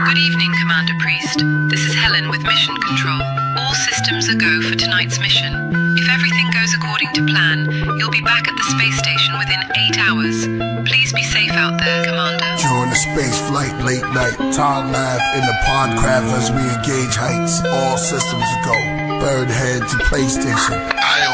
Good evening, Commander Priest. This is Helen with Mission Control. All systems are go for tonight's mission. If everything goes according to plan, you'll be back at the space station within 8 hours. Please be safe out there, Commander. During the space flight, late night, Todd laughed in the Podcraft as we engage heights. All systems are go. Bird head to PlayStation. Eye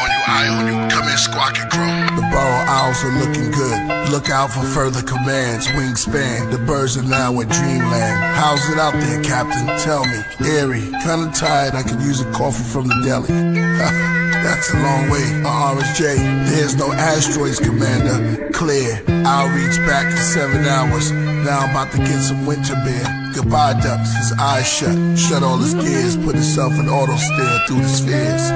on you. Come in, Squawk and Crow. The burrow owls are looking good. Look out for further commands. Wingspan. The birds are now in dreamland. How's it out there, Captain? Tell me. Airy. Kinda tired. I could use a coffee from the deli. That's a long way. RSJ. There's no asteroids, Commander. Clear. I'll reach back in 7 hours. Now I'm about to get some winter beer. Goodbye, ducks. His eyes shut. Shut all his gears. Put himself in auto steer through the spheres.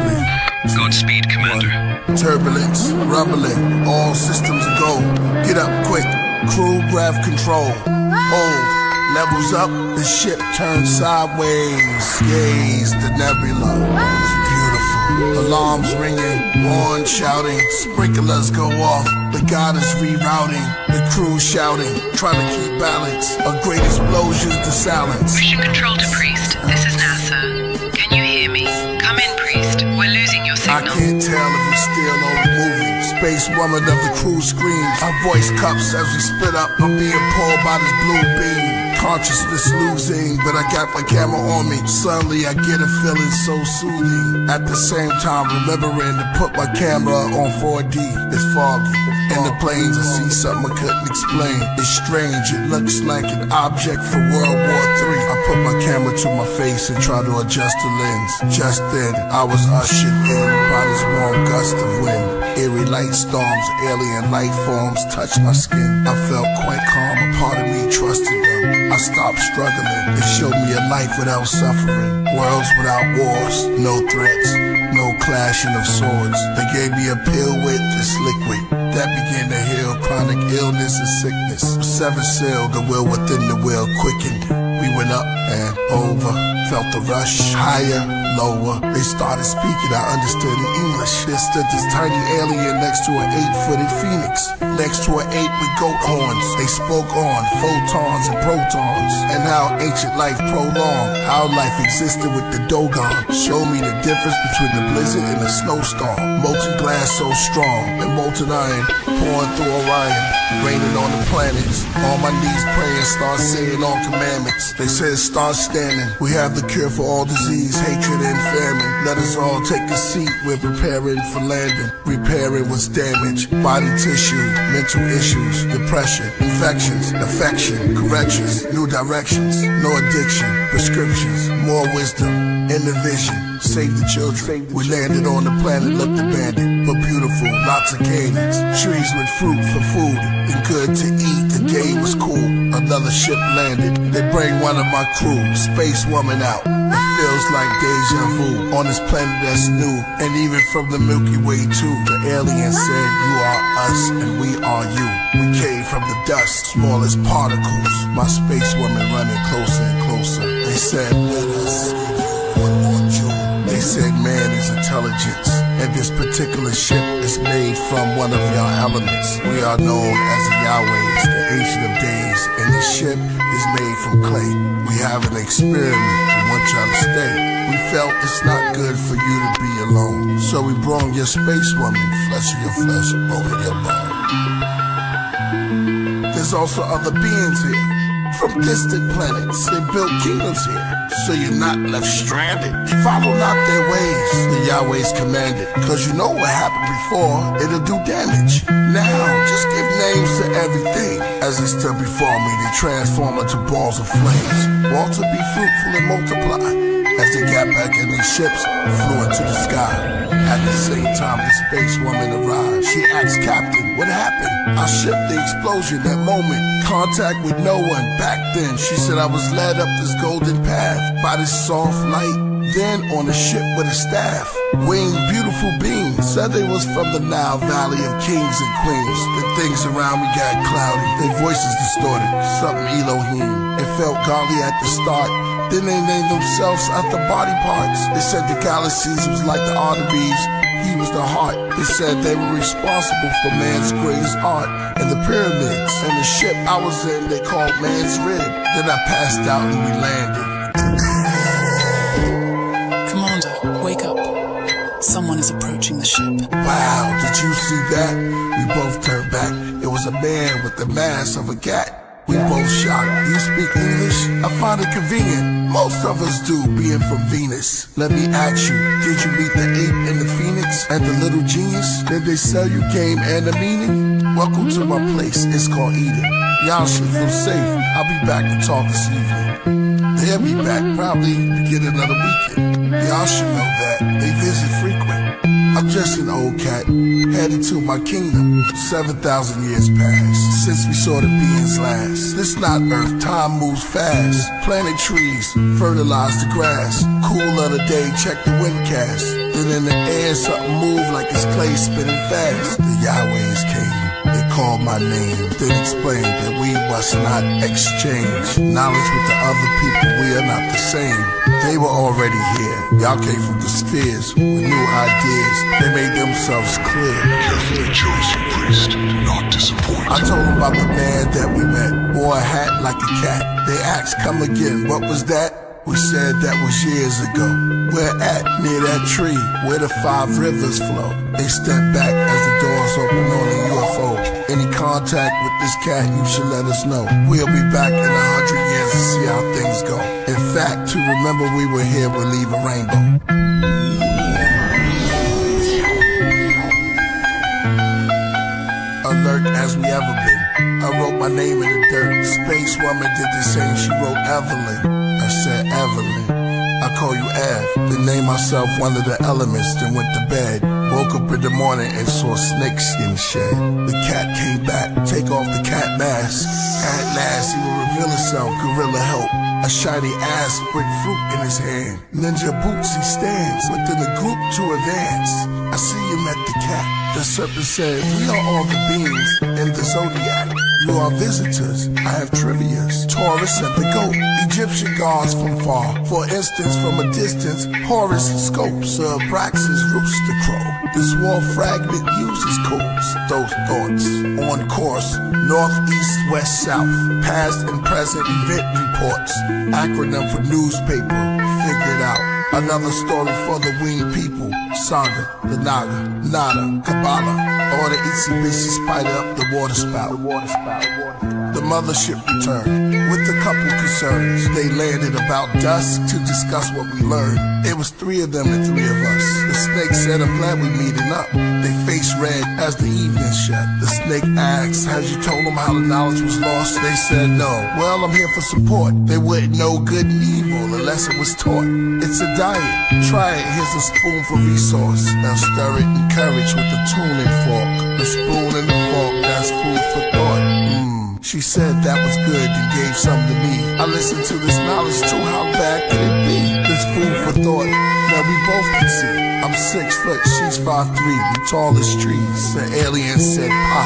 Godspeed, Commander. Turbulence, rumbling, all systems go. Get up quick, crew grab control. Hold, levels up, the ship turns sideways. Gaze the nebula, it's beautiful. Alarms ringing, horns shouting, sprinklers go off. The god is rerouting, the crew shouting, trying to keep balance. A great explosions to silence. Mission Control to Priest, this is NASA. Can you hear me? Come in, Priest. We're losing your signal. I can't tell if it's still or moving. Space woman of the crew screams. Our voice cups as we split up. I'm being pulled by this blue beam. Consciousness losing, but I got my camera on me. Suddenly I get a feeling so soothing. At the same time remembering to put my camera on 4D. It's foggy. In the plains I see something I couldn't explain. It's strange, it looks like an object from World War III. I put my camera to my face and try to adjust the lens. Just then I was ushered in by this warm gust of wind. Eerie light storms, alien life forms touched my skin. I felt quite calm, a part of me trusted them. I stopped struggling, they showed me a life without suffering. Worlds without wars, no threats, no clashing of swords. They gave me a pill with this liquid that began to heal chronic illness and sickness. Seven seal, the will within the will quickened. We went up and over, felt the rush, higher, lower. They started speaking, I understood in English. There stood this tiny alien next to an 8-footed phoenix, next to an 8 with goat horns. They spoke on photons and protons, and how ancient life prolonged, how life existed with the Dogon. Showed me the difference between the blizzard and the snowstorm. Molten glass so strong, and molten iron pouring through Orion, raining on the planets. On my knees praying, start saying all commandments. They said start standing, we have the cure for all disease, hatred and famine. Let us all take a seat, we're preparing for landing. Repairing what's damaged, body tissue, mental issues, depression, infections, affection, corrections, new directions, no addiction, prescriptions, more wisdom, in the vision. Save the children. We landed on the planet, looked abandoned, but beautiful, lots of canyons, trees with fruit for food, and good to eat. The day was cool, another ship landed. They bring one of my crew, space woman out. It feels like deja vu, on this planet that's new, and even from the Milky Way too. The alien said, you are us, and we are you. We came from the dust, small as particles. My space woman running closer and closer. They said, let us give you one more jewel. They said man is intelligence, and this particular ship is made from one of your elements. We are known as the Yahwehs, the Ancient of Days, and this ship is made from clay. We have an experiment, we want y'all to stay. We felt it's not good for you to be alone, so we brought your space woman, flesh of your flesh, bone of your bone. There's also other beings here, from distant planets. They built kingdoms here, so you're not left stranded. Follow not their ways, the Yahweh's commanded. Cause you know what happened before, it'll do damage. Now, just give names to everything. As they stood before me, they transform into balls of flames. Want to be fruitful and multiply. As they got back in their ships, flew into the sky. At the same time, the space woman arrived. She asked Captain, what happened? I shipped the explosion that moment. Contact with no one. Back then, she said I was led up this golden path by this soft light. Then on a ship with a staff, winged beautiful beings. Said they was from the Nile Valley of kings and queens. The things around me got cloudy, their voices distorted. Something Elohim. It felt godly at the start. Then they named themselves after body parts. They said the galaxies was like the arteries, he was the heart. They said they were responsible for man's greatest art, and the pyramids. And the ship I was in, they called Man's Rib. Then I passed out and we landed. Commander, wake up. Someone is approaching the ship. Wow, did you see that? We both turned back. It was a man with the mask of a cat. We both shocked. You speak English? I find it convenient. Most of us do, being from Venus. Let me ask you, did you meet the ape and the phoenix and the little genius? Did they sell you game and a meaning? Welcome to my place, it's called Eden. Y'all should feel safe. I'll be back to talk this evening. They'll be back probably beginning of the weekend. Y'all should know that. They visit frequent. I'm just an old cat, headed to my kingdom. 7,000 years passed since we saw the beings last. This not Earth, time moves fast. Planted trees, fertilize the grass. Cool of the day, check the wind cast. Then in the air, something moved like it's clay spinning fast. The Yahwehs came, they called my name, then explained that we must not exchange knowledge with the other people, we are not the same. They were already here. Y'all came from the spheres with new ideas. They made themselves clear. Carefully chosen priest, do not disappoint. I told them about the man that we met. Wore a hat like a cat. They asked, come again, what was that? We said that was years ago. Where at? Near that tree where the 5 rivers flow. They stepped back as the doors opened on a UFO. Any contact with this cat, you should let us know. We'll be back in 100 years to see how things go. In fact, to remember we were here, we'll leave a rainbow. Alert as we ever been. I wrote my name in the dirt. Space woman did the same, she wrote Evelyn. I said Evelyn, I call you Ev. Then named myself one of the elements, then went to bed. Woke up in the morning and saw snakeskin shed. The cat came back, take off the cat mask. At last he will reveal himself, gorilla help. A shiny ass, brick fruit in his hand. Ninja boots he stands, within the group to advance. I see you met the cat. The serpent said, we are all the beings in the zodiac. You are visitors, I have trivias. Taurus and the goat, Egyptian gods from far. For instance, from a distance, Horus scopes, Abraxas rooster crow. This wall fragment uses codes, those thoughts. On course, north, east, west, south. Past and present event reports. Acronym for newspaper, figured out. Another story for the winged people. Saga, the Naga, Nada, Kabbalah. Or the itsy-bitsy spider up the water spout. The mothership returned with a couple concerns. They landed about dusk to discuss what we learned. It was 3 of them and 3 of us. The snake said, I'm glad we meeting up. They faced red as the evening shut. The snake asked, has you told them how the knowledge was lost? They said no. Well, I'm here for support. They wouldn't know good and evil unless it was taught. It's a diet. Try it. Here's a spoon for resource. Now stir it in courage with a tuning fork. The spoon and the fork, that's food for thought. She said that was good and gave some to me. I listened to this knowledge too, how bad could it be? This food for thought, now we both can see. I'm 6 foot, she's 5'3", we tall as trees. The alien said, Pa.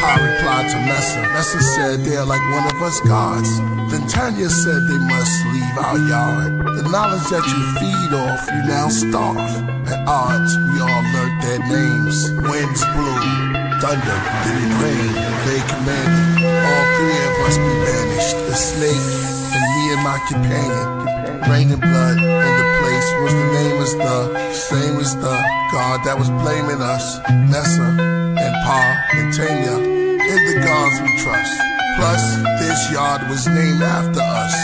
Pa replied to Messa. Messa said they're like one of us gods. Then Tanya said they must leave our yard. The knowledge that you feed off, you now starve. At odds, we all learned their names. Winds blew, thunder, did it rain? They commanded, all 3 of us be banished. The snake and me and my companion. Raining blood in the place was the name as the same as the God that was blaming us. Messa and Pa and Tanya, in the gods we trust. Plus, this yard was named after us,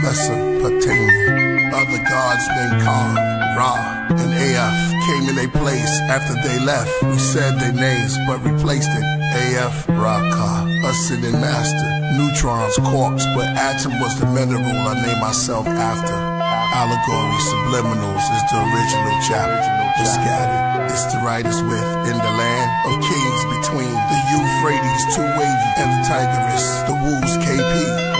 Mesopotamia. Other gods named Ka, Ra, and Af came in their place after they left. We said their names, but replaced it. Af, Ra, Ka, ascending master. Neutrons, quarks, but atom was the mineral I named myself after. Allegory, subliminals is the original chapter. The scattered, it's the writers with. In the land of kings between the Euphrates, too wavy, and the Tigris, the Woos, KP.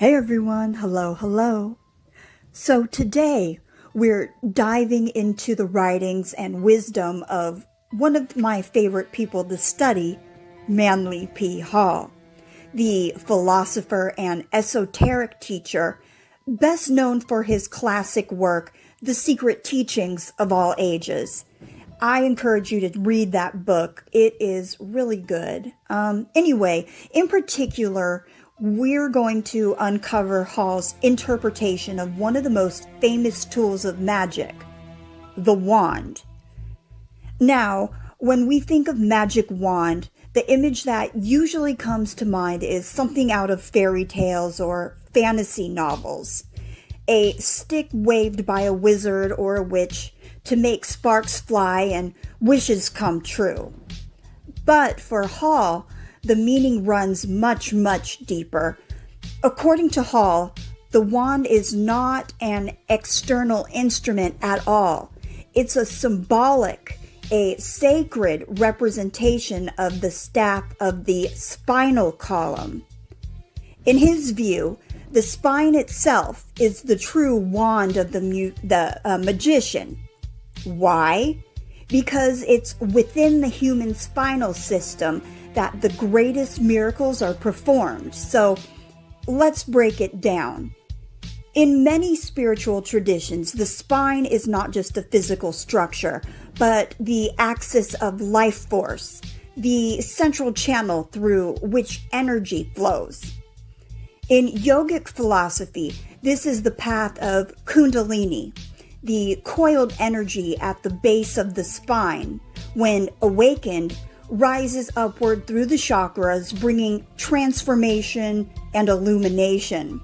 Hey everyone, hello. So today we're diving into the writings and wisdom of one of my favorite people to study, Manly P. Hall, the philosopher and esoteric teacher, best known for his classic work, The Secret Teachings of All Ages. I encourage you to read that book. It is really good. Anyway, in particular, we're going to uncover Hall's interpretation of one of the most famous tools of magic, the wand. Now, when we think of magic wand, the image that usually comes to mind is something out of fairy tales or fantasy novels. A stick waved by a wizard or a witch to make sparks fly and wishes come true. But for Hall, the meaning runs much, much deeper. According to Hall, the wand is not an external instrument at all. It's a symbolic, a sacred representation of the staff of the spinal column. In his view, the spine itself is the true wand of the magician. Why? Because it's within the human spinal system that the greatest miracles are performed. So let's break it down. In many spiritual traditions, the spine is not just a physical structure, but the axis of life force, the central channel through which energy flows. In yogic philosophy, this is the path of Kundalini, the coiled energy at the base of the spine, when awakened, rises upward through the chakras, bringing transformation and illumination.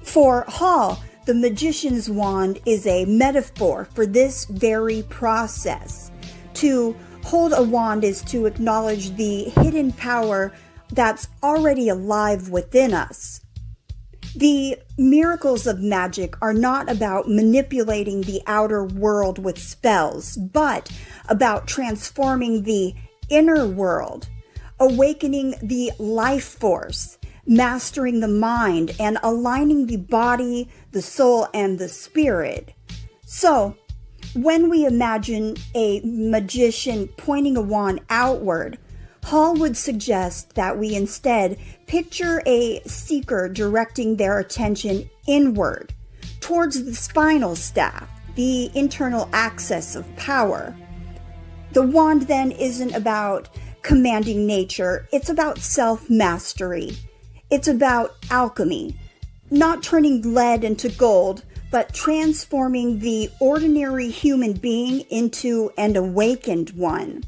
For Hall, the magician's wand is a metaphor for this very process. To hold a wand is to acknowledge the hidden power that's already alive within us. The miracles of magic are not about manipulating the outer world with spells, but about transforming the inner world, awakening the life force, mastering the mind, and aligning the body, the soul, and the spirit. So, when we imagine a magician pointing a wand outward, Hall would suggest that we instead picture a seeker directing their attention inward, towards the spinal staff, the internal axis of power. The wand then isn't about commanding nature, it's about self-mastery. It's about alchemy, not turning lead into gold, but transforming the ordinary human being into an awakened one.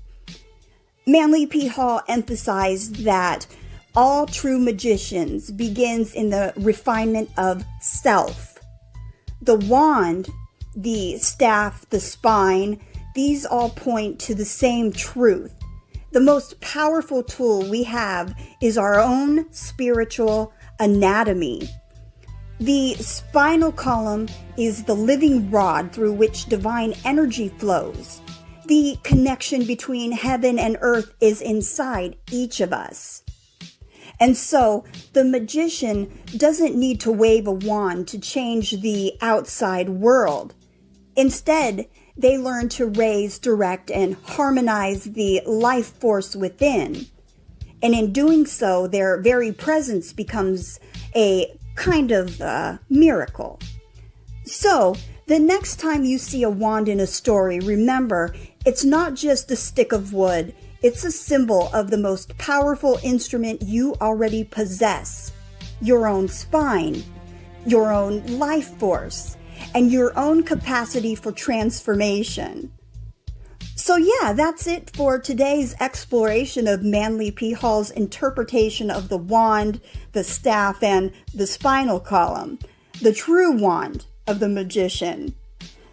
Manly P. Hall emphasized that all true magicians begins in the refinement of self. The wand, the staff, the spine, these all point to the same truth. The most powerful tool we have is our own spiritual anatomy. The spinal column is the living rod through which divine energy flows. The connection between heaven and earth is inside each of us. And so, the magician doesn't need to wave a wand to change the outside world. Instead, they learn to raise, direct, and harmonize the life force within. And in doing so, their very presence becomes a kind of miracle. So, the next time you see a wand in a story, remember, it's not just a stick of wood. It's a symbol of the most powerful instrument you already possess. Your own spine, your own life force, and your own capacity for transformation. So yeah, that's it for today's exploration of Manly P. Hall's interpretation of the wand, the staff, and the spinal column, the true wand of the magician.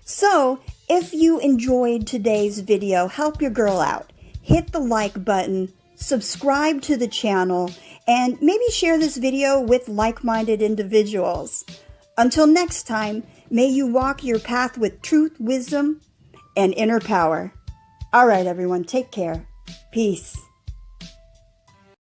So, if you enjoyed today's video, help your girl out. Hit the like button, subscribe to the channel, and maybe share this video with like-minded individuals. Until next time, may you walk your path with truth, wisdom, and inner power. All right, everyone, take care. Peace.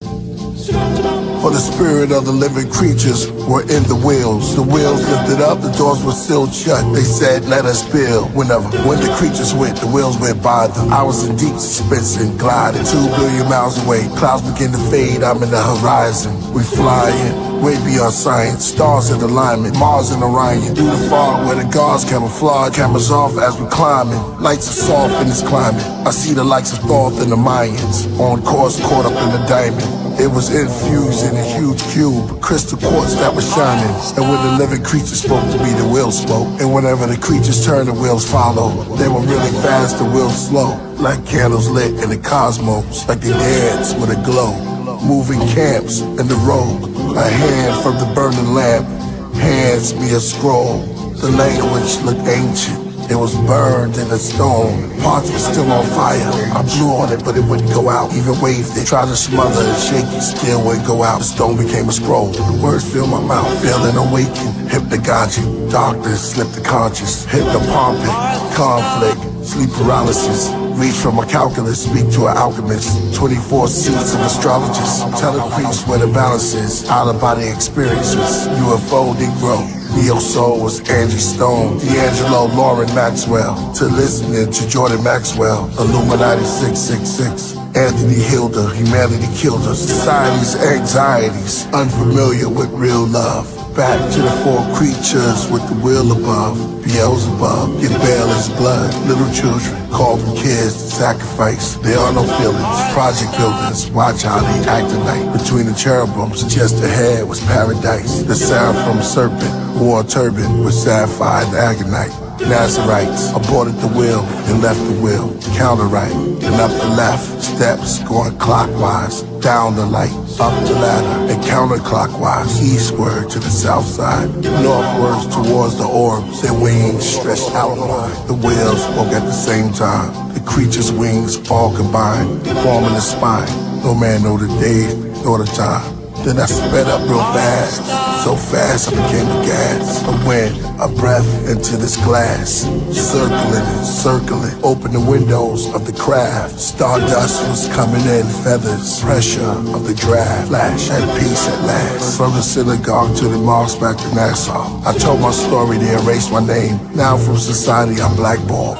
Hold the spirit of the living creatures were in the wheels. The wheels lifted up, the doors were still shut. They said, let us build. When the creatures went, the wheels went by them. I was in deep suspense and gliding 2 billion miles away. Clouds begin to fade, I'm in the horizon. We flying, way beyond science. Stars in alignment, Mars and Orion. Through the fog where the guards camouflage. Cameras off as we climbing. Lights are soft in this climate. I see the likes of Thoth and the Mayans. On course, caught up in the diamond. It was infused in a huge cube, crystal quartz that was shining. And when the living creatures spoke to me, the wheels spoke. And whenever the creatures turned, the wheels followed. They were really fast, the wheels slow. Like candles lit in the cosmos, like they dance with a glow. Moving camps in the road. A hand from the burning lamp hands me a scroll. The language looked ancient. It was burned in a stone. Parts were still on fire. I blew on it, but it wouldn't go out. Even waved it, tried to smother and shake it, still wouldn't go out. The stone became a scroll. The words filled my mouth, feeling awakened. Hypnagogic, darkness slipped the conscious. Hypnopompic, conflict, sleep paralysis. Reach from a calculus, speak to an alchemist. 24 seats of astrologists. Tell the priests where the balance is. Out-of-body experiences. UFO Negro. Neo Soul was Angie Stone. D'Angelo Lauren Maxwell. To listening to Jordan Maxwell. Illuminati 666. Anthony Hilda. Humanity killed us. Society's anxieties. Unfamiliar with real love. Back to the 4 creatures with the will above. Beelzebub, get bail his blood. Little children, call them kids to sacrifice. There are no feelings. Project builders, watch how they act tonight. Between the cherubims, just ahead was paradise. The sound from a serpent, wore a turban with sapphire and agonite. Nazarites aborted the wheel and left the wheel. Counter right and up the left. Steps going clockwise. Down the light, up the ladder, and counterclockwise. Eastward to the south side. Northwards towards the orbs. Their wings stretched outward. The wheels spoke at the same time. The creature's wings all combined, forming a spine. No man know the day nor the time. Then I sped up real fast, so fast I became a gas. A wind, a breath into this glass. Circling and circling, open the windows of the craft. Stardust was coming in, feathers, pressure of the draft. Flash at peace at last. From the synagogue to the mosque back to Nassau. I told my story, they erased my name. Now from society I'm blackballed.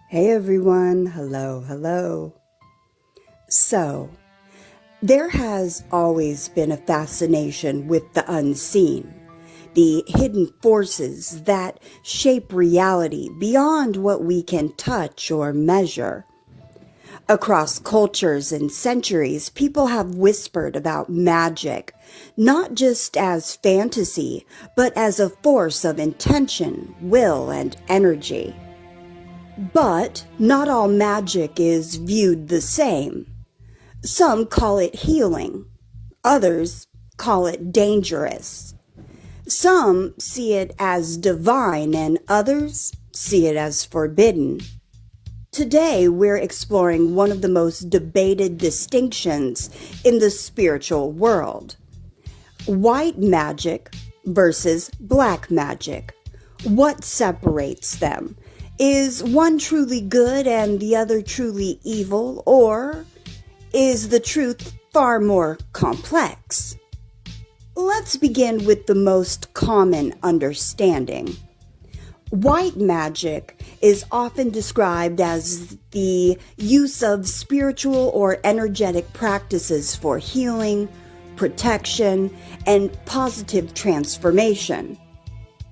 Hey everyone, hello. So, there has always been a fascination with the unseen, the hidden forces that shape reality beyond what we can touch or measure. Across cultures and centuries, people have whispered about magic, not just as fantasy, but as a force of intention, will, and energy. But not all magic is viewed the same. Some call it healing. Others call it dangerous. Some see it as divine and others see it as forbidden. Today, we're exploring one of the most debated distinctions in the spiritual world. White magic versus black magic. What separates them? Is one truly good and the other truly evil, or is the truth far more complex? Let's begin with the most common understanding. White magic is often described as the use of spiritual or energetic practices for healing, protection, and positive transformation.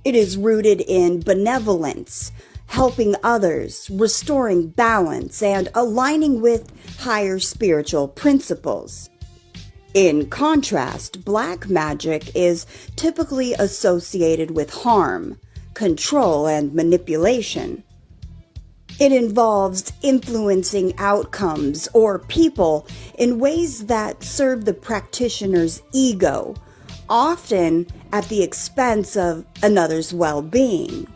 It is rooted in benevolence, helping others, restoring balance, and aligning with higher spiritual principles. In contrast, black magic is typically associated with harm, control, and manipulation. It involves influencing outcomes or people in ways that serve the practitioner's ego, often at the expense of another's well-being.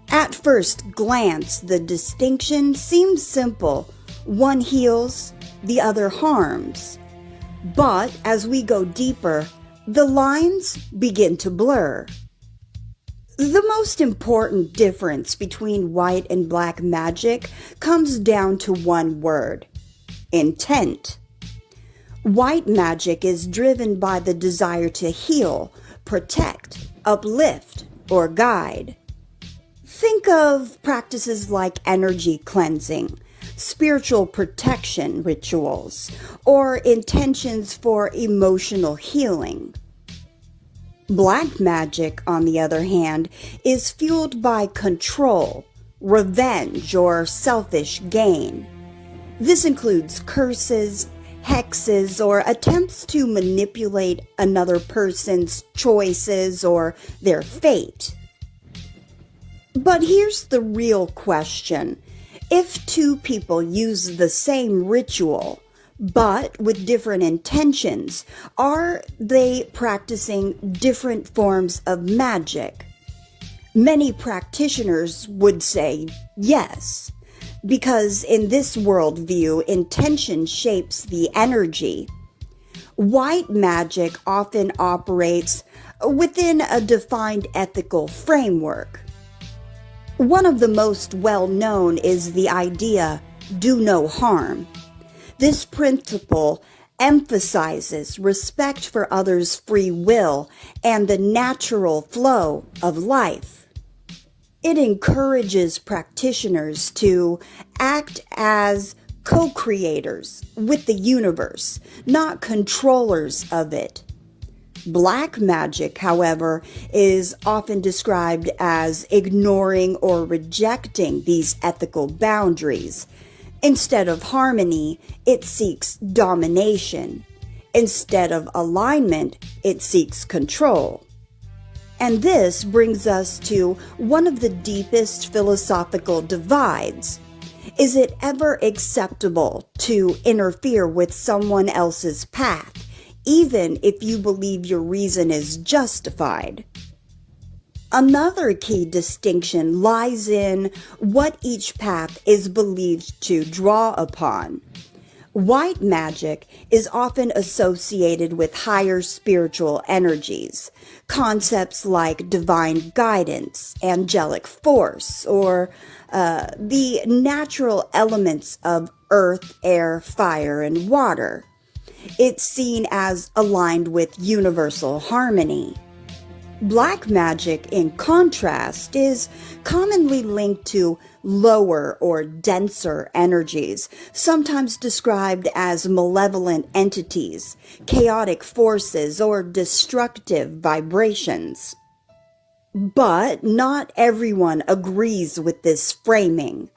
At first glance, the distinction seems simple. One heals, the other harms. But as we go deeper, the lines begin to blur. The most important difference between white and black magic comes down to one word: intent. White magic is driven by the desire to heal, protect, uplift, or guide. Think of practices like energy cleansing, spiritual protection rituals, or intentions for emotional healing. Black magic, on the other hand, is fueled by control, revenge, or selfish gain. This includes curses, hexes, or attempts to manipulate another person's choices or their fate. But here's the real question. If two people use the same ritual, but with different intentions, are they practicing different forms of magic? Many practitioners would say yes, because in this worldview, intention shapes the energy. White magic often operates within a defined ethical framework. One of the most well-known is the idea, do no harm. This principle emphasizes respect for others' free will and the natural flow of life. It encourages practitioners to act as co-creators with the universe, not controllers of it. Black magic, however, is often described as ignoring or rejecting these ethical boundaries. Instead of harmony, it seeks domination. Instead of alignment, it seeks control. And this brings us to one of the deepest philosophical divides. Is it ever acceptable to interfere with someone else's path, even if you believe your reason is justified? Another key distinction lies in what each path is believed to draw upon. White magic is often associated with higher spiritual energies, concepts like divine guidance, angelic force, or the natural elements of earth, air, fire, and water. It's seen as aligned with universal harmony. Black magic, in contrast, is commonly linked to lower or denser energies, sometimes described as malevolent entities, chaotic forces, or destructive vibrations. But not everyone agrees with this framing.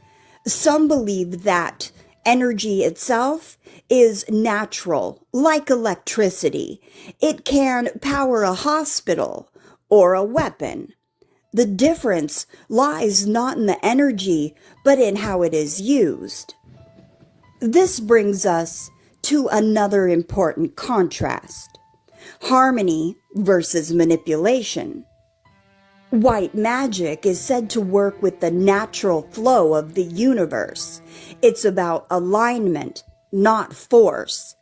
Some believe that energy itself is natural, like electricity. It can power a hospital or a weapon. The difference lies not in the energy, but in how it is used. This brings us to another important contrast: harmony versus manipulation. White magic is said to work with the natural flow of the universe. It's about alignment, not force.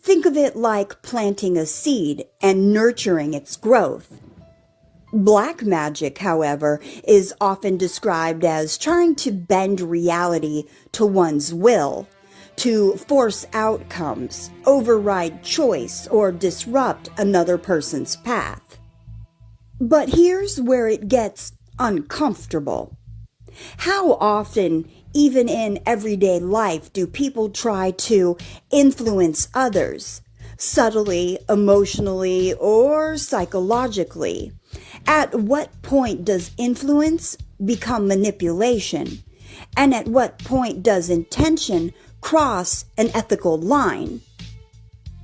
Think of it like planting a seed and nurturing its growth. Black magic, however, is often described as trying to bend reality to one's will, to force outcomes, override choice, or disrupt another person's path. But here's where it gets uncomfortable. How often, even in everyday life, do people try to influence others, subtly, emotionally, or psychologically? At what point does influence become manipulation? And at what point does intention cross an ethical line?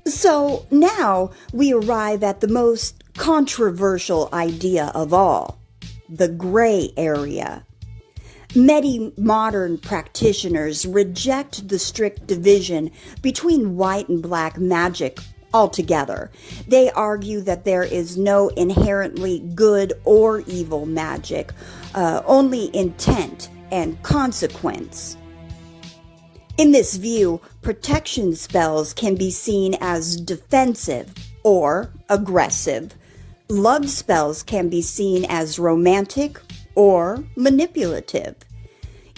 So now we arrive at the most controversial idea of all, the gray area. Many modern practitioners reject the strict division between white and black magic altogether. They argue that there is no inherently good or evil magic, only intent and consequence. In this view, protection spells can be seen as defensive or aggressive. Love spells can be seen as romantic or manipulative.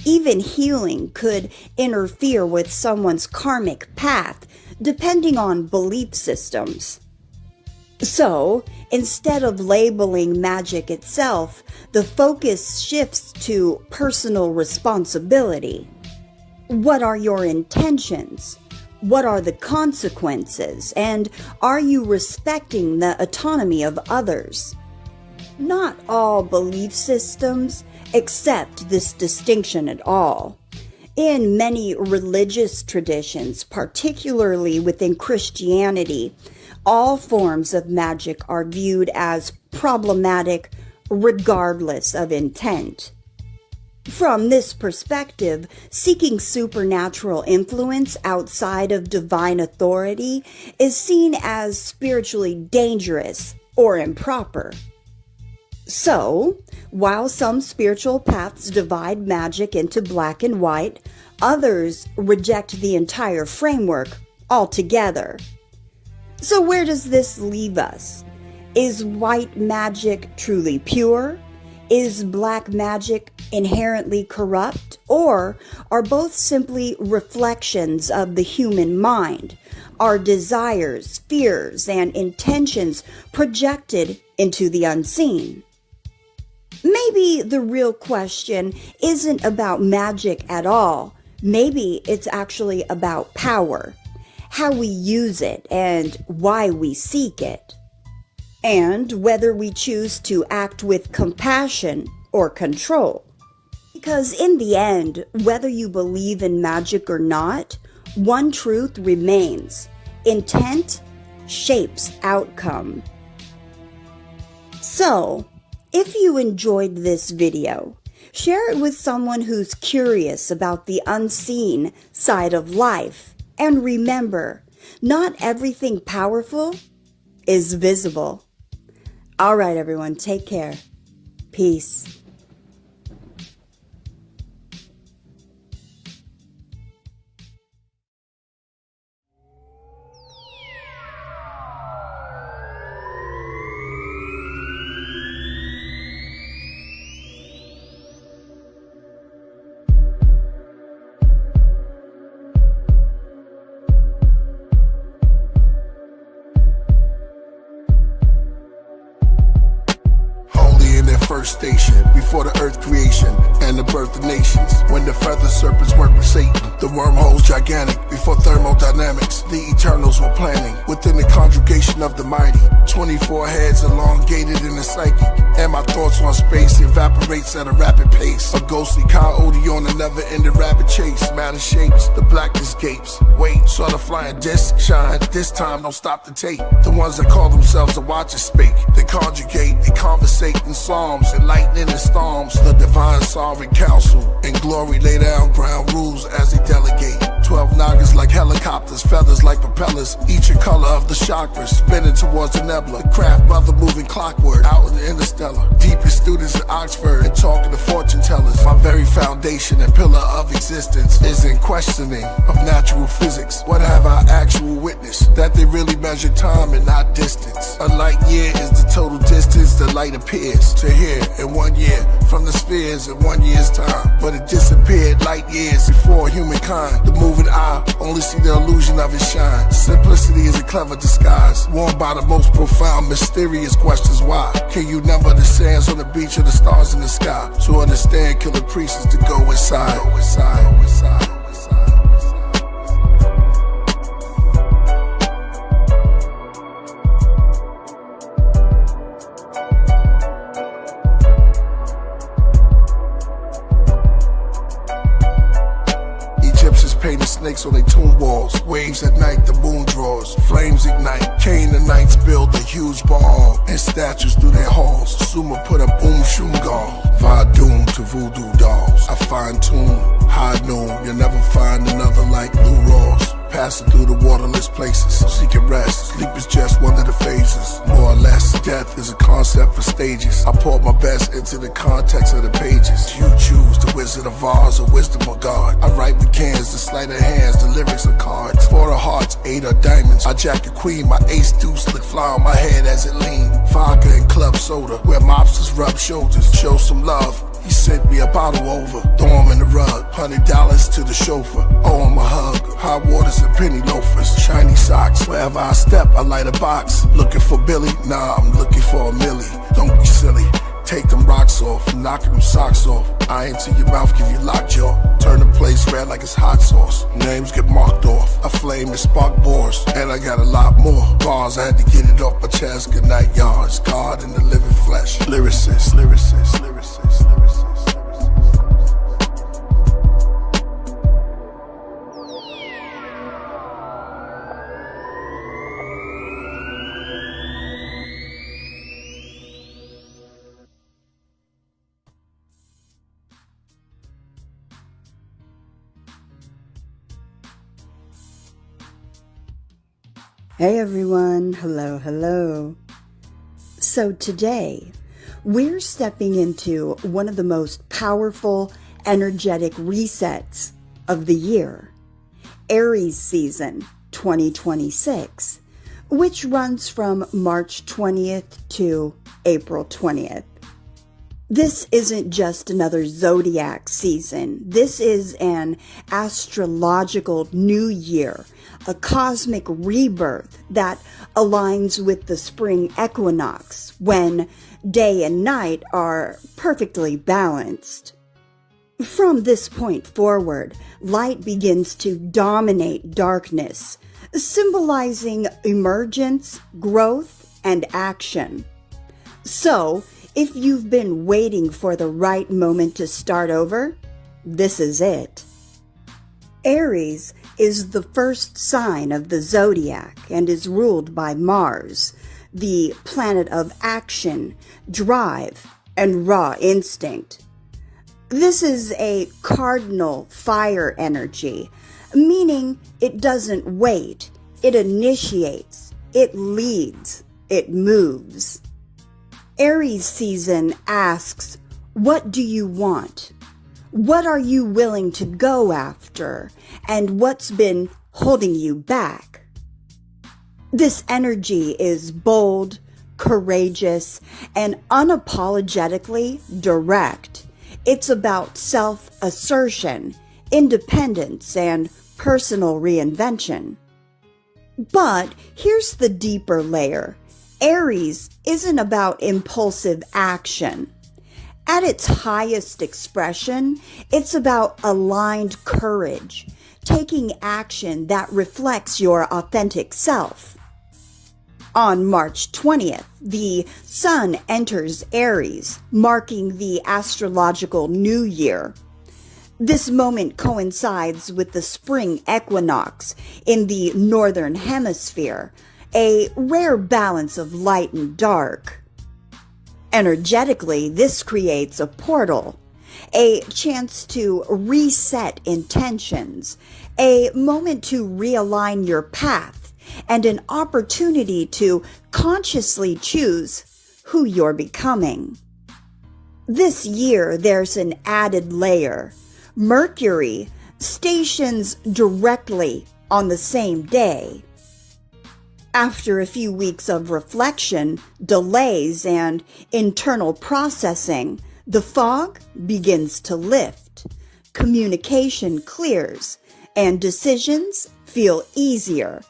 Even healing could interfere with someone's karmic path, depending on belief systems. So, instead of labeling magic itself, the focus shifts to personal responsibility. What are your intentions? What are the consequences? And are you respecting the autonomy of others? Not all belief systems accept this distinction at all. In many religious traditions, particularly within Christianity, all forms of magic are viewed as problematic regardless of intent. From this perspective, seeking supernatural influence outside of divine authority is seen as spiritually dangerous or improper. So, while some spiritual paths divide magic into black and white, others reject the entire framework altogether. So where does this leave us? Is white magic truly pure? Is black magic inherently corrupt? Or are both simply reflections of the human mind, our desires, fears, and intentions projected into the unseen? Maybe the real question isn't about magic at all. Maybe it's actually about power, how we use it, and why we seek it, and whether we choose to act with compassion or control. Because in the end, whether you believe in magic or not, one truth remains: intent shapes outcome. So, if you enjoyed this video, share it with someone who's curious about the unseen side of life. And remember, not everything powerful is visible. All right, everyone, take care. Peace. First station, before the earth creation and the birth of nations. When the feather serpents worked with Satan, the wormholes gigantic. Before thermodynamics, the eternals were planning. Within the conjugation of the mighty, 24 heads elongated in the psyche. And my thoughts on space evaporates at a rapid pace. A ghostly coyote on a never-ending rabbit chase. Matter shapes, the blackness gapes. Wait, saw the flying disc shine. This time, don't stop the tape. The ones that call themselves the watchers speak. They conjugate, they conversate in psalms and lightning and storms. The divine sovereign council in glory lay down ground rules as they delegate. 12 nagas like helicopters, feathers like propellers, each a color of the chakras, spinning towards the nebula. Craft mother moving clockwork out in the interstellar. Deepest students at Oxford and talking to fortune tellers. My very foundation and pillar of existence is in questioning of natural physics. What have I actual witnessed? That they really measure time and not distance. A light year is the total distance the light appears to here in 1 year, from the spheres in 1 year's time. But it disappeared light years before humankind. The moving eye only see the illusion of its shine. Simplicity is a clever disguise, worn by the most profound, mysterious questions. Why can you number the sands on the beach or the stars in the sky? To understand, kill the priests is to go inside. Go inside. Go inside. Painted snakes on their tomb walls. Waves at night, the moon draws. Flames ignite. Canaanites build a huge ball. And statues through their halls. Sumer put up Shumgal. Vadum to voodoo dolls. I fine tune, high noon. You'll never find another like Lou Rawls. Passing through the waterless places, seeking rest. Sleep is just one of the phases. More or less, death is a concept for stages. I pour my best into the context of the pages. You choose the Wizard of Oz or Wisdom of God. I write with cans, the sleight of hands, the lyrics are cards. 4 of hearts, 8 are diamonds. I jack a queen, my ace deuce look fly on my head as it lean. Vodka and club soda, where mobsters rub shoulders. Show some love. He sent me a bottle over, throw him in the rug. $100 to the chauffeur, owe him a hug. Hot waters and penny loafers, shiny socks. Wherever I step, I light a box. Looking for Billy? Nah, I'm looking for a millie. Don't be silly. Take them rocks off, knocking them socks off. Eye into your mouth, give you lockjaw. Turn the place red like it's hot sauce. Names get marked off. A flame that spark bores, and I got a lot more bars. I had to get it off my chest. Good night, yards. God in the living flesh. Lyricist, lyricist, lyricist, lyricist. Hey everyone, hello, hello. So today, we're stepping into one of the most powerful, energetic resets of the year, Aries season 2026, which runs from March 20th to April 20th. This isn't just another zodiac season. This is an astrological new year, a cosmic rebirth that aligns with the spring equinox when day and night are perfectly balanced. From this point forward, light begins to dominate darkness, symbolizing emergence, growth, and action. So, if you've been waiting for the right moment to start over, this is it. Aries is the first sign of the zodiac and is ruled by Mars, the planet of action, drive, and raw instinct. This is a cardinal fire energy, meaning it doesn't wait, it initiates, it leads, it moves. Aries season asks, what do you want? What are you willing to go after? And what's been holding you back? This energy is bold, courageous, and unapologetically direct. It's about self-assertion, independence, and personal reinvention. But here's the deeper layer. Aries isn't about impulsive action. At its highest expression, it's about aligned courage, taking action that reflects your authentic self. On March 20th, the Sun enters Aries, marking the astrological new year. This moment coincides with the spring equinox in the northern hemisphere, a rare balance of light and dark. Energetically, this creates a portal, a chance to reset intentions, a moment to realign your path, and an opportunity to consciously choose who you're becoming. This year, there's an added layer. Mercury stations directly on the same day. After a few weeks of reflection, delays, and internal processing, the fog begins to lift, communication clears, and decisions feel easier.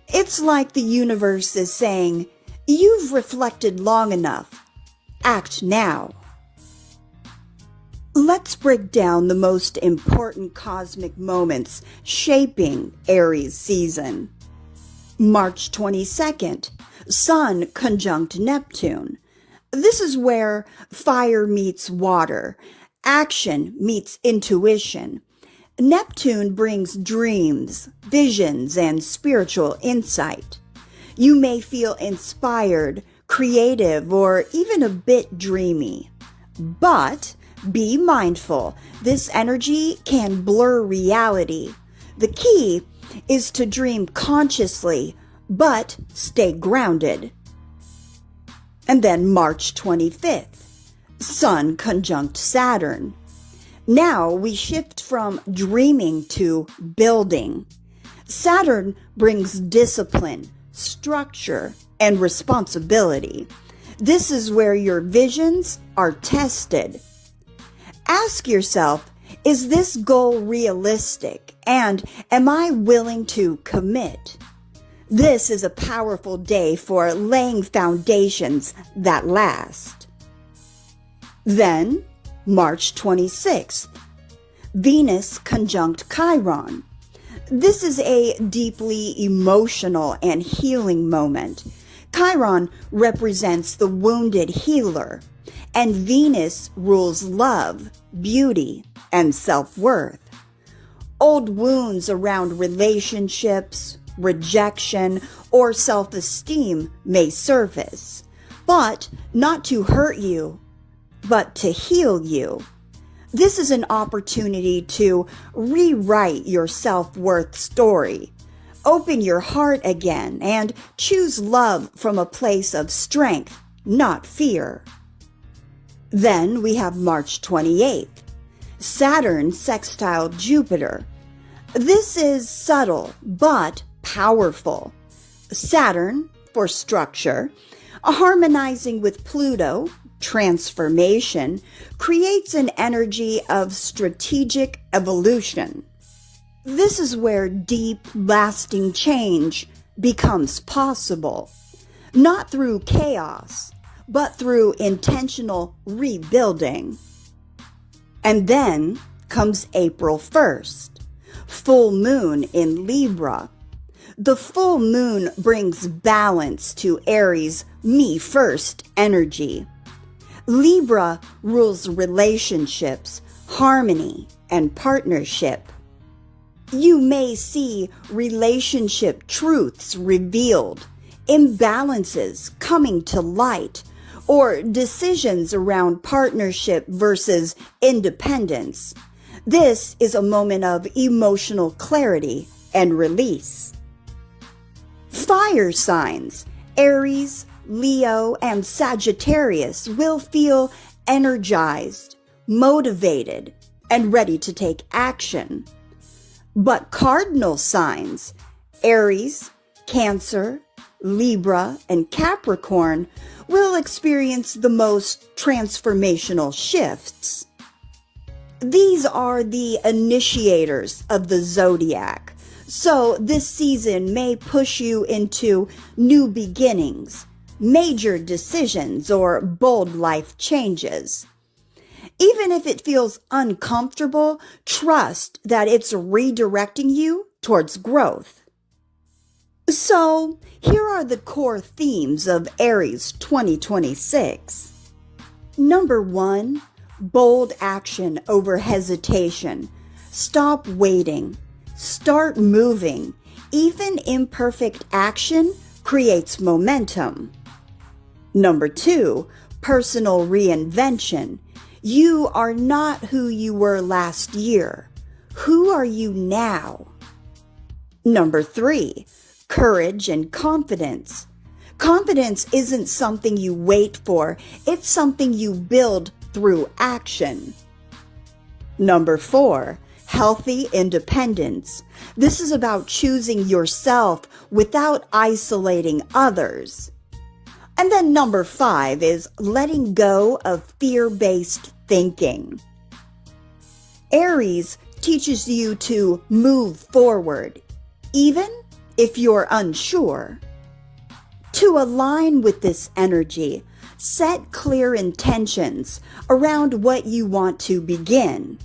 It's like the universe is saying, you've reflected long enough. Act now. Let's break down the most important cosmic moments shaping Aries season. March 22nd, Sun conjunct Neptune. This is where fire meets water, action meets intuition, Neptune brings dreams, visions, and spiritual insight. You may feel inspired, creative, or even a bit dreamy. But be mindful, this energy can blur reality. The key is to dream consciously, but stay grounded. And then March 25th, Sun conjunct Saturn. Now we shift from dreaming to building. Saturn brings discipline, structure, and responsibility. This is where your visions are tested. Ask yourself, is this goal realistic? And am I willing to commit? This is a powerful day for laying foundations that last. Then, March 26th, Venus conjunct Chiron. This is a deeply emotional and healing moment. Chiron represents the wounded healer, and Venus rules love, beauty, and self-worth. Old wounds around relationships, rejection, or self-esteem may surface, but not to hurt you, but to heal you. This is an opportunity to rewrite your self-worth story. Open your heart again and choose love from a place of strength, not fear. Then we have March 28th, Saturn sextile Jupiter. This is subtle but powerful. Saturn, for structure, harmonizing with Pluto, transformation, creates an energy of strategic evolution. This is where deep, lasting change becomes possible, not through chaos, but through intentional rebuilding. And then comes April 1st, full moon in Libra. The full moon brings balance to Aries' me first energy. Libra rules relationships, harmony, and partnership. You may see relationship truths revealed, imbalances coming to light, or decisions around partnership versus independence. This is a moment of emotional clarity and release. Fire signs, Aries, Leo, and Sagittarius will feel energized, motivated, and ready to take action. But cardinal signs, Aries, Cancer, Libra, and Capricorn will experience the most transformational shifts. These are the initiators of the zodiac, so this season may push you into new beginnings, major decisions, or bold life changes. Even if it feels uncomfortable, trust that it's redirecting you towards growth. So, here are the core themes of Aries 2026. Number 1, bold action over hesitation. Stop waiting. Start moving. Even imperfect action creates momentum. Number 2, personal reinvention. You are not who you were last year. Who are you now? Number 3, courage and confidence. Confidence isn't something you wait for, it's something you build through action. Number 4, healthy independence. This is about choosing yourself without isolating others. And then number 5 is letting go of fear-based thinking. Aries teaches you to move forward, even if you're unsure. To align with this energy, set clear intentions around what you want to begin.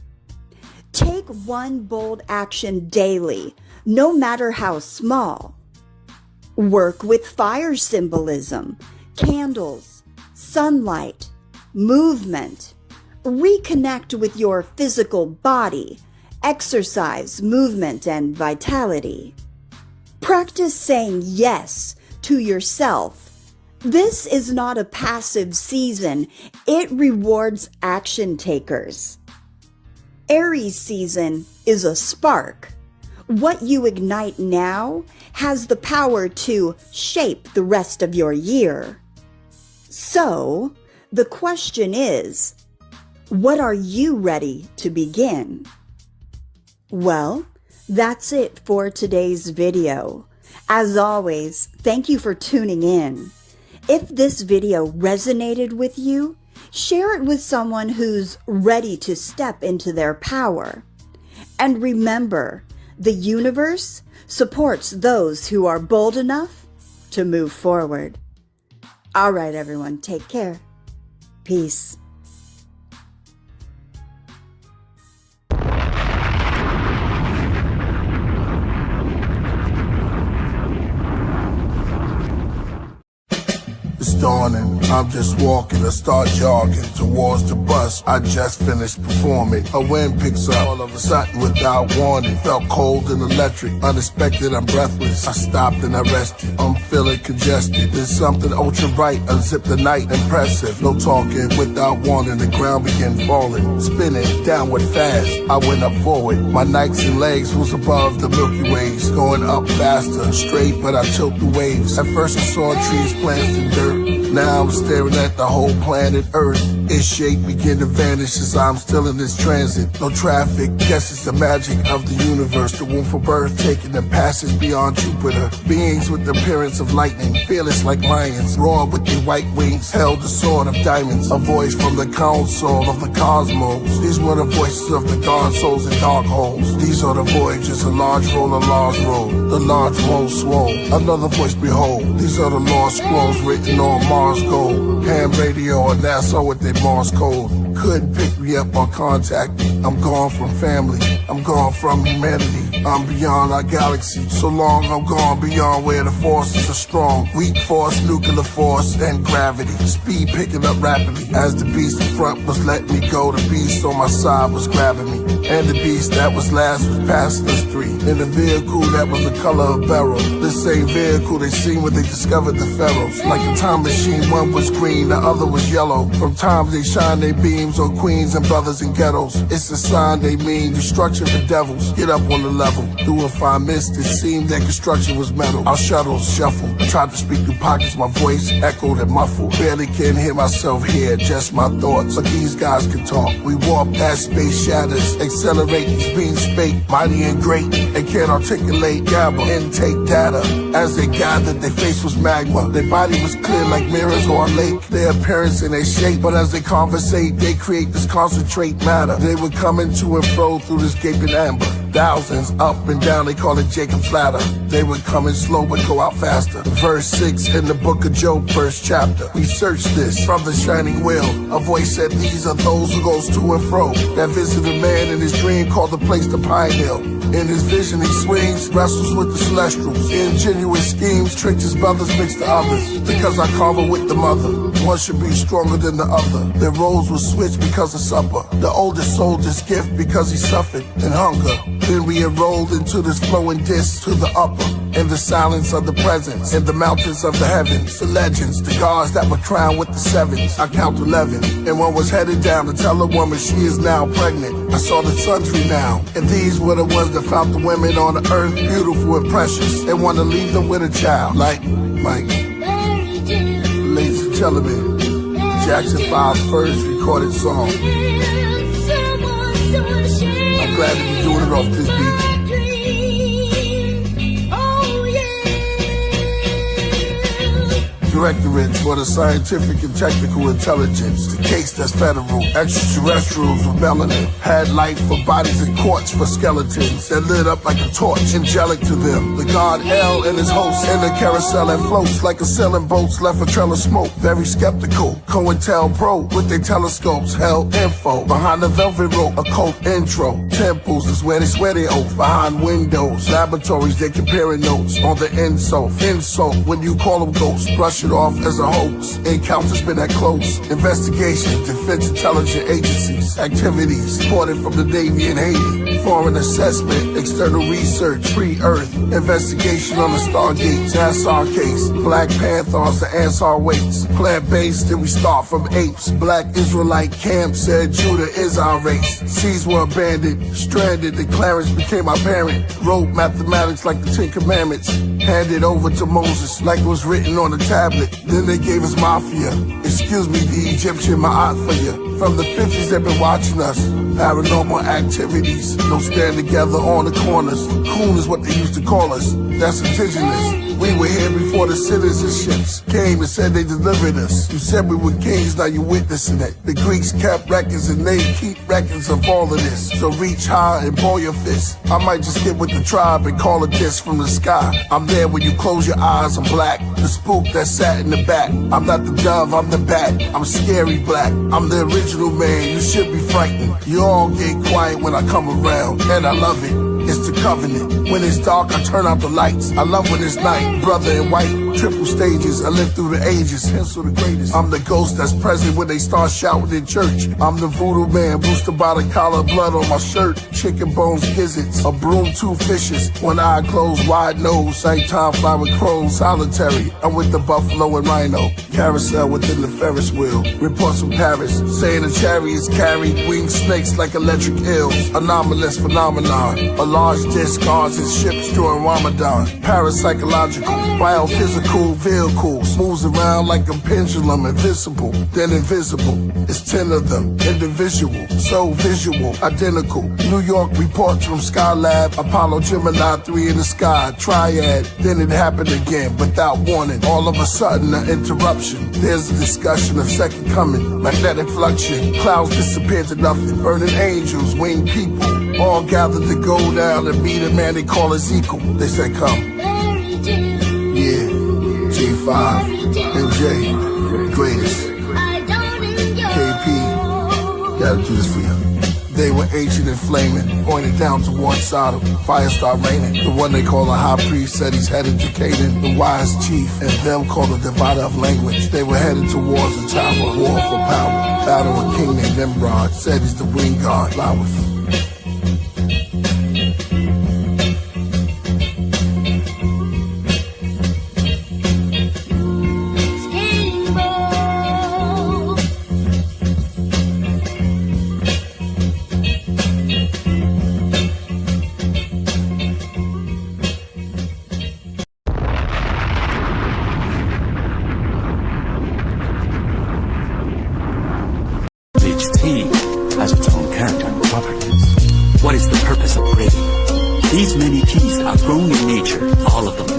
Take one bold action daily, no matter how small. Work with fire symbolism, candles, sunlight, movement. Reconnect with your physical body exercise, movement, and vitality. Practice saying yes to yourself. This is not a passive season. It rewards action takers. Aries season is a spark. What you ignite now has the power to shape the rest of your year. So, the question is, what are you ready to begin? Well, that's it for today's video. As always, thank you for tuning in. If this video resonated with you, share it with someone who's ready to step into their power. And remember, the universe supports those who are bold enough to move forward. All right, everyone, take care. Peace. It's dawning, I'm just walking, I start jogging towards the bus I just finished performing. A wind picks up, all of a sudden without warning. Felt cold and electric, unexpected, I'm breathless. I stopped and I rested, I'm feeling congested. There's something ultra bright, unzip the night, impressive. No talking, without warning, the ground began falling. Spinning, downward fast, I went up forward. My nights and legs was above the Milky Ways. Going up faster, straight, but I tilt the waves. At first I saw trees, plants, and dirt. Now I'm staring at the whole planet Earth. Its shape begin to vanish as I'm still in this transit. No traffic, guess it's the magic of the universe. The womb for birth, taking the passage beyond Jupiter. Beings with the appearance of lightning, fearless like lions, roar with their white wings, held the sword of diamonds. A voice from the council of the cosmos. These were the voices of the god souls in dark holes. These are the voyages, a large roll, a large roll. The large roll swole. Another voice, behold. These are the lost scrolls written on Mars gold. Ham radio and NASA with their Mars code. Couldn't pick me up or contact me. I'm gone from family, I'm gone from humanity. I'm beyond our galaxy, so long I'm gone beyond where the forces are strong. Weak force, nuclear force, and gravity. Speed picking up rapidly. As the beast in front was letting me go, the beast on my side was grabbing me. And the beast that was last was passing us three. In a vehicle that was the color of beryl. This same vehicle they seen when they discovered the pharaohs. Like a time machine, one was green, the other was yellow. From times they shine their beams on queens and brothers in ghettos. It's a sign they mean destruction for devils. Get up on the level. Through a fine mist, it seemed that construction was metal. Our shuttles shuffle. I tried to speak through pockets, my voice echoed and muffled. Barely can hear myself here, just my thoughts. But these guys can talk. We warp as space shatters. Accelerate these beings spake, mighty and great, and can't articulate, gather, intake data. As they gathered, their face was magma. Their body was clear like mirrors or a lake. Their appearance and their shape, but as they conversate, they create this concentrate matter. They would come into and fro through this gaping amber. Thousands up and down, they call it Jacob's ladder. They would come in slow but go out faster. Verse 6 in the book of Job, first chapter. We searched this from the shining wheel. A voice said, these are those who goes to and fro, that visit a man in his dream called the place to Pine Hill. In his vision he swings, wrestles with the celestials. Ingenuous schemes, tricked his brothers, mixed the others. Because I carve with the mother, one should be stronger than the other. Their roles were switched because of supper. The oldest soldier's gift because he suffered in hunger. Then we enrolled into this flowing disc to the upper. In the silence of the presence, in the mountains of the heavens, the legends, the gods that were crowned with the sevens. I count 11, and one was headed down to tell a woman she is now pregnant. I saw the sun's renown, and these were the ones that found the women on the earth beautiful and precious, and want to leave them with a child. Like Mike. Ladies and gentlemen, Jackson 5's first recorded song. I'm glad to be doing it off this beat. Directorate for the scientific and technical intelligence. The case that's federal. Extraterrestrials with melanin. Had life for bodies and quartz for skeletons that lit up like a torch, angelic to them. The god El and his hosts in a carousel that floats like a sailing boats left a trail of smoke. Very skeptical. COINTELPRO with their telescopes held info. Behind the velvet rope, occult intro. Temples is where they swear they oath. Behind windows, laboratories, they comparing notes on the insult. Insult when you call them ghosts. Brush it off off as a hoax. Encounters been that close. Investigation, defense intelligence agencies, activities supported from the Navy and Haiti. Foreign assessment, external research, pre-Earth, investigation on the Stargate, Nassau case, Black Panthers, the Ansar weights, plant-based, then we start from apes. Black Israelite camp said Judah is our race. Seas were abandoned, stranded, the Clarence became our parent. Wrote mathematics like the Ten Commandments, handed over to Moses like it was written on a tablet. Then they gave us mafia. Excuse me, the Egyptian ma'at for you. From the 50s they've been watching us. Paranormal activities, no stand together on the corners. Coon is what they used to call us. That's indigenous. We were here before the citizenships came and said they delivered us. You said we were kings, now you're witnessing it. The Greeks kept records and they keep records of all of this. So reach high and ball your fist. I might just get with the tribe and call a diss from the sky. I'm there when you close your eyes, I'm black. The spook that sat in the back. I'm not the dove, I'm the bat. I'm scary black. I'm the original man, you should be frightened. You all get quiet when I come around, and I love it. It's the covenant. When it's dark, I turn out the lights. I love when it's night. Brother in white, triple stages. I live through the ages, hence the greatest. I'm the ghost that's present when they start shouting in church. I'm the voodoo man, boosted by the collar, blood on my shirt. Chicken bones, gizzards, a broom, two fishes. One eye closed, wide nose. Nighttime fly with crows, solitary. I'm with the buffalo and rhino. Carousel within the Ferris wheel. Reports from Paris, saying the chariots carry winged snakes like electric eels. Anomalous phenomenon. A large disc guards and ships during Ramadan. Parapsychological, biophysical vehicles. Moves around like a pendulum, invisible, then invisible. It's 10 of them, individual, so visual, identical. New York reports from Skylab, Apollo Gemini 3 in the sky, triad. Then it happened again, without warning. All of a sudden, an interruption. There's a discussion of second coming, magnetic fluxion. Clouds disappear to nothing. Burning angels, winged people. All gathered to go down and meet a man they call Ezekiel. They said, come. Yeah, J5, MJ, greatest. KP, gotta do this for you. They were ancient and flaming, pointed down towards Sodom. Fire started raining. The one they call a high priest said he's headed to Canaan. The wise chief and them called a divider of language. They were headed towards the tower, war for power. Battle with king named Nimrod, said he's the wing god. Flowers. Has its own character and properties. What is the purpose of breeding? These many teas are grown in nature, all of them.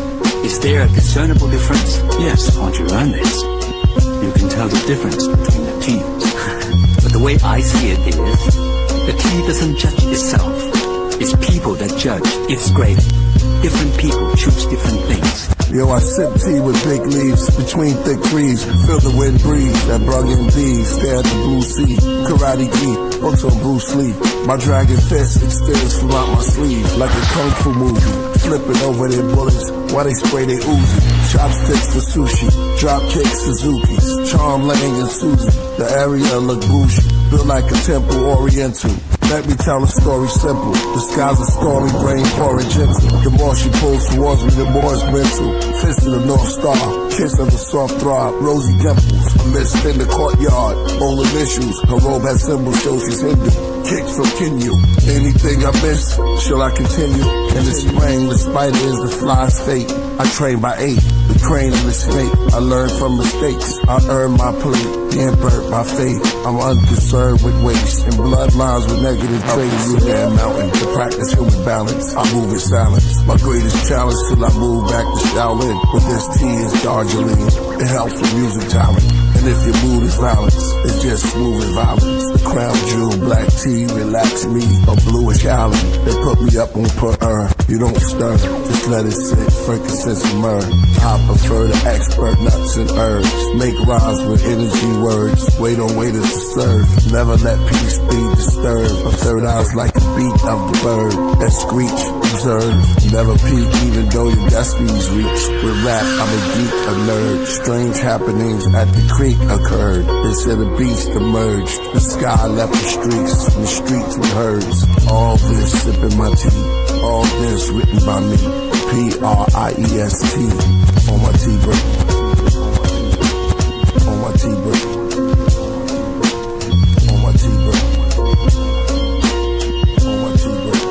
Is there a discernible difference? Yes, once you learn this, you can tell the difference between the teas. But the way I see it is, the tea doesn't judge itself. It's people that judge its grade. Different people choose different things. Yo, I sip tea with big leaves between thick trees. Feel the wind breeze that brung in these. Stare at the blue sea. Karate gi, also Bruce Lee. My dragon fist extends from out my sleeve like a kung fu movie. Flipping over their bullets while they spray their Uzi. Chopsticks for sushi, drop kicks Suzuki's. Charm Lang and Susie. The area look bougie, built like a temple oriental. Let me tell a story simple. The sky's a stormy, brain pouring gentle. The more she pulls towards me, the more it's mental. Fist of the North Star, kiss of the soft throb, rosy dimples. A mist in the courtyard, bold initials. Her robe has symbols, shows she's Hindu. Kicks from Kinyu. Anything I miss, shall I continue? In the spring, the spider is the fly's fate. I train by 8, the crane and the snake. I learn from mistakes, I earn my plate. Can't burn my faith, I'm unconcerned with waste. And bloodlines with negative traits. You damn mountain to practice human balance. I move in silence. My greatest challenge till I move back to Shaolin. With this tea is Darjeeling. It helps with music talent. And if your mood is violence, it's just smooth as violence. The crown jewel, black tea, relax me. A bluish island, they put me up on per urn. You don't stir, just let it sit, frankincense and myrrh. I prefer the expert nuts and herbs. Make rhymes with energy words. Wait on waiters to serve. Never let peace be disturbed. A Third eye's like the beak of the bird that screech, observe, never peek even though your destiny's reach. With rap, I'm a geek, a nerd. Strange happenings at the creek occurred. They said a beast emerged. The sky left the streets, the streets with herds. All this sipping my tea, all this written by me. Priest on my T-break. On my T-break. On my T-break. On my T-break. On my T-break.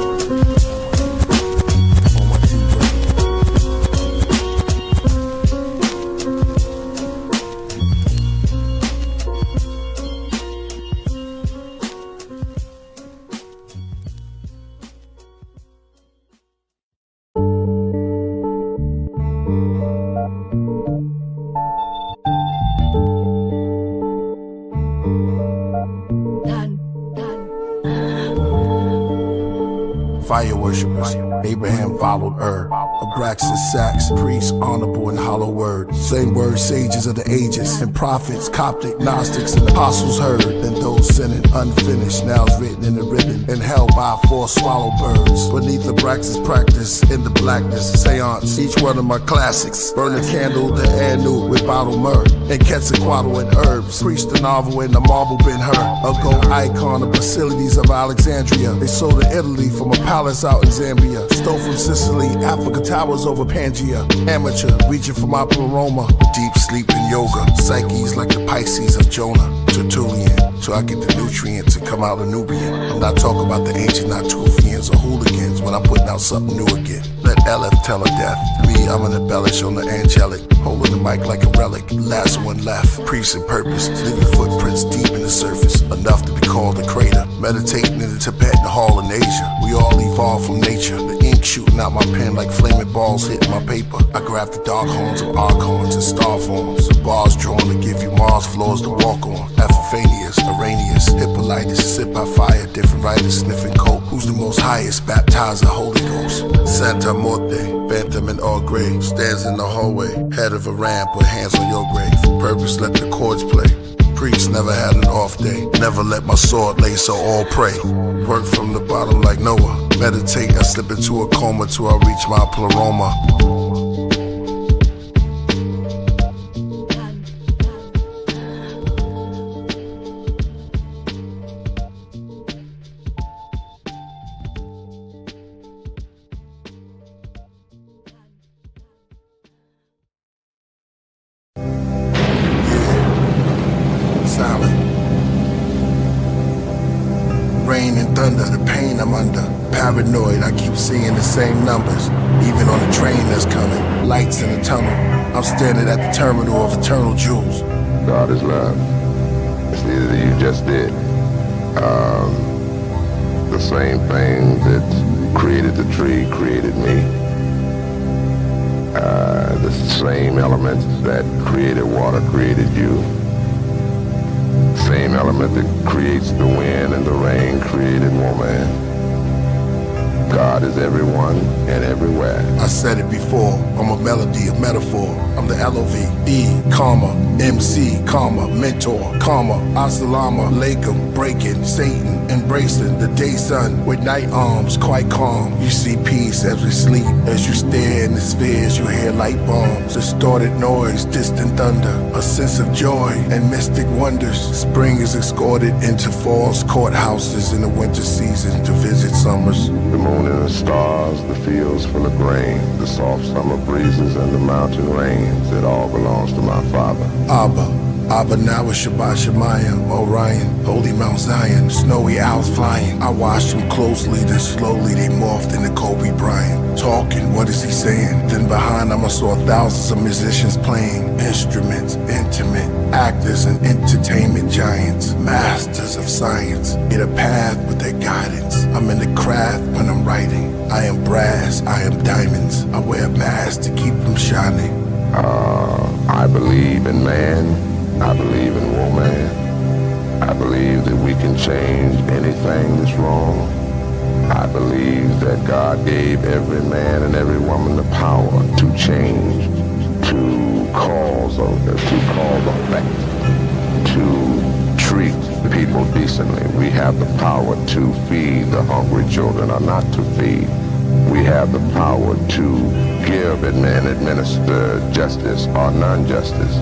Fire worshippers, Abraham followed Abraxas, Sax, priests, honorable and hollow word. Same word, sages of the ages, and prophets, Coptic, Gnostics, and apostles heard. Then those sinning, unfinished, now it's written in the ribbon, and held by 4 swallow birds. Beneath Abraxas practice, in the blackness, seance, each one of my classics. Burn a candle, the anu with bottled myrrh, and Quetzalcoatl and herbs. Preach the novel in the marble bin her, a gold icon of Basilides of Alexandria. They sold to Italy from a palace out in Zambia. Stole from Sicily, Africa towers over Pangea. Amateur, reaching for my pleroma. Deep sleep and yoga. Psyches like the Pisces of Jonah. Tertullian, so I get the nutrients to come out of Nubian. I'm not talking about the ancient Natufians or hooligans when I'm putting out something new again. Let LF tell her death. Me, I'm an embellish on the angelic. Holding the mic like a relic. Last one left. Priest and purpose. Living footprints deep in the surface. Enough to be called a crater. Meditating in the Tibetan hall in Asia. We all evolve from nature. The ink shooting out my pen like flaming balls hitting my paper. I grab the dark horns of archons and star forms. The bars drawn to give you Mars floors to walk on. Epiphanius, Arrhenius, Hippolytus, sit by fire. Different writers sniffing coke. Who's the most highest? Baptizer, Holy Ghost. Santa Morte, Phantom in all gray. Stands in the hallway, head of a ramp with hands on your grave. Purpose, let the chords play. Priest never had an off day. Never let my sword lay, so all pray. Work from the bottom like Noah. Meditate, I slip into a coma till I reach my pleroma. Rain and thunder, the pain I'm under. Paranoid, I keep seeing the same numbers. Even on the train that's coming. Lights in the tunnel. I'm standing at the terminal of eternal jewels. God is love. It's either that you just did. The same thing that created the tree created me. The same elements that created water created you. Same element that creates the wind and the rain created woman. God is everyone and everywhere. I said it before, I'm a melody, a metaphor. I'm the L-O-V-E, comma, MC, comma, mentor, comma, Assalamu alaikum, breaking, Satan, embracing the day sun with night arms, quite calm. You see peace as we sleep, as you stare in the spheres, you hear light bombs, distorted noise, distant thunder, a sense of joy and mystic wonders. Spring is escorted into fall's courthouses in the winter season to visit summers. The moon and the stars, the fields full of grain, the soft summer breezes and the mountain rains, it all belongs to my Father. Abba now is Shabbat Shemayim, Orion, Holy Mount Zion, snowy owls flying. I watched them closely, then slowly they morphed into Kobe Bryant. Talking, what is he saying? Then behind them I saw thousands of musicians playing instruments, intimate, actors and entertainment giants, masters of science. Get a path with their guidance. I'm in the craft when I'm writing. I am brass, I am diamonds. I wear a mask to keep them shining. I believe in man. I believe in woman. I believe that we can change anything that's wrong. I believe that God gave every man and every woman the power to change, to cause effect, to treat people decently. We have the power to feed the hungry children or not to feed. We have the power to give and administer justice or non-justice.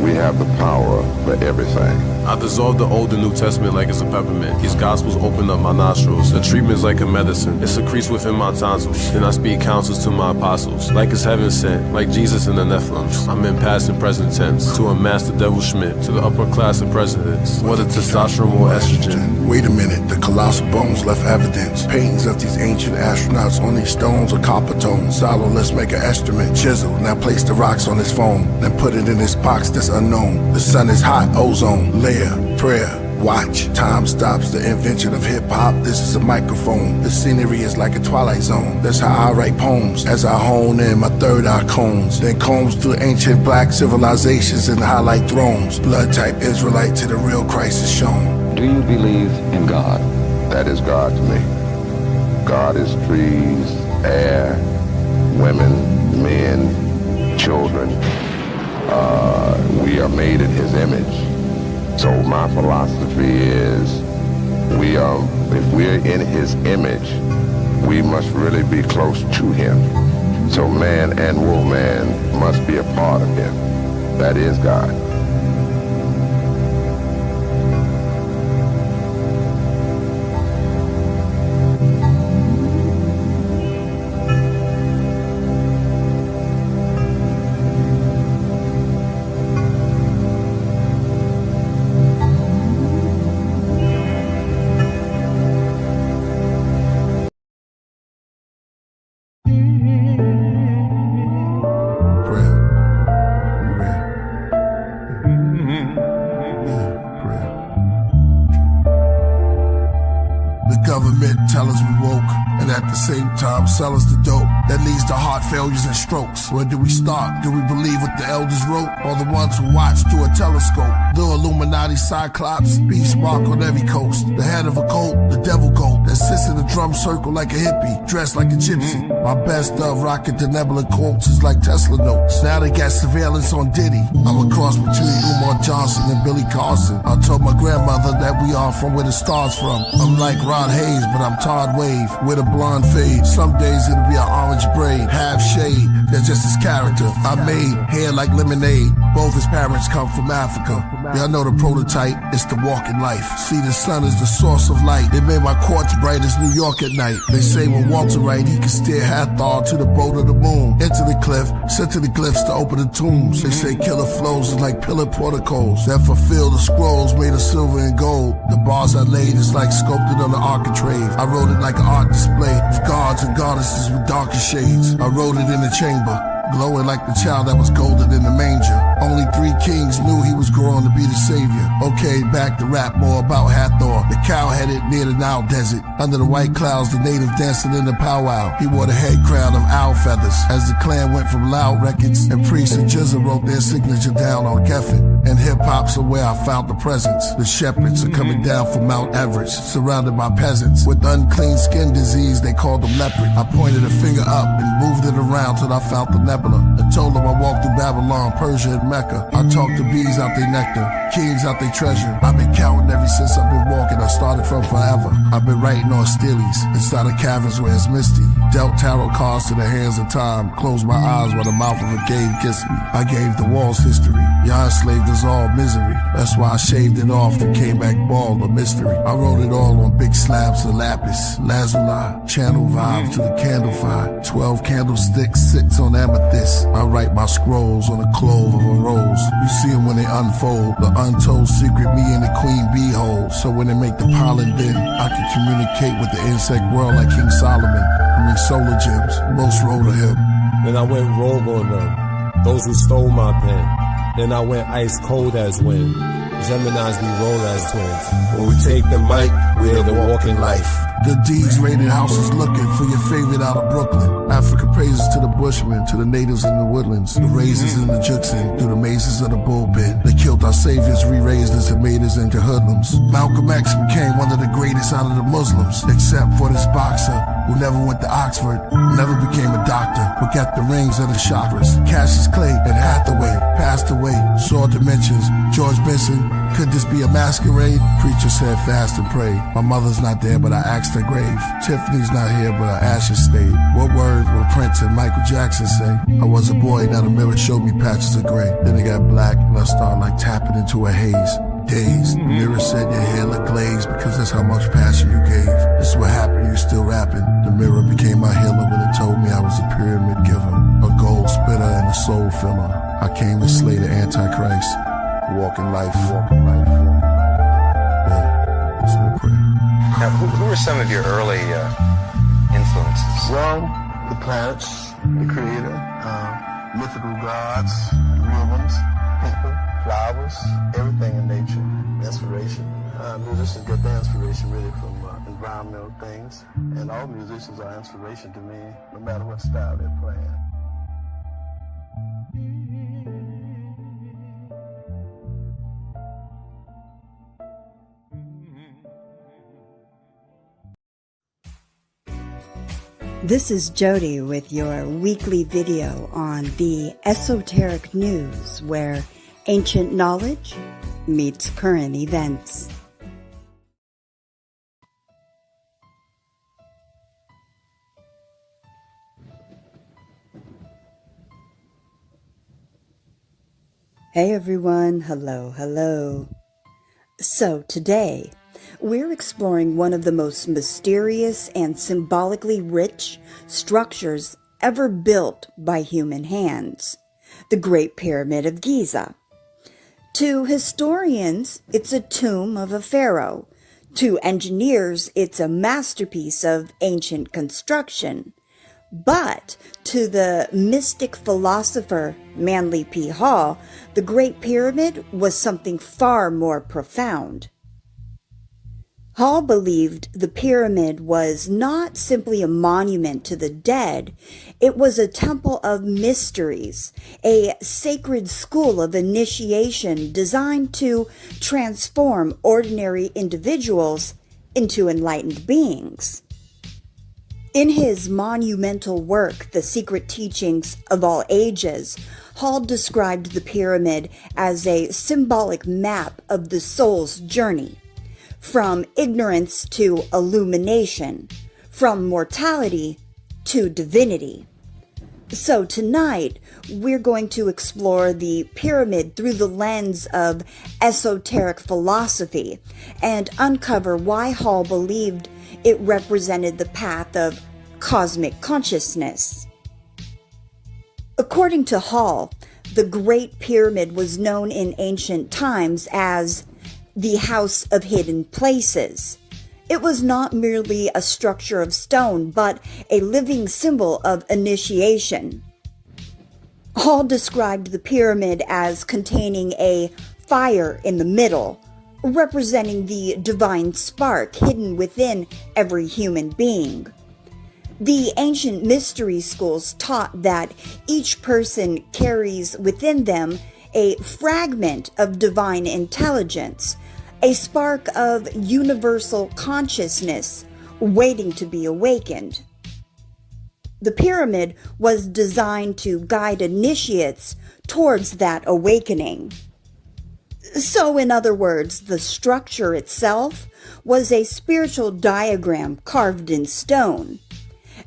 We have the power for everything. I dissolve the Old and New Testament like it's a peppermint. These gospels open up my nostrils. The treatment's like a medicine. It secretes within my tonsils. Then I speak counsels to my apostles. Like it's heaven sent, like Jesus in the Nephilims. I'm in past and present tense. To a master devil Schmidt, to the upper class of presidents. What a testosterone or estrogen. Wait a minute, the colossal bones left evidence. Paintings of these ancient astronauts on these stones are copper tone. Silo, let's make an instrument. Chisel, now place the rocks on his phone. Then put it in his box that's unknown. The sun is hot, ozone, layer, prayer, watch. Time stops the invention of hip-hop. This is a microphone. The scenery is like a twilight zone. That's how I write poems. As I hone in my third eye combs. Then combs through ancient black civilizations and highlight thrones. Blood type Israelite to the real Christ is shown. Do you believe in God? That is God to me. God is trees, air, women, men, children. We are made in his image. So my philosophy is if we're in his image, we must really be close to him. So man and woman must be a part of him. That is God. Sell us the dope that leads to heart failures and strokes. Where do we start? Do we believe what the elders wrote, or the ones who watch through a telescope? The Illuminati cyclops, beast mark on every coast. The head of a cult, the devil goat that sits in a drum circle like a hippie, dressed like a gypsy. My best of rocket the nebula quotes is like Tesla notes. Now they got surveillance on Diddy. I'm a cross between Umar Johnson and Billy Carson. I told my grandmother that we are from where the stars from. I'm like Rod Hayes, but I'm Todd Wave with a blonde fade. Some days it'll be an orange braid, half shade, that's just his character. I made hair like lemonade, both his parents come from Africa. Y'all know the prototype, it's the walking life. See, the sun is the source of light. They made my quartz bright as New York at night. They say when Walter write, he can steer Hathor to the boat of the moon. Into the cliff, sent to the glyphs to open the tombs. They say Killah flows is like pillar porticos that fulfill the scrolls made of silver and gold. The bars I laid is like sculpted on the architrave. I wrote it like an art display of gods and goddesses with darker shades. I wrote it in the chamber, glowing like the child that was golden in the manger. Only 3 kings knew he was growing to be the savior. Okay, back to rap more about Hathor, the cow-headed near the Nile desert. Under the white clouds, the native dancing in the powwow. He wore the head crown of owl feathers. As the clan went from loud records, and priests and Jizza wrote their signature down on Geffen. And hip-hop's are where I found the presence. The shepherds are coming down from Mount Everest, surrounded by peasants. With unclean skin disease, they called them leopard. I pointed a finger up and moved it around till I found the nebula. I told them I walked through Babylon, Persia, and Mecca. I talked to bees out their nectar, kings out their treasure. I've been counting ever since I've been walking. I started from forever. I've been writing on steelies inside of caverns where it's misty. Dealt tarot cards to the hands of time. Closed my eyes while the mouth of a cave kissed me. I gave the walls history. Y'all enslaved us all misery. That's why I shaved it off and came back bald, a mystery. I wrote it all on big slabs of lapis, lazuli, channel vibes to the candle fire. 12 candlesticks sits on amethyst. I write my scrolls on the clove of a rose. You see them when they unfold, the untold secret me and the queen bee hold. So when they make the pollen bin, I can communicate with the insect world like King Solomon. I mean solar gems, most wrote of him. Then I went rogue on them, those who stole my pen. Then I went ice cold as wind. Geminis we roll as twins. When we take the mic, we're the walking life. The D's raided houses looking for your favorite out of Brooklyn. Africa praises to the bushmen, to the natives in the woodlands, the razors in the Juxin, through the mazes of the bullpen. They killed our saviors, re-raised us and made us into hoodlums. Malcolm X became one of the greatest out of the Muslims, except for this boxer who never went to Oxford, never became a doctor, but got the rings of the chakras. Cassius Clay and Hathaway passed away, saw dimensions. George Benson Could this be a masquerade? Preacher said fast and pray. My mother's not there, but I asked her grave. Tiffany's not here, but her ashes stayed. What words will Prince and Michael Jackson say? I was a boy, now the mirror showed me patches of gray. Then it got black, and I started like tapping into a haze. Daze. The mirror said your hair looked glazed because that's how much passion you gave. This is what happened, you still rapping. The mirror became my healer when it told me I was a pyramid giver, a gold spitter and a soul filler. I came to slay the Antichrist. Walking life. Yeah, so prayer. Now, who were some of your early influences? Well, the planets, the creator, mythical gods, real ones, people, flowers, everything in nature, inspiration. Musicians get their inspiration really from environmental things, and all musicians are inspiration to me, no matter what style they're playing. This is Jody with your weekly video on the esoteric news, where ancient knowledge meets current events. Hey everyone, hello. So today, we're exploring one of the most mysterious and symbolically rich structures ever built by human hands, the Great Pyramid of Giza. To historians, it's a tomb of a pharaoh. To engineers, it's a masterpiece of ancient construction. But to the mystic philosopher Manly P. Hall, the Great Pyramid was something far more profound. Hall believed the pyramid was not simply a monument to the dead, it was a temple of mysteries, a sacred school of initiation designed to transform ordinary individuals into enlightened beings. In his monumental work, The Secret Teachings of All Ages, Hall described the pyramid as a symbolic map of the soul's journey, from ignorance to illumination, from mortality to divinity. So tonight, we're going to explore the pyramid through the lens of esoteric philosophy and uncover why Hall believed it represented the path of cosmic consciousness. According to Hall, the Great Pyramid was known in ancient times as the House of Hidden Places. It was not merely a structure of stone, but a living symbol of initiation. Hall described the pyramid as containing a fire in the middle, representing the divine spark hidden within every human being. The ancient mystery schools taught that each person carries within them a fragment of divine intelligence, a spark of universal consciousness waiting to be awakened. The pyramid was designed to guide initiates towards that awakening. So, in other words, the structure itself was a spiritual diagram carved in stone.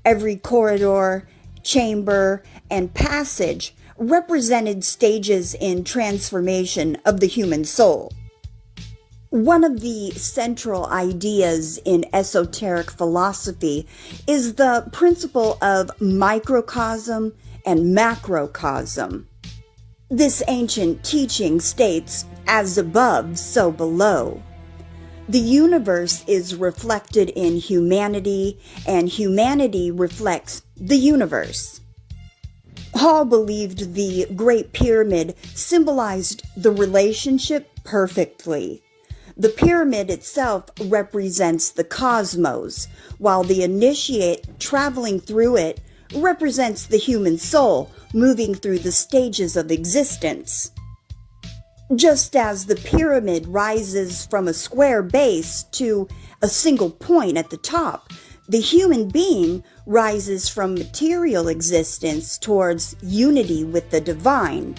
Every corridor, chamber, and passage represented stages in transformation of the human soul. One of the central ideas in esoteric philosophy is the principle of microcosm and macrocosm. This ancient teaching states, as above, so below. The universe is reflected in humanity, and humanity reflects the universe. Hall believed the Great Pyramid symbolized the relationship perfectly. The pyramid itself represents the cosmos, while the initiate traveling through it represents the human soul moving through the stages of existence. Just as the pyramid rises from a square base to a single point at the top, the human being rises from material existence towards unity with the divine.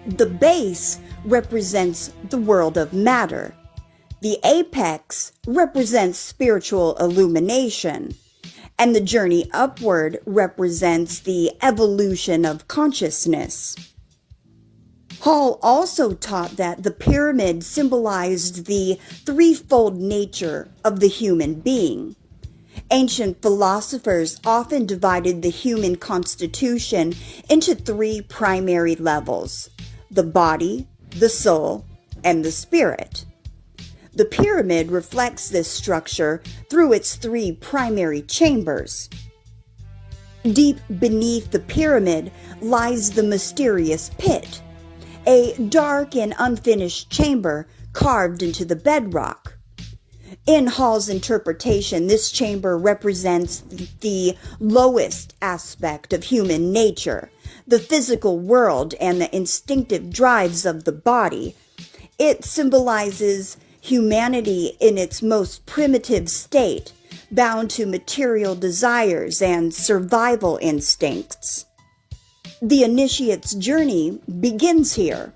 The base represents the world of matter. The apex represents spiritual illumination, and the journey upward represents the evolution of consciousness. Hall also taught that the pyramid symbolized the threefold nature of the human being. Ancient philosophers often divided the human constitution into three primary levels: the body, the soul, and the spirit. The pyramid reflects this structure through its three primary chambers. Deep beneath the pyramid lies the mysterious pit, a dark and unfinished chamber carved into the bedrock. In Hall's interpretation, this chamber represents the lowest aspect of human nature, the physical world and the instinctive drives of the body. It symbolizes humanity in its most primitive state, bound to material desires and survival instincts. The initiate's journey begins here.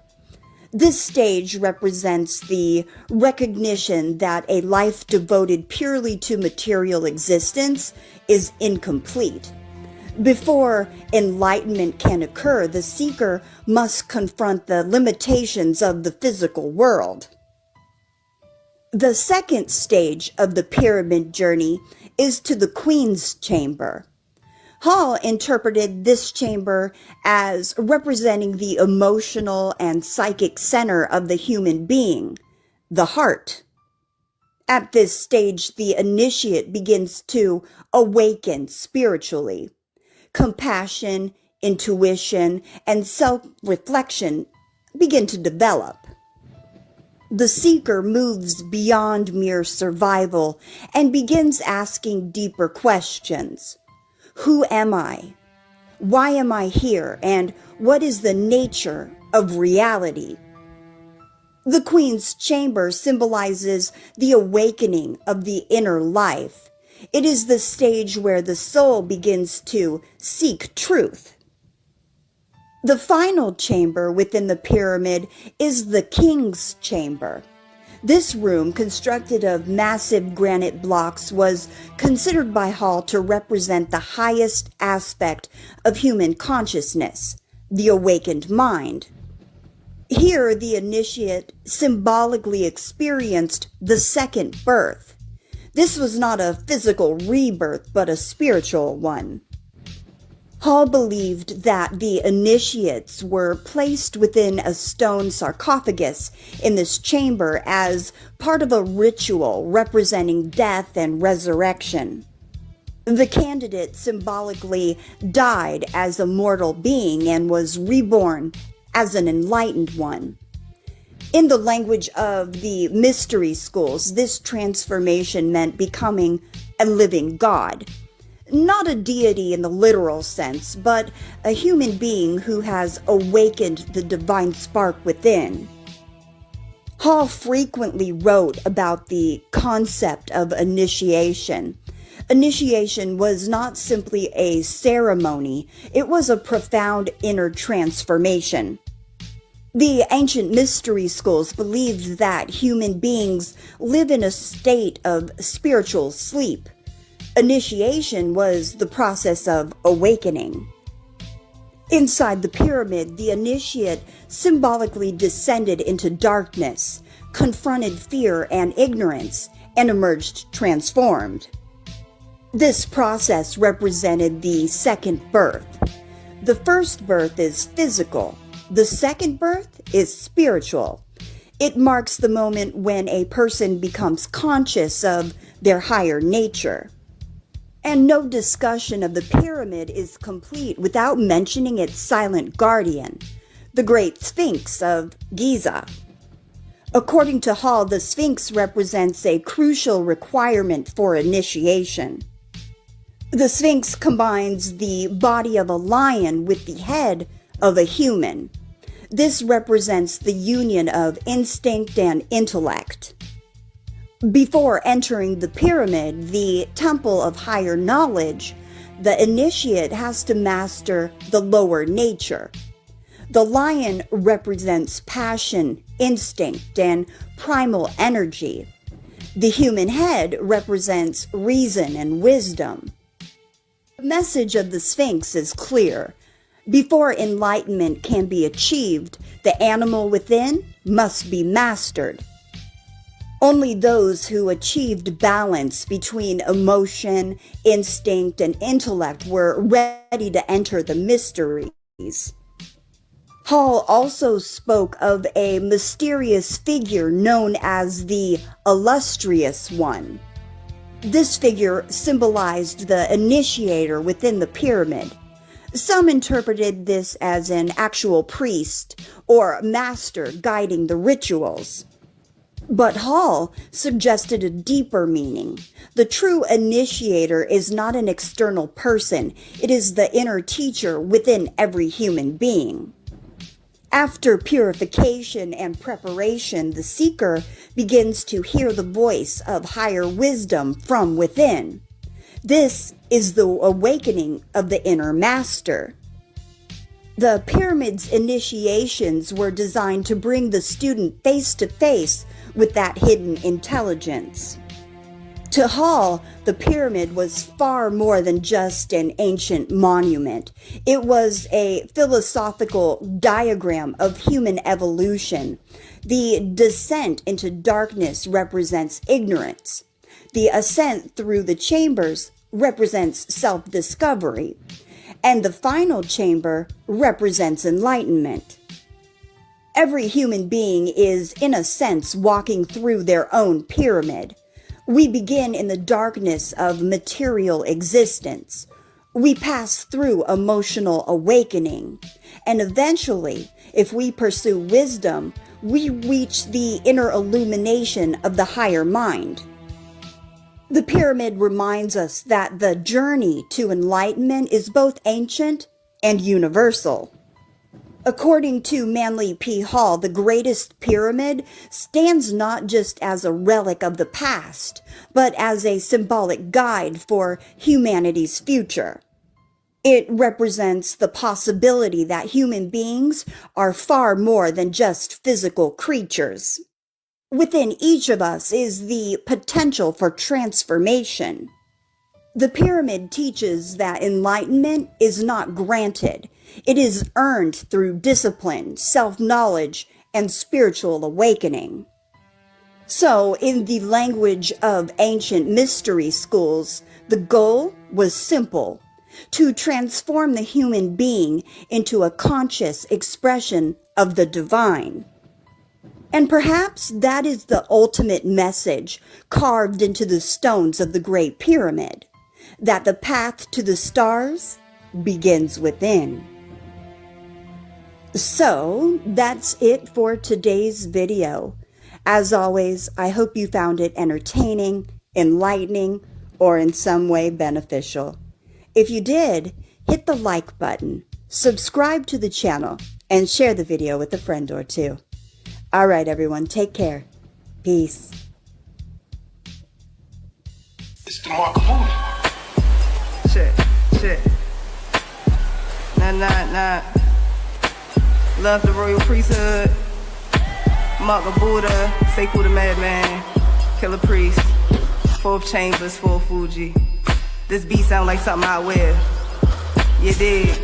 This stage represents the recognition that a life devoted purely to material existence is incomplete. Before enlightenment can occur, the seeker must confront the limitations of the physical world. The second stage of the pyramid journey is to the Queen's Chamber. Hall interpreted this chamber as representing the emotional and psychic center of the human being, the heart. At this stage, the initiate begins to awaken spiritually. Compassion, intuition, and self-reflection begin to develop. The seeker moves beyond mere survival and begins asking deeper questions. Who am I? Why am I here? And what is the nature of reality? The Queen's Chamber symbolizes the awakening of the inner life. It is the stage where the soul begins to seek truth. The final chamber within the pyramid is the King's Chamber. This room, constructed of massive granite blocks, was considered by Hall to represent the highest aspect of human consciousness, the awakened mind. Here, the initiate symbolically experienced the second birth. This was not a physical rebirth, but a spiritual one. Hall believed that the initiates were placed within a stone sarcophagus in this chamber as part of a ritual representing death and resurrection. The candidate symbolically died as a mortal being and was reborn as an enlightened one. In the language of the mystery schools, this transformation meant becoming a living god. Not a deity in the literal sense, but a human being who has awakened the divine spark within. Hall frequently wrote about the concept of initiation. Initiation was not simply a ceremony, it was a profound inner transformation. The ancient mystery schools believed that human beings live in a state of spiritual sleep. Initiation was the process of awakening. Inside the pyramid, the initiate symbolically descended into darkness, confronted fear and ignorance, and emerged transformed. This process represented the second birth. The first birth is physical. The second birth is spiritual. It marks the moment when a person becomes conscious of their higher nature. And no discussion of the pyramid is complete without mentioning its silent guardian, the Great Sphinx of Giza. According to Hall, the Sphinx represents a crucial requirement for initiation. The Sphinx combines the body of a lion with the head of a human. This represents the union of instinct and intellect. Before entering the pyramid, the temple of higher knowledge, the initiate has to master the lower nature. The lion represents passion, instinct, and primal energy. The human head represents reason and wisdom. The message of the Sphinx is clear. Before enlightenment can be achieved, the animal within must be mastered. Only those who achieved balance between emotion, instinct, and intellect were ready to enter the mysteries. Hall also spoke of a mysterious figure known as the Illustrious One. This figure symbolized the initiator within the pyramid. Some interpreted this as an actual priest or master guiding the rituals. But Hall suggested a deeper meaning. The true initiator is not an external person. It is the inner teacher within every human being. After purification and preparation, the seeker begins to hear the voice of higher wisdom from within. This is the awakening of the inner master. The pyramid's initiations were designed to bring the student face to face with that hidden intelligence. To Hall, the pyramid was far more than just an ancient monument. It was a philosophical diagram of human evolution. The descent into darkness represents ignorance. The ascent through the chambers represents self-discovery. And the final chamber represents enlightenment. Every human being is, in a sense, walking through their own pyramid. We begin in the darkness of material existence. We pass through emotional awakening. And eventually, if we pursue wisdom, we reach the inner illumination of the higher mind. The pyramid reminds us that the journey to enlightenment is both ancient and universal. According to Manly P. Hall, the greatest pyramid stands not just as a relic of the past, but as a symbolic guide for humanity's future. It represents the possibility that human beings are far more than just physical creatures. Within each of us is the potential for transformation. The pyramid teaches that enlightenment is not granted. It is earned through discipline, self-knowledge, and spiritual awakening. So, in the language of ancient mystery schools, the goal was simple: to transform the human being into a conscious expression of the divine. And perhaps that is the ultimate message carved into the stones of the Great Pyramid, that the path to the stars begins within. So, that's it for today's video. As always, I hope you found it entertaining, enlightening, or in some way beneficial. If you did, hit the like button, subscribe to the channel, and share the video with a friend or two. All right, everyone, take care. Peace. It's the Mark of Shit. Nah. Love the Royal Priesthood. Mark of Buddha. Sekou the Madman. Killah Priest. Fourth Chambers, Fourth Fugee. This beat sound like something I wear. You dig?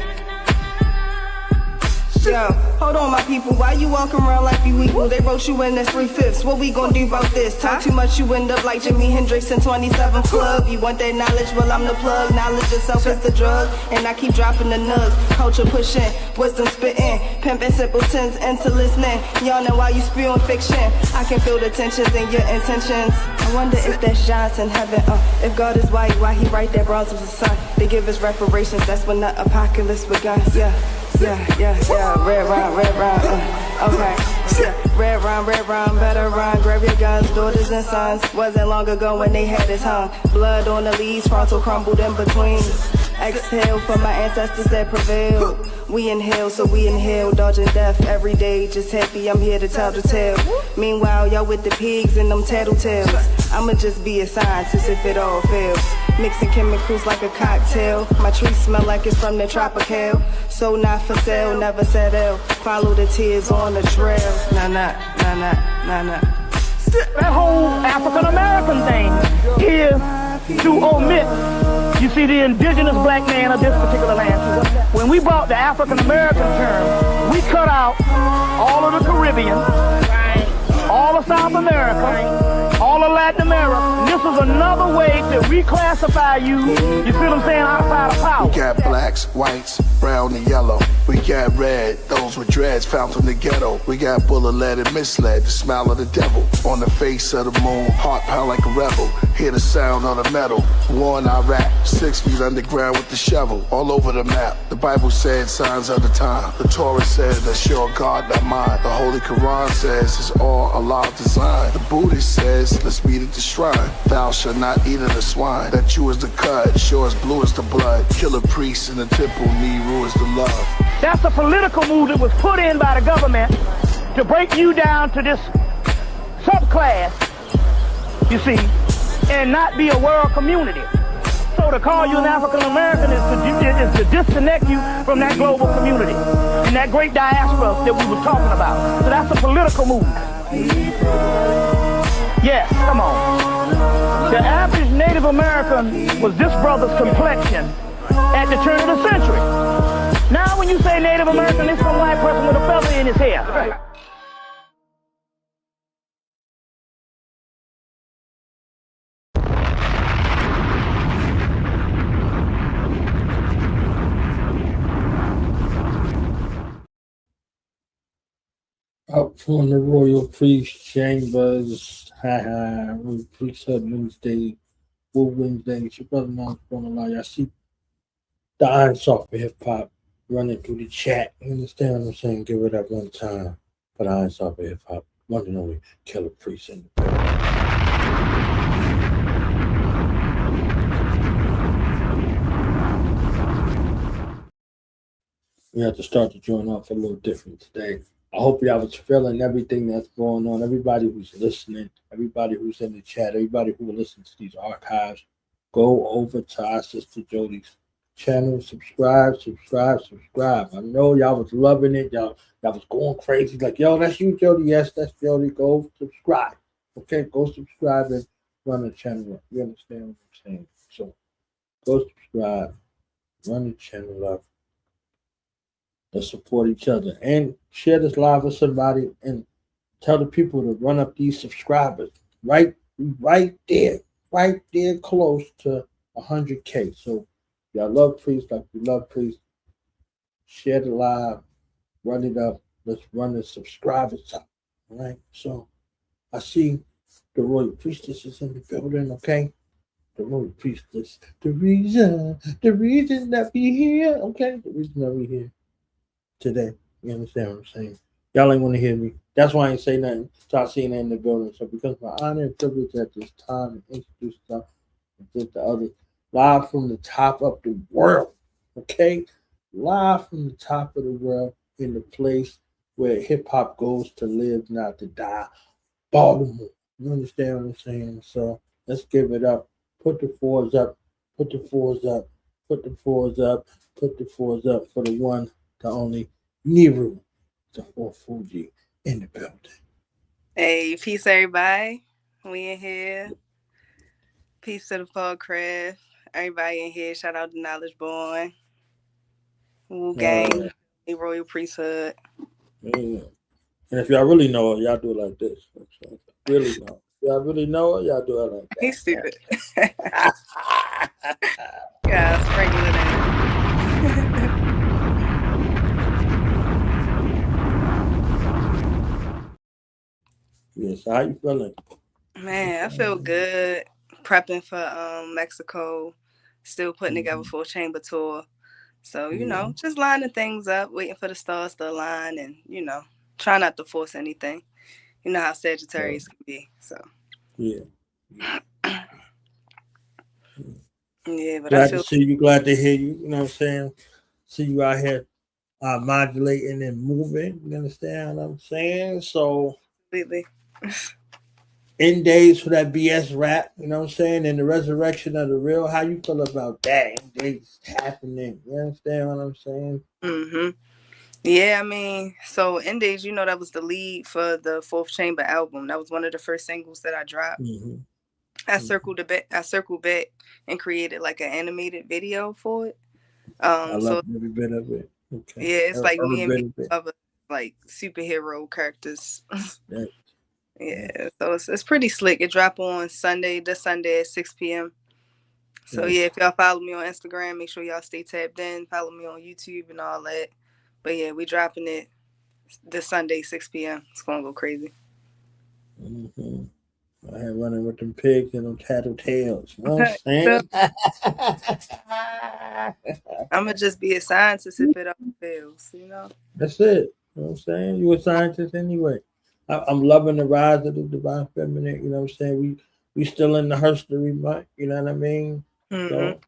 Yo, hold on my people, why you walking around like you equal? They wrote you in as 3/5. What we gon' do about this? Talk too much, you end up like Jimi Hendrix in 27 Club. You want that knowledge? Well, I'm the plug. Knowledge itself is the drug, and I keep dropping the nugs. Culture pushing, wisdom spitting, pimping simpletons into listening. Yawning while you spewing fiction. I can feel the tensions in your intentions. I wonder if that's Johnson heaven. If God is white, why he write that bronze was the sun? They give us reparations, that's when the apocalypse begun. Yeah. Red rhyme, okay. Yeah. Red rhyme, better rhyme. Grab your guns, daughters and sons. Wasn't long ago when they had us hung. Blood on the leaves, frontal crumbled in between. Exhale for my ancestors that prevailed. We inhale, so we inhale, dodging death every day. Just happy I'm here to tell the tale. Meanwhile, y'all with the pigs and them tattletales. I'ma just be a scientist if it all fails. Mixing chemicals like a cocktail. My tree smell like it's from the tropical. So not for sale, never settle. Follow the tears on the trail. Nah, nah, nah, nah, nah, nah. That whole African American thing is to omit, you see, the indigenous black man of this particular land. When we brought the African American term, we cut out all of the Caribbean, all of South America, all of Latin America. And this is another way to reclassify you, you see what I'm saying, outside of power. We got blacks, whites, brown and yellow. We got red, those with dreads found from the ghetto. We got bullet-led and misled, the smile of the devil. On the face of the moon, heart pound like a rebel. Hear the sound of the metal. War in Iraq, 6 feet underground with the shovel. All over the map, the Bible said signs of the time. The Torah said that's your God, not mine. The Holy Quran says it's all Allah's design. The Buddhist says let's meet at the shrine. Thou shalt not eat of the swine. That you is the cut, sure as blue as the blood. Kill a priest in the temple, Neru is the love. That's a political move that was put in by the government to break you down to this subclass, you see, and not be a world community. So to call you an African American is to disconnect you from that global community and that great diaspora that we were talking about. So that's a political move. Yes, come on. The average Native American was this brother's complexion at the turn of the century. Now when you say Native American, it's some white person with a feather in his hair. Up from the Royal Priest Chambers, Royal Priesthood Wednesdays, Wednesdays. Your brother Mom's gonna lie. I see the iron soft hip hop running through the chat. You understand what I'm saying? Give it up one time for the iron soft hip hop. One and only Killah Priest in the building. We have to start the joint off a little different today. I hope y'all was feeling everything that's going on. Everybody who's listening, everybody who's in the chat, everybody who will listen to these archives, go over to our sister Jody's channel, subscribe. I know y'all was loving it. Y'all was going crazy. Like, yo, that's you, Jody. Yes, that's Jody. Go subscribe. Okay, go subscribe and run the channel up. You understand what I'm saying? So go subscribe, run the channel up. Let's support each other and share this live with somebody and tell the people to run up these subscribers right there close to 100K. So y'all love Priest like we love Priest. Share the live, run it up. Let's run the subscribers up. All right. So I see the Royal Priestess is in the building, okay? The Royal Priestess. The reason that we here, okay? The reason that we here today. You understand what I'm saying? Y'all ain't want to hear me. That's why I ain't say nothing. Start seeing that in the building. So because my honor and privilege at this time to introduce stuff and the others, live from the top of the world. Okay? Live from the top of the world in the place where hip hop goes to live, not to die. Baltimore. You understand what I'm saying? So let's give it up. Put the fours up. Put the fours up. Put the fours up. Put the fours up for the one, the only Neru Thee Fourth Fugee in the building. Hey, peace everybody. We in here. Peace to the Podcraft. Everybody in here. Shout out to Knowledge Born. Wu Gang. Royal Priesthood. Yeah. And if y'all really know it, y'all do it like this. Really know. Y'all really know it, y'all do it like that. He's stupid. Yeah, sprinkle it in. Yes, how you feeling? Man, I feel good. Prepping for Mexico. Still putting together for a chamber tour. So, you know, just lining things up, waiting for the stars to align and, you know, try not to force anything. You know how Sagittarius can be. So yeah. Yeah, but glad I feel to see you, glad to hear you, you know what I'm saying? See you out here modulating and moving. You understand what I'm saying? So completely. end days for that BS rap, you know what I'm saying? And the resurrection of the real. How you feel about that? End days happening. You understand what I'm saying? Mm-hmm. Yeah, I mean, so End Days, that was the lead for the Fourth Chamber album. That was one of the first singles that I dropped. Mm-hmm. I circled back and created like an animated video for it. I love so every bit of it. Okay. yeah, it's like me and bit. other like superhero characters. Yeah. Yeah, so it's pretty slick. It drop on Sunday at 6 p.m. So yeah, if y'all follow me on Instagram, make sure y'all stay tapped in. Follow me on YouTube and all that. But yeah, we dropping it this Sunday, 6 p.m. It's gonna go crazy. Mm-hmm. I had running with them pigs and them tattletales. You know what I'm saying? I'm gonna just be a scientist if it all fails, That's it. You know what I'm saying? You a scientist anyway. I'm loving the rise of the divine feminine. You know what I'm saying? We still in the herstory month. You know what I mean? Mm-hmm.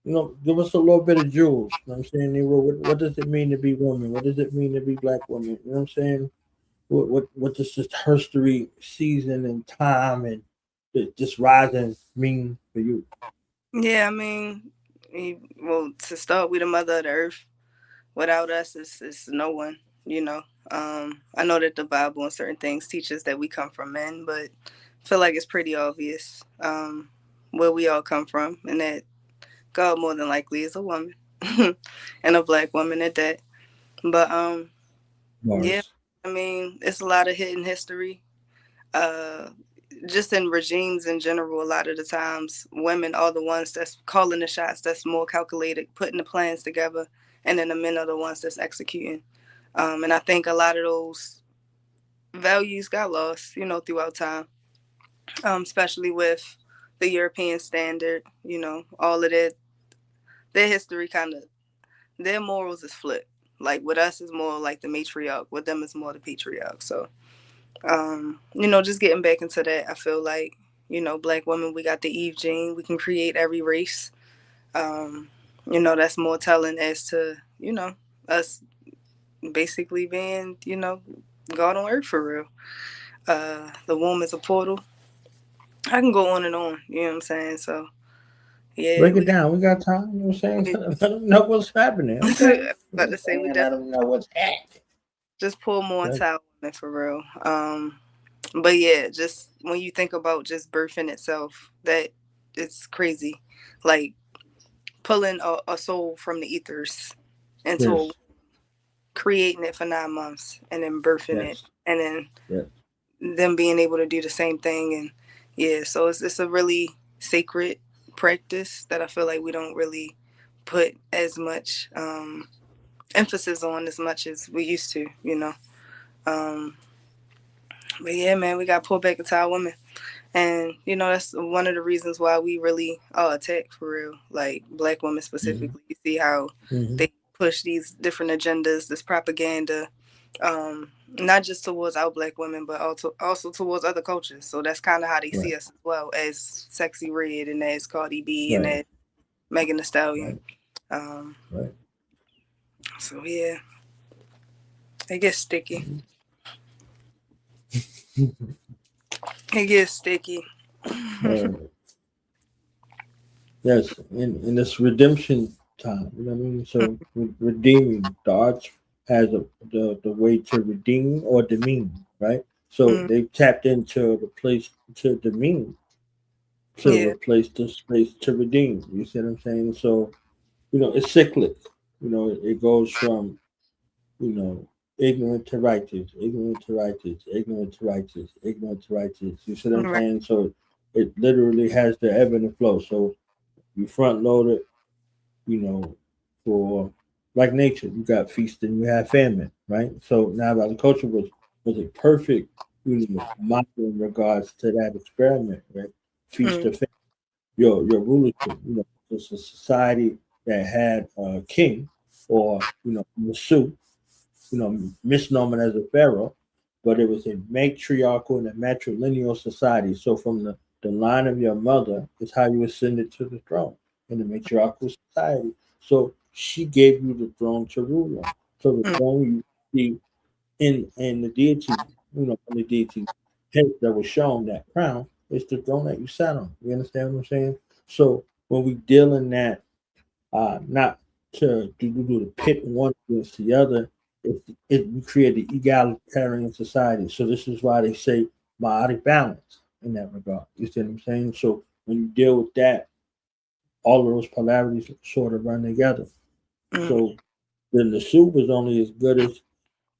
So, give us a little bit of jewels. You know what I'm saying? Nero, what does it mean to be woman? What does it mean to be Black woman? You know what I'm saying? What does this herstory season and time and this rising mean for you? Yeah, I mean, to start, we the mother of the earth. Without us, it's no one. I know that the Bible and certain things teaches that we come from men, but I feel like it's pretty obvious where we all come from, and that God more than likely is a woman and a Black woman at that. But yeah, I mean, it's a lot of hidden history. Just in regimes in general, a lot of the times women are the ones that's calling the shots, that's more calculated, putting the plans together, and then the men are the ones that's executing. And I think a lot of those values got lost, throughout time, especially with the European standard, all of that. Their history their morals is flipped. Like with us is more like the matriarch, with them is more the patriarch. So, just getting back into that, I feel like, Black women, we got the Eve gene. We can create every race. That's more telling as to, us basically being, God on earth for real. The womb is a portal. I can go on and on, you know what I'm saying? So, yeah. Break it down. We got time, you know what I'm saying? Let them know what's happening. Okay. About to say, we let them know what's happening. Just pull more into our women for real. But yeah, just when you think about just birthing itself, that it's crazy. Like pulling a soul from the ethers into creating it for 9 months and then birthing it, and then them being able to do the same thing. And yeah, so it's a really sacred practice that I feel like we don't really put as much emphasis on as much as we used to, but yeah, man, we got pulled back into our women. And, that's one of the reasons why we really are attacked for real. Like Black women specifically. Mm-hmm. You see how they push these different agendas, this propaganda, not just towards our Black women, but also towards other cultures. So that's kind of how they see us as well, as Sexy Red and as Cardi B and as Megan Thee Stallion. So yeah, it gets sticky. It gets sticky. Yes, in this redemption time, you know what I mean? So redeeming, the arts has the way to redeem or demean, right? So they tapped into the place to demean, to replace the space to redeem. You see what I'm saying? So, it's cyclic. It goes from, ignorant to righteous, ignorant to righteous, ignorant to righteous, ignorant to righteous. You see what I'm saying? So it literally has the ebb and the flow. So you front load it, for like nature. You got feast and you have famine, right? So now agriculture was a perfect, model in regards to that experiment, right? Feast of famine. Your rulership, it's a society that had a king or, Masu, misnomer as a pharaoh, but it was a matriarchal and a matrilineal society. So from the line of your mother is how you ascended to the throne in the matriarchal society. So she gave you the throne to rule on. So the throne you see in the deity, in the deity head that was shown, that crown, is the throne that you sat on. You understand what I'm saying? So when we deal in that, not to do the pit one against the other, we create an egalitarian society. So this is why they say biotic balance in that regard. You see what I'm saying? So when you deal with that, all of those polarities sort of run together. So then the soup is only as good as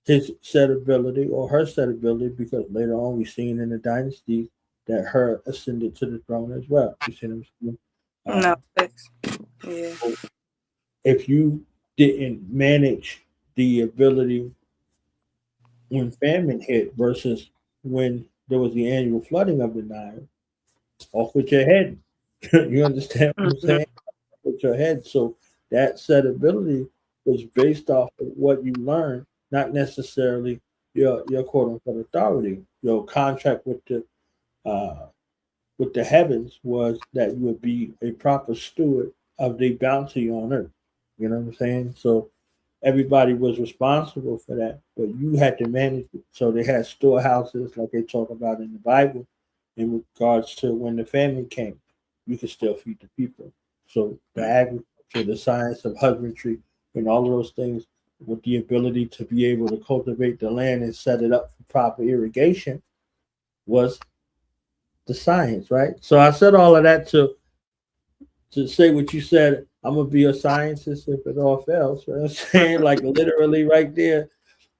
his set ability or her set ability, because later on we've seen in the dynasties that her ascended to the throne as well. You see what I'm saying? Yeah. So if you didn't manage the ability when famine hit versus when there was the annual flooding of the Nile, off with your head. You understand what I'm saying? With your head. So that set ability was based off of what you learned, not necessarily your quote unquote authority. Your contract with the heavens was that you would be a proper steward of the bounty on earth. You know what I'm saying? So everybody was responsible for that, but you had to manage it. So they had storehouses like they talk about in the Bible in regards to when the famine came, you could still feed the people. So the agriculture, the science of husbandry, and all of those things, with the ability to be able to cultivate the land and set it up for proper irrigation, was the science, right? So I said all of that to say what you said. I'm gonna be a scientist if it all fails. You know what I'm saying? Like literally right there.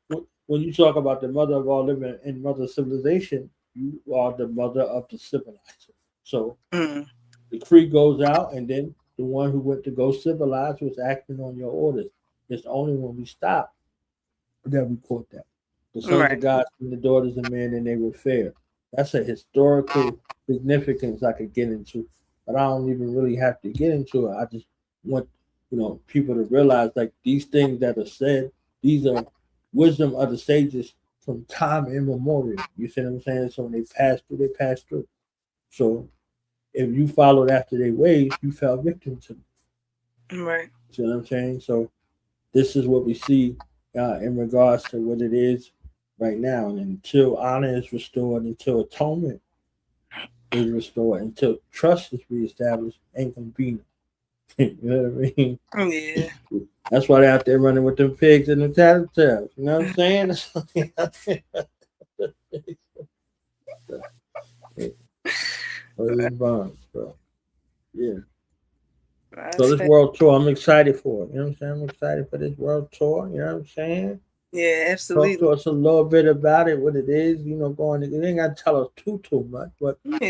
When you talk about the mother of all living and mother of civilization, you are the mother of the civilizer. So the creed goes out, and then the one who went to go civilize was acting on your orders. It's only when we stop that we quote that. The sons of God and the daughters of men, and they were fair. That's a historical significance I could get into, but I don't even really have to get into it. I just want people to realize, like, these things that are said, these are wisdom of the sages from time immemorial. You see what I'm saying? So when they pass through, they pass through. So if you followed after their ways, you fell victim to them. Right. See what I'm saying? So this is what we see in regards to what it is right now. And until honor is restored, until atonement is restored, until trust is reestablished, ain't gonna be no. You know what I mean? Yeah. That's why they're out there running with them pigs and the tattletales. You know what I'm saying? Bonds, bro. Yeah. So this world tour, I'm excited for it. You know what I'm saying? I'm excited for this world tour. You know what I'm saying? Yeah, absolutely. Talk to us a little bit about it, what it is. Going. You ain't got to tell us too much, but let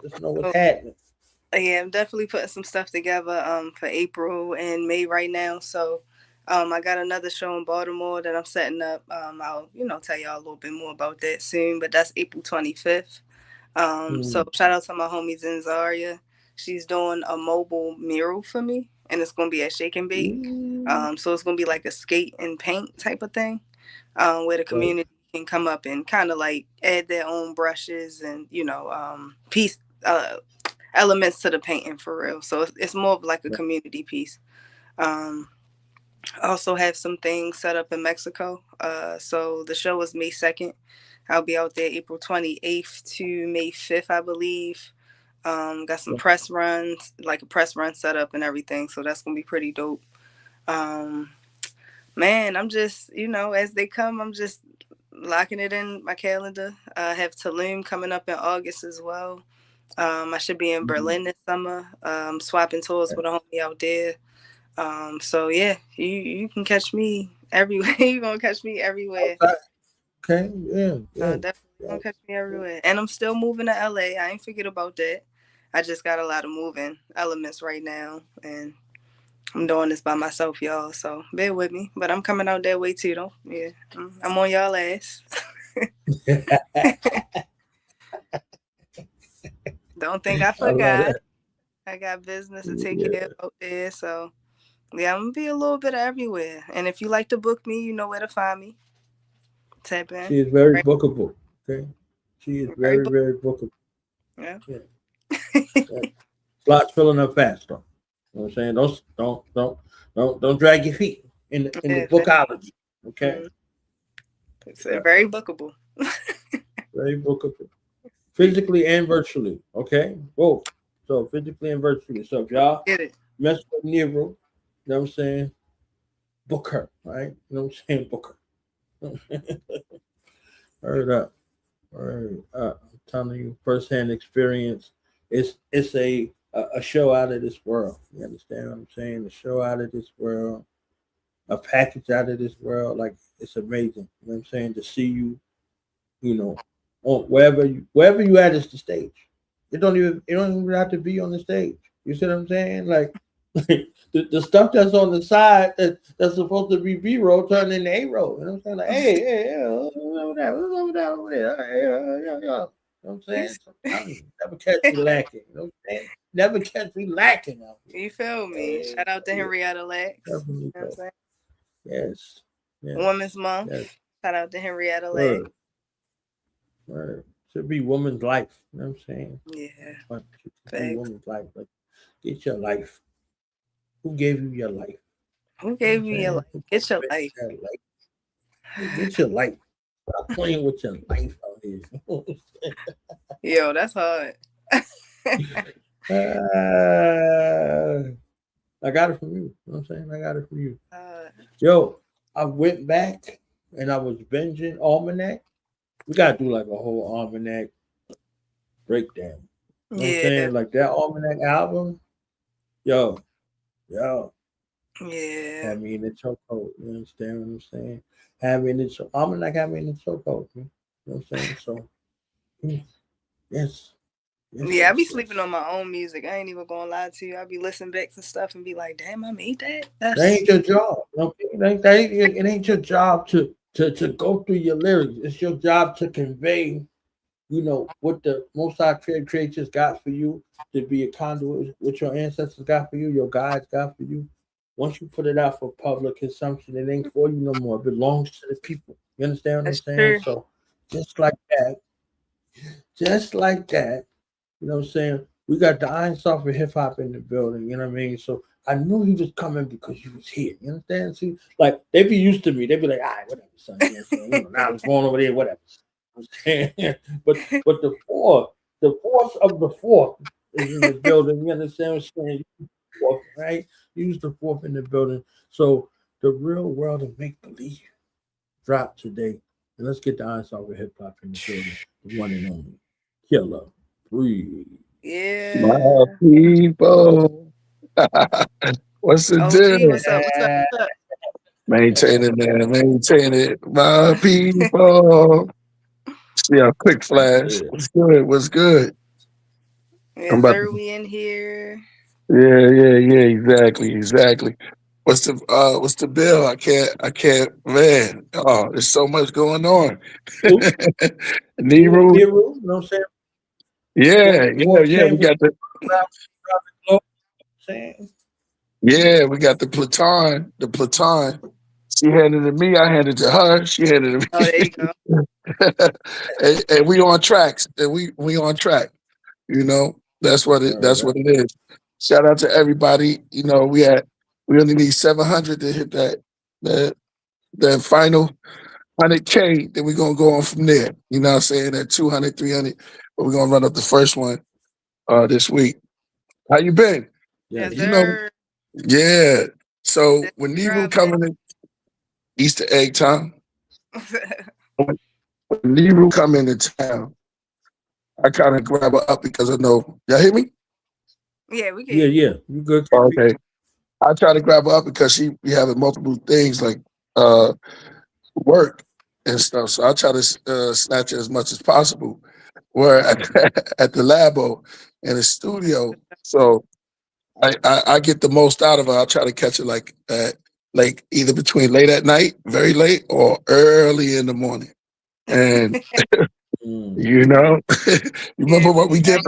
us know what's happening. Yeah, I'm definitely putting some stuff together for April and May right now. So I got another show in Baltimore that I'm setting up. I'll tell y'all a little bit more about that soon, but that's April 25th. So shout out to my homie Zenzaria. She's doing a mobile mural for me, and it's gonna be at Shake and Bake. So it's gonna be like a skate and paint type of thing, where the community can come up and kind of like add their own brushes and piece elements to the painting for real. So it's more of like a community piece. I also have some things set up in Mexico. So the show is May 2nd. I'll be out there April 28th to May 5th, I believe. Got some press runs, like a press run set up and everything. So that's going to be pretty dope. Man, I'm just, as they come, I'm just locking it in my calendar. I have Tulum coming up in August as well. I should be in Berlin this summer, swapping tours with a homie out there. So yeah, you can catch me everywhere. You're gonna catch me everywhere. Okay, yeah. Definitely gonna catch me everywhere. And I'm still moving to LA. I ain't forget about that. I just got a lot of moving elements right now, and I'm doing this by myself, y'all. So bear with me. But I'm coming out that way too, though. Yeah, I'm on y'all ass. Don't think I forgot. I got business to take care of out there. So, yeah, I'm going to be a little bit everywhere. And if you like to book me, you know where to find me. Tap in. She is very bookable. Okay. She is very, very bookable. Yeah. Slots filling up fast, though. You know what I'm saying? Don't drag your feet in the bookology. Okay. It's very bookable. Very bookable. Physically and virtually. Okay? Both. So physically and virtually. So if y'all Get it. mess with Neru, you know what I'm saying? Book her, right? You know what I'm saying? Book her. Heard up. Word up. I'm telling you, firsthand experience. It's a show out of this world. You understand what I'm saying? A show out of this world. A package out of this world. Like, it's amazing. You know what I'm saying? To see you, you know, on wherever you at is the stage. It don't even have to be on the stage. You see what I'm saying? Like the stuff that's on the side that's supposed to be B-roll turned into A-roll. You know what I'm saying? Like, hey, what's over there over there? Yeah. You know what I'm saying? Sometimes never catch me lacking. You know what I'm saying? Never catch me lacking out here. You feel me? Shout out to Henrietta Lex. Definitely. You know what I'm saying? Yes. Women's Month. Yes. Shout out to Henrietta Lex. Word. Should be woman's life. You know what I'm saying? Yeah. But should be woman's life. Like, get your life. Who gave you your life? Who gave you your life? Get your life. Get your life. Stop playing with your life out here. Yo, that's hard. I got it from you. You know what I'm saying? I got it from you. Yo, I went back and I was binging Almanac. We gotta do like a whole Almanac breakdown. You know what I'm saying? Like that Almanac album. Yo. Yeah. Had me in the chokehold. You understand what I'm saying? Almanac had me in the chokehold. You know what I'm saying? So, yes. Yeah, I be sleeping on my own music. I ain't even gonna lie to you. I be listening back to stuff and be like, damn, I made that. That ain't your job. Okay? It ain't your job to go through your lyrics. It's your job to convey, you know, what the Most High creators got for you, to be a conduit, what your ancestors got for you, your guides got for you. Once you put it out for public consumption, it ain't for you no more. It belongs to the people. You understand what I'm saying? True. So just like that, you know what I'm saying? We got the Iron Soft hip hop in the building, you know what I mean? So I knew he was coming because he was here. You understand? See, like they be used to me. They be like, all right, whatever, son. You know what I'm saying? You know, now I was going over there, whatever. I'm saying, but the fourth of the fourth is in the building. You understand what I'm saying? Fourth, right? Use the fourth in the building. So the real world of make believe dropped today. And let's get the Iron Soft hip hop in the building. The one and only Killah. Breathe. Yeah. My people. What's the deal? What's up? Maintain it. My people. See our quick flash. What's good? Yeah, sir, we in here. Yeah, exactly. What's the bill? I can't, man. Oh, there's so much going on. Neru. You know what I'm saying? Yeah. We got the we got the Platon. She handed it to me, I handed it to her, she handed it to me. Oh, there you go. and we on tracks. And we on track. You know, that's what it is. Shout out to everybody. You know, we only need 700 to hit that final 100K, then we're gonna go on from there. You know what I'm saying? At 200, 300, but we're gonna run up the first one this week. How you been? Yes, you know, yeah. So when Neru coming in Easter egg time, when Neru come into town, I kind of grab her up because I know y'all hear me? Yeah, we can. Yeah. You good? Okay. I try to grab her up because she be having multiple things like work and stuff. So I try to snatch her as much as possible. We're at the labo in the studio. So I get the most out of her. I try to catch her like either between late at night, very late, or early in the morning. And you know, you remember what we did?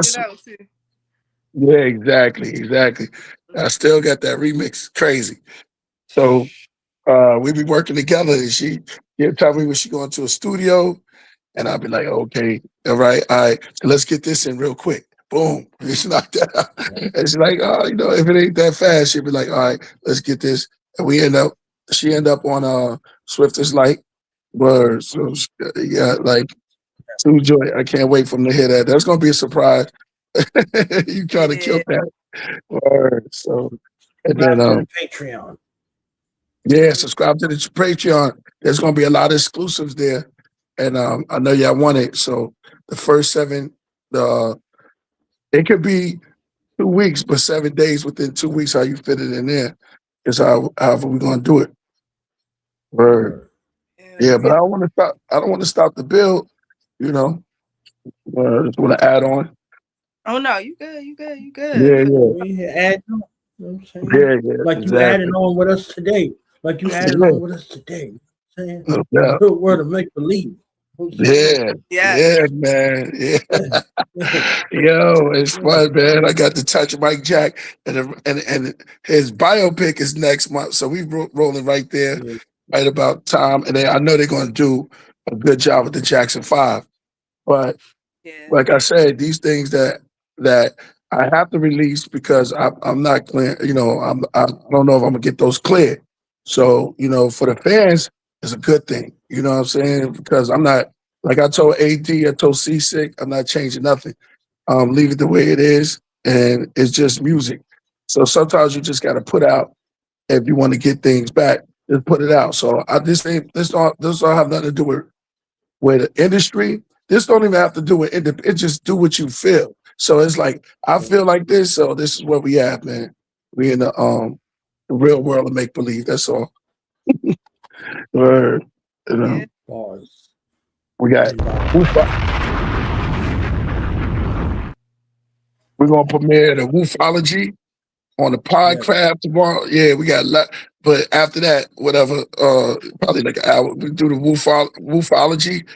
Yeah, exactly. I still got that remix, crazy. So we be working together, and she'll tell me when she going to a studio, and I'll be like, okay, all right, so let's get this in real quick. Boom, it's knocked that out. And she's like, oh, you know, if it ain't that fast, she'll be like, all right, let's get this. And she end up on Swiftest Light, Word. So yeah, like two joint. I can't wait for them to hear that. That's gonna be a surprise. You trying to kill that. Word. So and then Patreon. yeah, subscribe to the Patreon. There's gonna be a lot of exclusives there. And I know y'all want it. So the first 7 it could be 2 weeks, but 7 days within 2 weeks, how you fit it in there is however we're gonna do it. Word. Yeah, but I don't want to stop. I don't want to stop the build. You know, I just want to add on. Oh no, you good, you good, you good. Yeah, yeah. We add on. You know what I'm saying? Yeah, yeah. Like exactly. you adding on with us today. Like you adding on with us today. You know what I'm saying? Yeah. Real word of make believe. Yeah, man. Yeah. Yo, it's fun, man. I got to touch Mike Jack, and his biopic is next month, so we rolling right there, right about time. And I know they're going to do a good job with the Jackson 5. But like I said, these things that I have to release because I'm not clear. You know, I don't know if I'm gonna get those cleared. So you know, for the fans, it's a good thing. You know what I'm saying? Because I'm not, like I told AD, I told C6, I'm not changing nothing. Leave it the way it is, and it's just music. So sometimes you just got to put out if you want to get things back. Just put it out. So this don't have nothing to do with the industry. This don't even have to do with it. Just do what you feel. So it's like I feel like this, so this is what we have, man. We in the real world of make believe. That's all. Word. You know. We got. We're gonna premiere the Woofology on the Podcraft tomorrow. Yeah, we got a lot. But after that, whatever, probably like an hour. We do the Woofology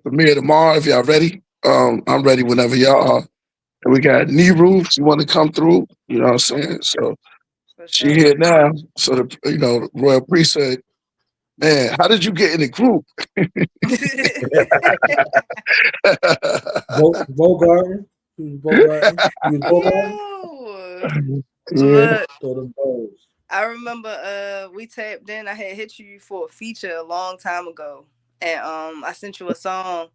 premiere tomorrow if y'all ready. I'm ready whenever y'all are. And we got Neru, she want to come through, you know what I'm saying? So she here now. So the Royal Priesthood, man, how did you get in the group? Bogarden. Look, I remember we tapped in. I had hit you for a feature a long time ago, and I sent you a song,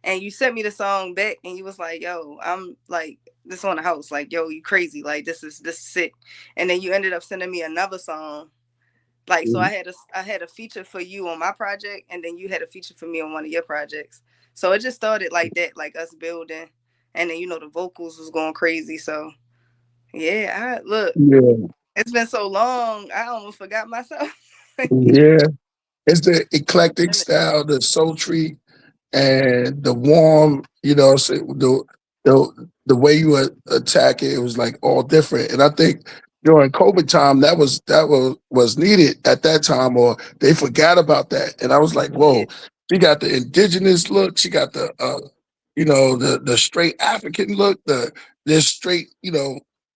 and you sent me the song back, and you was like, "Yo, I'm like this on the house, like yo, you crazy, like this is sick," and then you ended up sending me another song, like so I had a feature for you on my project, and then you had a feature for me on one of your projects, so it just started like that, like us building, and then the vocals was going crazy, so. Yeah, it's been so long, I almost forgot myself. Yeah, it's the eclectic style, the sultry, and the warm. So the way you attack it, it was like all different. And I think during COVID time, that was needed at that time, or they forgot about that. And I was like, whoa, she got the indigenous look, she got the the straight African look, this straight,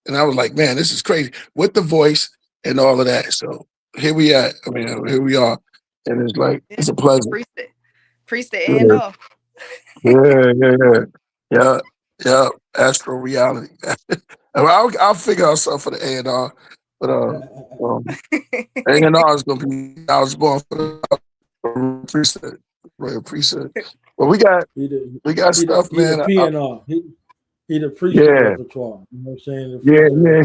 and I was like, man, this is crazy with the voice and all of that. So here we are. I mean, here we are, and it's like it's a pleasure. Priest and all. Yeah. Astral reality. I'll figure out something for the A&R, but A&R is gonna be. I was born for the priesthood, Royal Priesthood. But we got stuff, man. He the priesthood repertoire. You know what I'm saying? Yeah.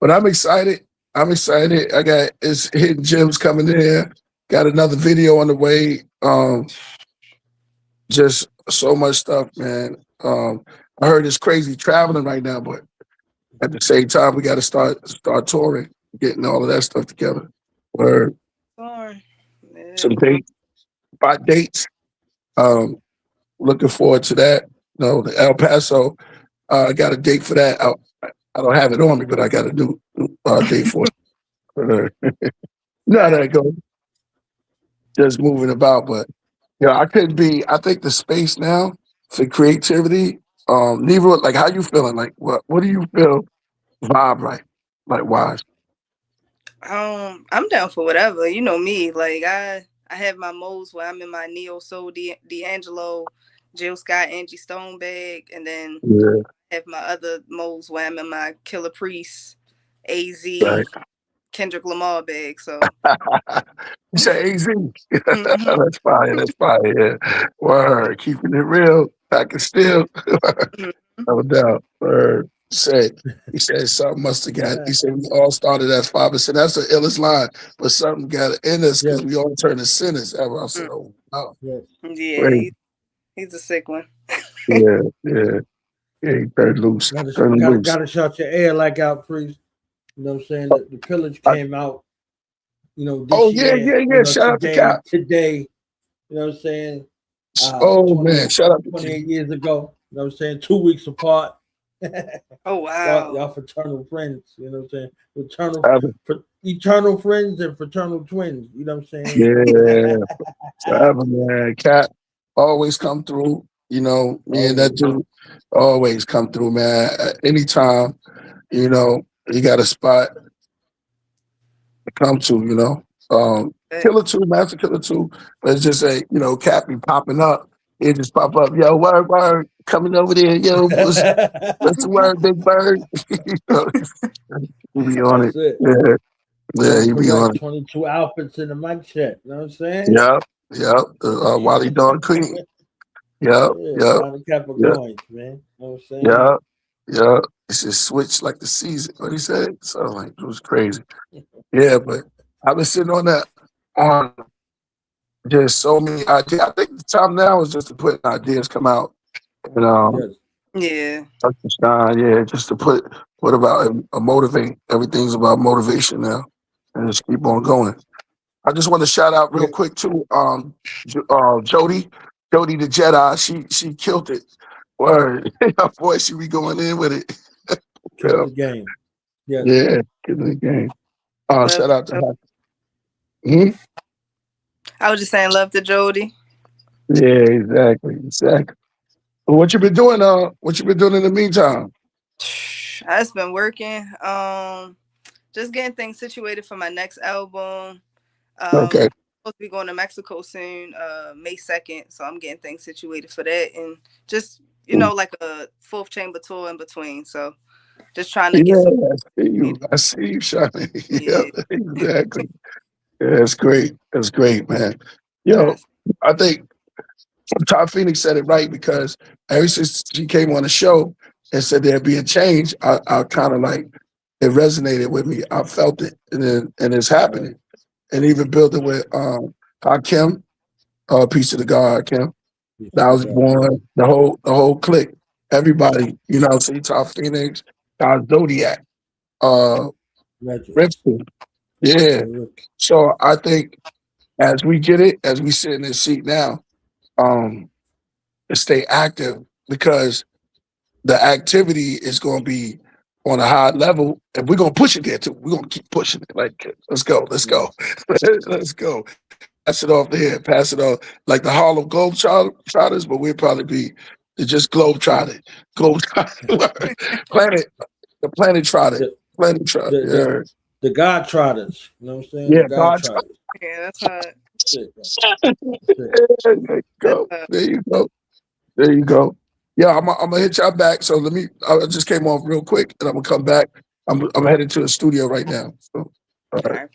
But I'm excited. I got hidden gems coming in. Got another video on the way. Just so much stuff, man. I heard it's crazy traveling right now, but at the same time, we got to start touring, getting all of that stuff together. Word. Some spot dates. Looking forward to that. The El Paso. I got a date for that. I don't have it on me, but I got a new date for it. You know how that goes. Just moving about, but I think the space now for creativity. Neru, like how you feeling? Like what do you feel vibe right? Like why? I'm down for whatever. You know me. Like I have my modes where I'm in my Neo Soul D'Angelo, Jill Scott, Angie Stone bag, and then I have my other modes where I'm in my Killah Priest, AZ, right. Kendrick Lamar bag. So you say AZ. That's fire. That's fire. Yeah. Word. Keeping it real. Back and still. No doubt. Word. He said something must have got. He said we all started as 5%. That's the illest line. But something got in us because we all turned to sinners. I said, oh wow. Yeah, he's a sick one. Yeah. He turned loose. Gotta shut your air like out, priest. You know what I'm saying? The pillage came out, this year. Shout out to Cap. Today, you know what I'm saying? Man, shout out to 28 years ago. You know what I'm saying? 2 weeks apart. Oh wow. Y'all fraternal friends, you know what I'm saying? Eternal friends and fraternal twins, you know what I'm saying? Yeah. Forever, man. Cap always come through. Me and that dude always come through, man. Anytime, you got a spot to come to, Killah 2, Master Killah 2. Let's just say, Cap be popping up. It just pop up, yo, word, coming over there, yo, what's the word, Big Bird? He be on it. Yeah, he be on it. 22 outfits in the mic check, you know what I'm saying? Yep. Wally Dawn Queen. Yep. Capricorns, man. You know what I'm saying? Yeah. It's just switched like the season. What he said? So it was crazy. Yeah, but I've been sitting on that on just so many ideas. I think the time now is just to put ideas come out. And just to put what about motivate. Everything's about motivation now. And just keep on going. I just want to shout out real quick too, Jody the Jedi. She killed it. Word. Boy, she be going in with it. Killing the game. Yeah, killing the game. Shout out to her. I was just saying, love to Jody. Yeah, exactly. What you been doing? What you been doing in the meantime? I just been working. Just getting things situated for my next album. Okay. I'm supposed to be going to Mexico soon, May 2nd. So I'm getting things situated for that, and just like a 4th chamber tour in between. So just trying to get. I see you, Shani. Yeah, exactly. Yeah, that's great. That's great, man. I think Todd Phoenix said it right, because ever since she came on the show and said there'd be a change, I kind of it resonated with me. I felt it, and it's happening. And even building with Hakim, Peace to the God, Hakim. That was born, the whole clique. Everybody, see Todd Phoenix, Zodiac, Ripson. Yeah. So I think as we get it, as we sit in this seat now, to stay active, because the activity is going to be on a high level, and we're going to push it there too. We're going to keep pushing it. Let's go. Let's go. Pass it off the head. Pass it off like the Harlem Globetrotters, but we'll probably be just Globetrotter. The Planet Trotter. The God Trotters. You know what I'm saying? Yeah, the God Trotters. Yeah, that's hot. There you go. Yeah, I'm gonna hit y'all back. So I just came off real quick, and I'm gonna come back. I'm headed to the studio right now. So, all right.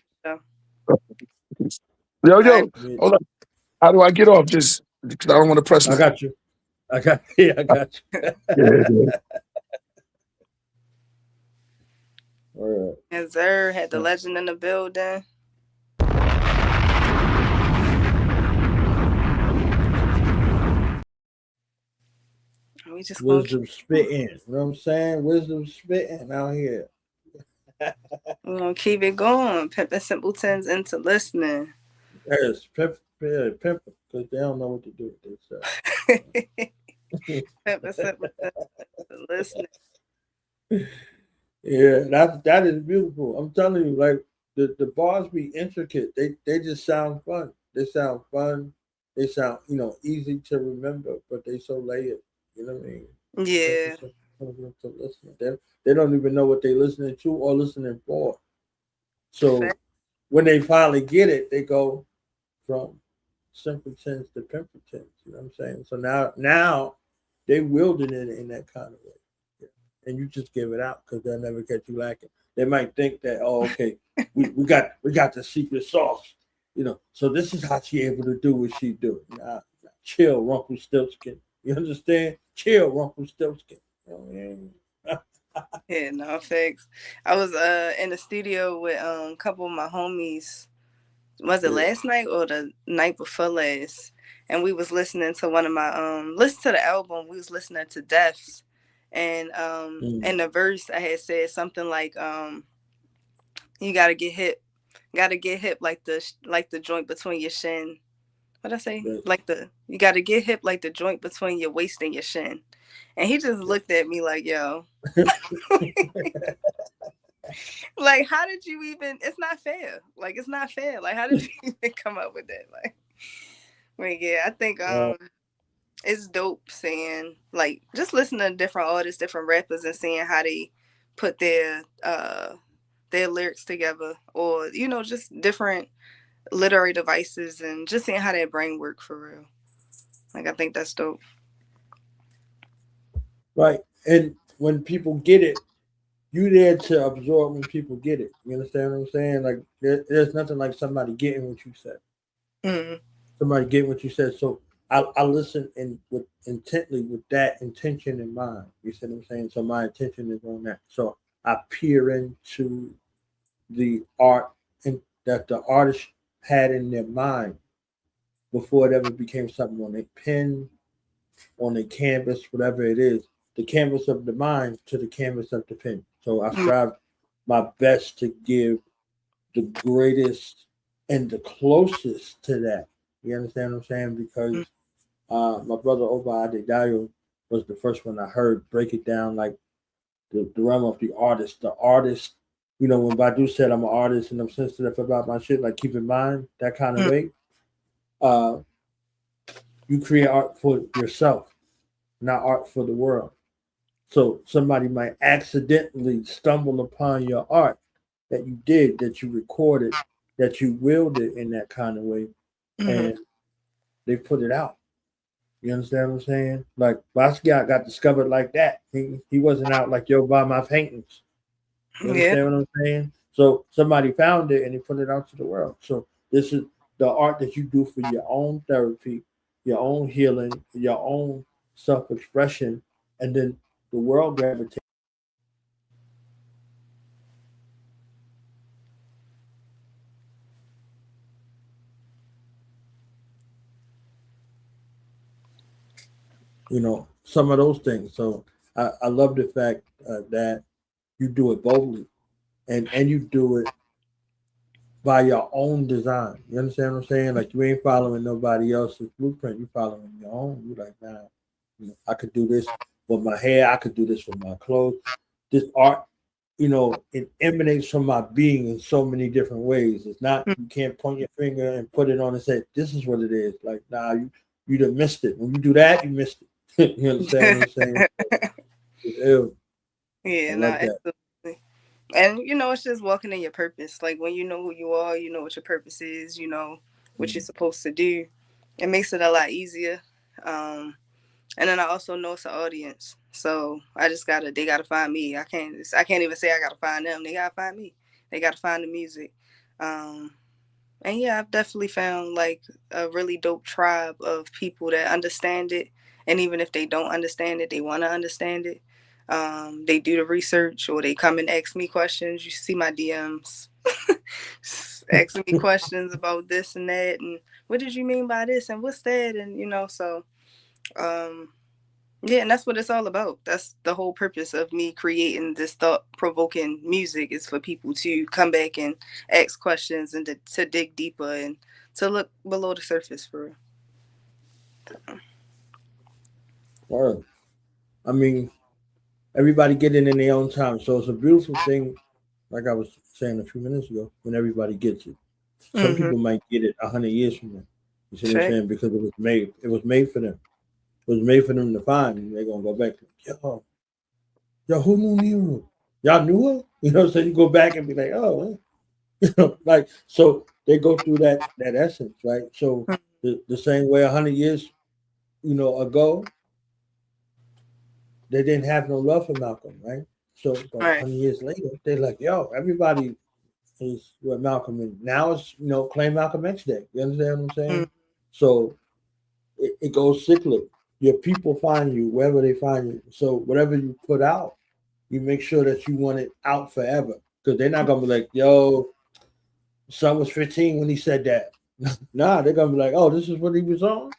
Yo, hold on. How do I get off? Just because I don't want to press. I got you. I got you. Yeah. All right. Yes, sir. Had the legend in the building. We just wisdom spitting. You know what I'm saying? Wisdom spitting out here. We're gonna keep it going. Pimping simpletons into listening. Yes, pimp, because they don't know what to do with themselves. Pimping simpletons into listening. Yeah, that is beautiful. I'm telling you, like the bars be intricate. They just sound fun. They sound fun. They sound easy to remember, but they so layered. You know what I mean? Yeah. They don't even know what they're listening to or listening for. So when they finally get it, they go from simpletons to pimpletons. You know what I'm saying? So now they wielding it in that kind of way. and you just give it out because they'll never catch you lacking. They might think that, oh, okay, we got the secret sauce, you know. So this is how she able to do what she do. Nah, chill, Rumpelstiltskin. You understand? Chill, Rumpelstiltskin. Yeah, no thanks. I was in the studio with a couple of my homies. Was it last night or the night before last? And we was listening to one of my listen to the album. We was listening to Deaths, and in the verse I had said something like you gotta get hip like the joint between your shin. What'd I say? Like you gotta get hip like the joint between your waist and your shin. And he just looked at me like, yo. Like, how did you even? It's not fair. Like, it's not fair. Like, how did you even come up with that? Like, yeah, I think it's dope saying, like, just listening to different artists, different rappers, and seeing how they put their lyrics together, or you know, just different literary devices, and just seeing how their brain work for real. Like, I think that's dope. Right, and when people get it, you there to absorb when people get it. You understand what I'm saying? Like there's nothing like somebody getting what you said. Mm-hmm. Somebody getting what you said. So I listen intently with that intention in mind. You see what I'm saying? So my attention is on that. So I peer into the art that the artist had in their mind before it ever became something on their pen, on their canvas, whatever it is. The canvas of the mind to the canvas of the pen. So I strive my best to give the greatest and the closest to that. You understand what I'm saying? Because my brother Oba Adedayo was the first one I heard break it down like the realm of the artist. The artist, you know, when Badu said I'm an artist and I'm sensitive about my shit, like keep in mind, that kind of way. You create art for yourself, not art for the world. So somebody might accidentally stumble upon your art that you did, that you recorded, that you willed it in that kind of way, and they put it out. You understand what I'm saying? Like Basquiat got discovered like that. He wasn't out like, yo, buy my paintings. You understand what I'm saying? So somebody found it and they put it out to the world. So this is the art that you do for your own therapy, your own healing, your own self-expression, and then the world gravitates. You know, some of those things. So I love the fact that you do it boldly, and you do it by your own design. You understand what I'm saying? Like you ain't following nobody else's blueprint. You following your own. You like, nah, you know, I could do this with my hair. I could do this with my clothes. This art, you know, it emanates from my being in so many different ways. It's not, you can't point your finger and put it on and say, this is what it is. Like, nah, you done missed it. When you do that, you missed it. You understand what I'm saying? So, yeah, no, absolutely. And you know, it's just walking in your purpose. Like when you know who you are, you know what your purpose is, you know what you're supposed to do. It makes it a lot easier. And then I also know it's an audience. So they gotta find me. I can't even say I gotta find them. They gotta find me. They gotta find the music. And yeah, I've definitely found like a really dope tribe of people that understand it. And even if they don't understand it, they want to understand it. They do the research or they come and ask me questions. You see my DMs asking me questions about this and that. And what did you mean by this? And what's that? And, you know, so, yeah, and that's what it's all about. That's the whole purpose of me creating this thought-provoking music is for people to come back and ask questions and to dig deeper and to look below the surface for real. Word. I mean, everybody get it in their own time. So it's a beautiful thing, like I was saying a few minutes ago, when everybody gets it. Some people might get it 100 years from now. You see what I'm saying? Because it was made for them. It was made for them to find, and they're gonna go back. Yo, who knew Neru? Y'all knew her? You know, so you go back and be like, oh, you know, like so they go through that essence, right? So the same way 100 years, you know, ago, they didn't have no love for Malcolm, right? So about 20 years later, they're like, yo, everybody is what Malcolm is. Now it's, claim Malcolm X Day. You understand what I'm saying? Mm-hmm. So it goes cyclic. Your people find you wherever they find you. So whatever you put out, you make sure that you want it out forever. Because they're not going to be like, yo, son was 15 when he said that. Nah, they're going to be like, oh, this is what he was on.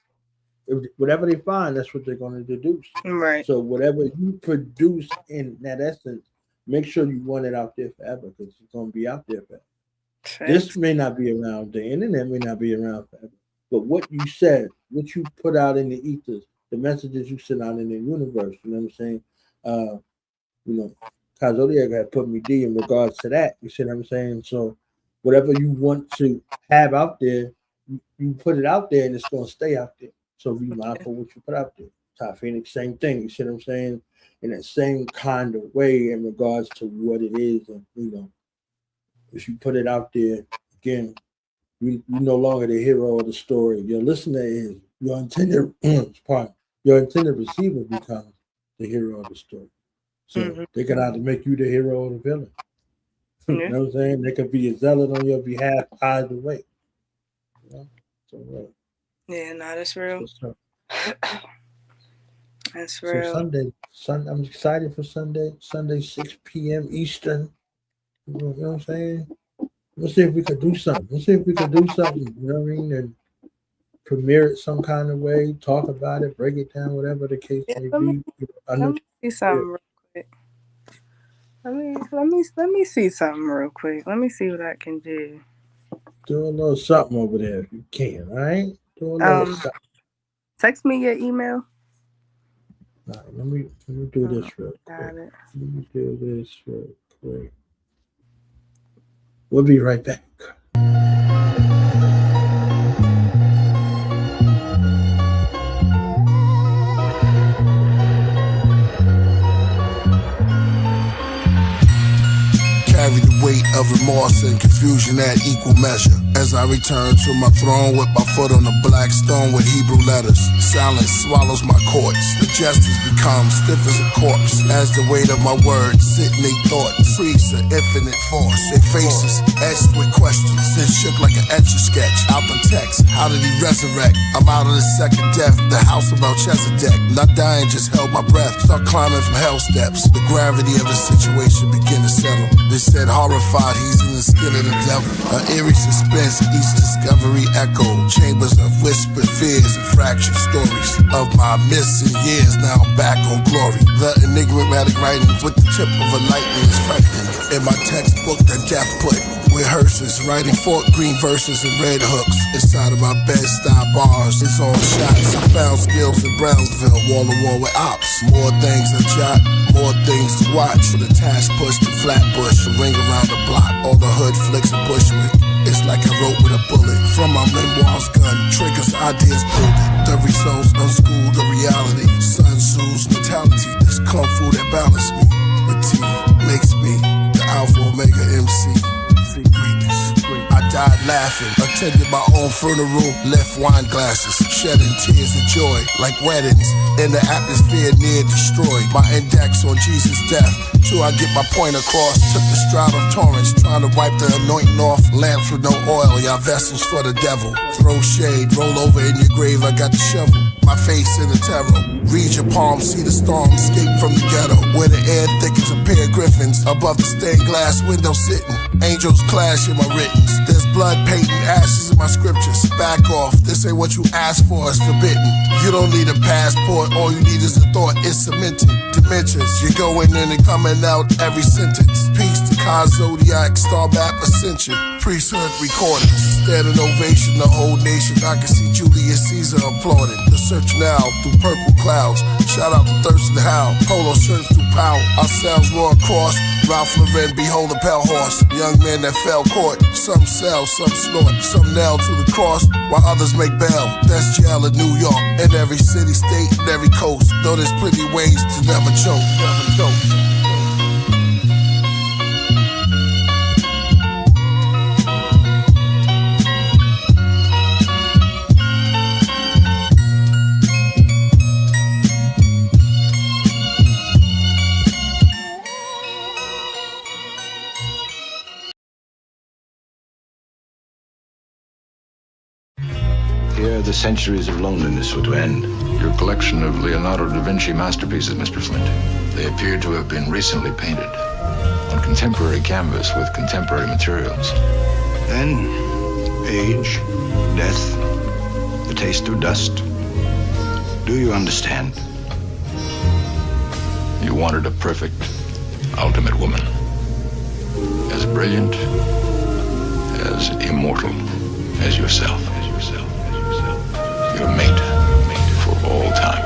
Whatever they find, that's what they're going to deduce. Right. So whatever you produce in that essence, make sure you want it out there forever, because it's going to be out there forever. Okay. This may not be around. The internet may not be around forever. But what you said, what you put out in the ethers, the messages you sent out in the universe, you know what I'm saying? Kazodiak had put me D in regards to that. You see what I'm saying? So whatever you want to have out there, you put it out there and it's going to stay out there. So be mindful what you put out there. Ty Phoenix, same thing. You see what I'm saying? In that same kind of way in regards to what it is. And, if you put it out there, again, you're no longer the hero of the story. Your listener is. Your intended receiver becomes the hero of the story. So they can either make you the hero or the villain. You know what I'm saying? They can be a zealot on your behalf either way. So, yeah, no, that's real. That's real. So Sunday, I'm excited for Sunday. Sunday, 6 p.m. Eastern. You know what I'm saying? Let's see if we could do something. You know what I mean? And premiere it some kind of way, talk about it, break it down, whatever the case may be. Let me see something real quick. Let me see something real quick. Let me see what I can do. Do a little something over there if you can, all right? Do a little something. Text me your email. All right, let me do this real quick. We'll be right back. Carry the weight of remorse and confusion at equal measure. As I return to my throne with my foot on the black stone with Hebrew letters. Silence swallows my courts. The justice becomes stiff as a corpse. As the weight of my words sit in their thoughts. Priests of infinite force. Their faces etched with questions. Then shook like an etch-a-sketch. Out the text, how did he resurrect? I'm out of the second death. The house of Melchizedek. Not dying, just held my breath. Start climbing from hell steps. The gravity of the situation began to settle. They said horrified, he's in the skin of the devil. An eerie suspense, each discovery echoed. Chambers of whispered fears and fractured stories of my missing years. Now I'm back on glory. The enigmatic writings with the tip of a lightning is frightening. In my textbook that death put with hearses, writing fork green verses and red hooks. Inside of my bed-style bars, it's all shots. I found skills in Brownsville, wall to wall with ops. More things to jot, more things to watch. With a task push to Flatbush, a ring around the block. All the hood flicks and Bushwick. It's like I wrote with a bullet. From my memoirs gun, triggers, ideas pulled it. The results unschooled the reality. Sun Tzu's mentality. This kung fu that balanced me. The T makes me the Alpha Omega MC. Greatness. I died laughing, attended my own funeral, left wine glasses, shedding tears of joy like weddings. In the atmosphere near destroyed. My index on Jesus' death. Till I get my point across. Took the stride of torrents, trying to wipe the anointing off. Lamps with no oil, y'all vessels for the devil. Throw shade, roll over in your grave, I got the shovel. My face in the terror. Read your palm, see the storm, escape from the ghetto. Where the air thick as a pair of griffins. Above the stained glass window sitting. Angels clash in my writtens. There's blood, paint, and ashes in my scriptures. Back off, this ain't what you asked for, it's forbidden. You don't need a passport, all you need is a thought, it's cemented. Dimensions, you going in and coming out every sentence. Peace to Ka Zodiac, Star Map Ascension. Priesthood recordings, standing ovation, the whole nation. I can see Julius Caesar applauding. The search now through purple clouds. Shout out to Thurston Howe, polo shirts through power. Ourselves roar across. Ralph Lauren, behold a pale horse. Young men that fell court. Some sell, some snort, some nail to the cross, while others make bail. That's jail in New York, in every city, state, and every coast. Though there's plenty ways to never choke. Here, the centuries of loneliness were to end. Your collection of Leonardo da Vinci masterpieces, Mr. Flint. They appear to have been recently painted on contemporary canvas with contemporary materials. Then, age, death, the taste of dust. Do you understand? You wanted a perfect, ultimate woman. As brilliant, as immortal as yourself. Your mate for all time.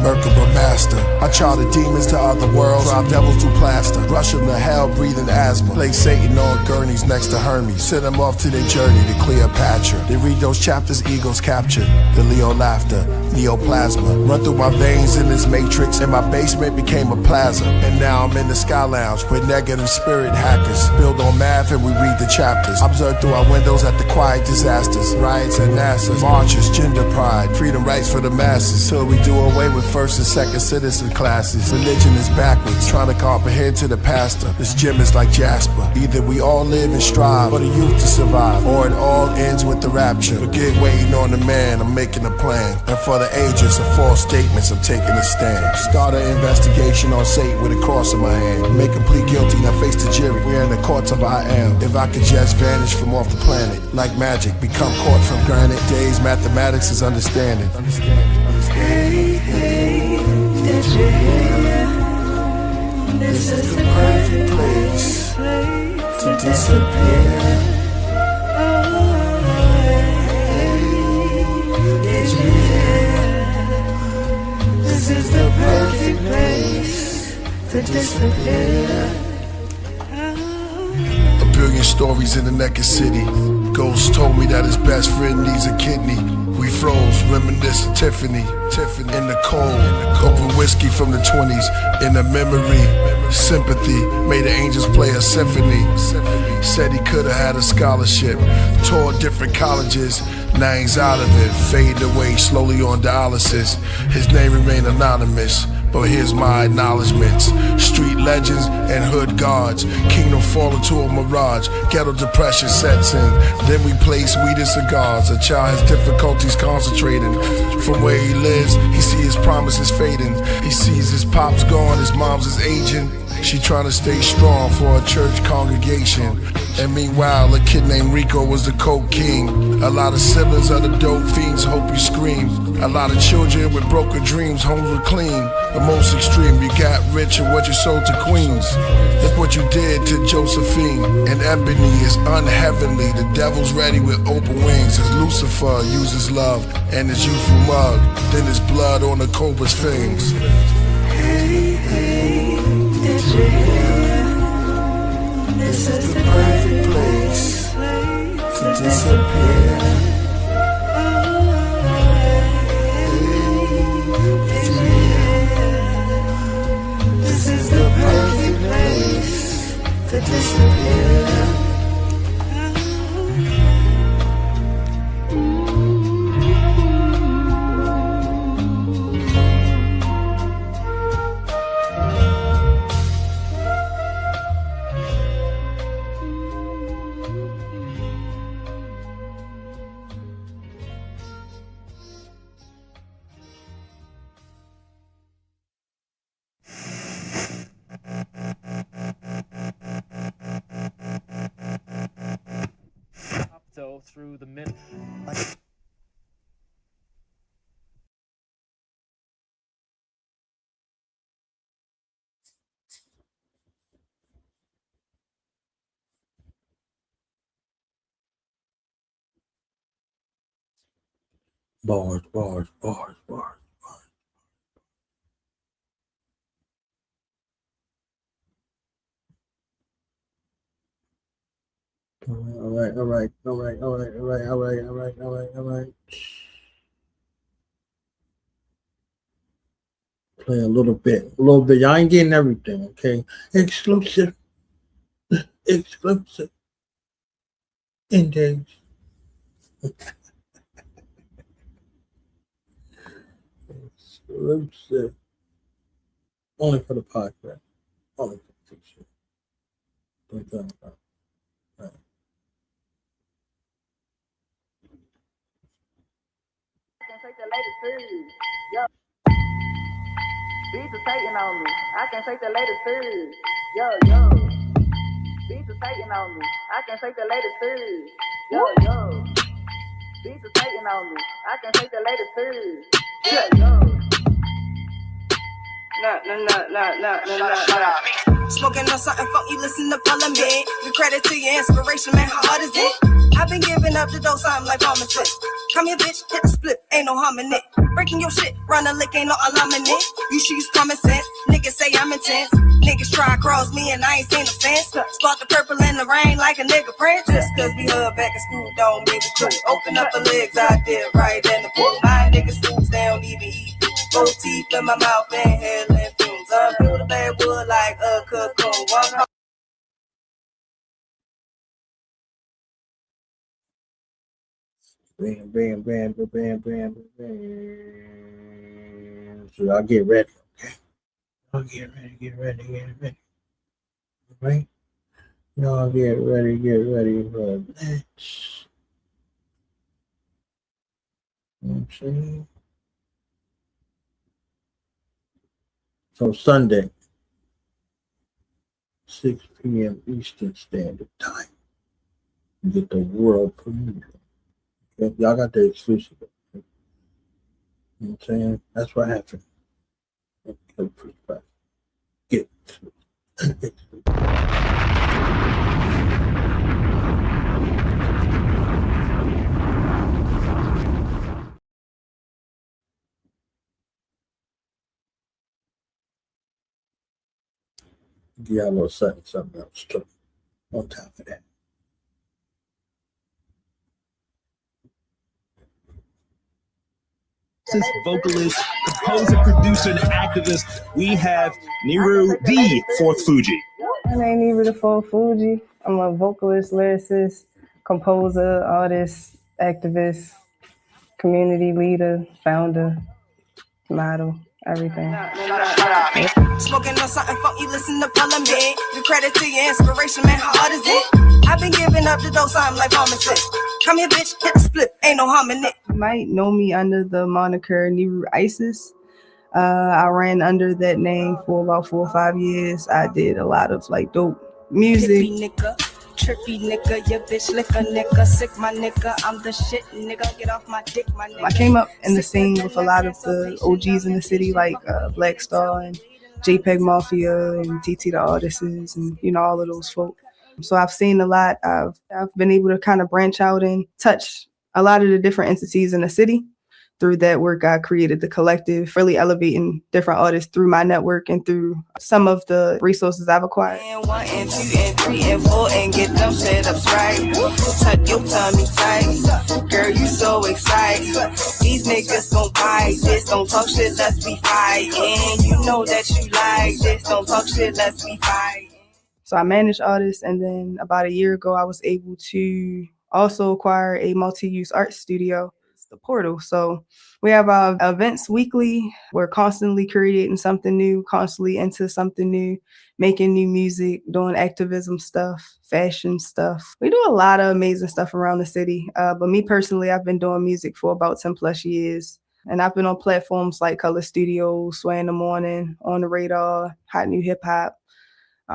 Merkaba master, I charter demons to other worlds, drive devils to plaster, rush them to hell, breathing asthma, place Satan on gurneys next to Hermes, send them off to their journey to Cleopatra. They read those chapters, egos captured, the Leo laughter, neoplasma, run through my veins in this matrix, and my basement became a plaza, and now I'm in the Sky Lounge, with negative spirit hackers, build on math and we read the chapters, observe through our windows at the quiet disasters, riots at NASA, marches, gender pride, freedom rights for the masses, till we do away with first and second citizen classes. Religion is backwards, trying to comprehend to the pastor. This gym is like Jasper. Either we all live and strive for the youth to survive, or it all ends with the rapture. Forget waiting on the man, I'm making a plan. And for the ages of false statements, I'm taking a stand. Start an investigation on Satan with a cross in my hand. Make a plea guilty, now face the jury. We're in the courts of I am. If I could just vanish from off the planet, like magic, become caught from granite. Days, mathematics is understanding. Hey, hey, did you hear? This is the perfect place to disappear. Oh, hey, did you hear? This is the perfect place to disappear. A billion stories in the naked city. Ghost told me that his best friend needs a kidney. We froze, reminisce of Tiffany in the cold. Open whiskey from the 20s, in the memory. Sympathy made the angels play a symphony. Said he could've had a scholarship. Toured different colleges, now he's out of it. Faded away slowly on dialysis. His name remained anonymous, but here's my acknowledgements. Street legends and hood guards. Kingdom fall into a mirage. Ghetto depression sets in. Then we place weed and cigars. A child has difficulties concentrating. From where he lives, he sees his promises fading. He sees his pops gone, his mom's is aging. She trying to stay strong for a church congregation. And meanwhile, a kid named Rico was the coke king. A lot of siblings of the dope fiends hope you scream. A lot of children with broken dreams, homes were clean. The most extreme, you got rich and what you sold to queens. Look what you did to Josephine. And Ebony is unheavenly. The devil's ready with open wings. As Lucifer uses love and his youthful mug. Then his blood on the cobra's fangs. Hey, hey, did you hear? This is the perfect place to disappear. Oh, hey, did you hear? This is the perfect place to disappear. Through the mid. Bars. All right. Play a little bit. Y'all ain't getting everything, okay? Exclusive. In Daze. Exclusive. Only for the podcast. Only for the picture. take the latest serious. Yo. Beats are Satan on me. I can take the latest serious. Yo. Beats are Satan on me. I can take the latest serious. Yo. Beats are Satan on me. I can take the latest serious. Yo. No. Smoking on something funky, listen to Parliament. Give credit to your inspiration, man. How hard is it? I've been giving up the dose, I'm like pharmacist. Come here, bitch, hit the split, ain't no harm in it. Breaking your shit, run a lick, ain't no alarm in it. You should use common sense, niggas say I'm intense. Niggas try to cross me and I ain't seen a fence. Spot the purple in the rain like a nigga prince. Just cause we hood back in school don't mean the truth. Open up the legs, I did right in the pool. My niggas fools, they don't even eat. Gold teeth in my mouth, inhaling fumes. Unveil the bad wood like a cocoon. One Bam. So I'll get ready. Okay. I'll get ready. Right? Y'all get ready for this. You know what I'm saying? So Sunday, 6 p.m. Eastern Standard Time. You get the world premiere. Okay? Y'all got the exclusive. Okay? You know what I'm saying? That's what happened. Get y'all a little something else too on top of that. Vocalist, composer, producer, and activist, we have Neru Thee Fourth Fugee. My name is Neru Thee Fourth Fugee. I'm a vocalist, lyricist, composer, artist, activist, community leader, founder, model, everything. smoking on something funky, listen to Parliament. Give credit to your inspiration, man. How hard is it? I've been giving up the dose, I'm like pharmacist. Come here, bitch, hit the split, ain't no harm in it. You might know me under the moniker Neru Isis. I ran under that name for about 4 or 5 years. I did a lot of like dope music. Trippy nigga, your bitch lick a nigga, sick my nigga, I'm the shit nigga, get off my dick, my nigga. I came up in the scene with a lot of the OGs in the city, like Black Star and JPEG Mafia and TT the Artists and, you know, all of those folk. So I've seen a lot. I've been able to kind of branch out and touch a lot of the different entities in the city. Through that work, I created the collective, really elevating different artists through my network and through some of the resources I've acquired. And 1 and 2 and 3 and 4 and get them setups right. Tuck your tummy tight, girl, you so excited. These niggas gon' buy this, don't talk shit, let's be fighting. You know that you like this, don't talk shit, let's be fighting. So I manage artists, and then about a year ago, I was able to also acquire a multi-use art studio. The Portal. So we have our events weekly. We're constantly creating something new, constantly into something new, making new music, doing activism stuff, fashion stuff. We do a lot of amazing stuff around the city. But me personally, I've been doing music for about 10 plus years. And I've been on platforms like Color Studios, Sway in the Morning, On the Radar, Hot New Hip Hop,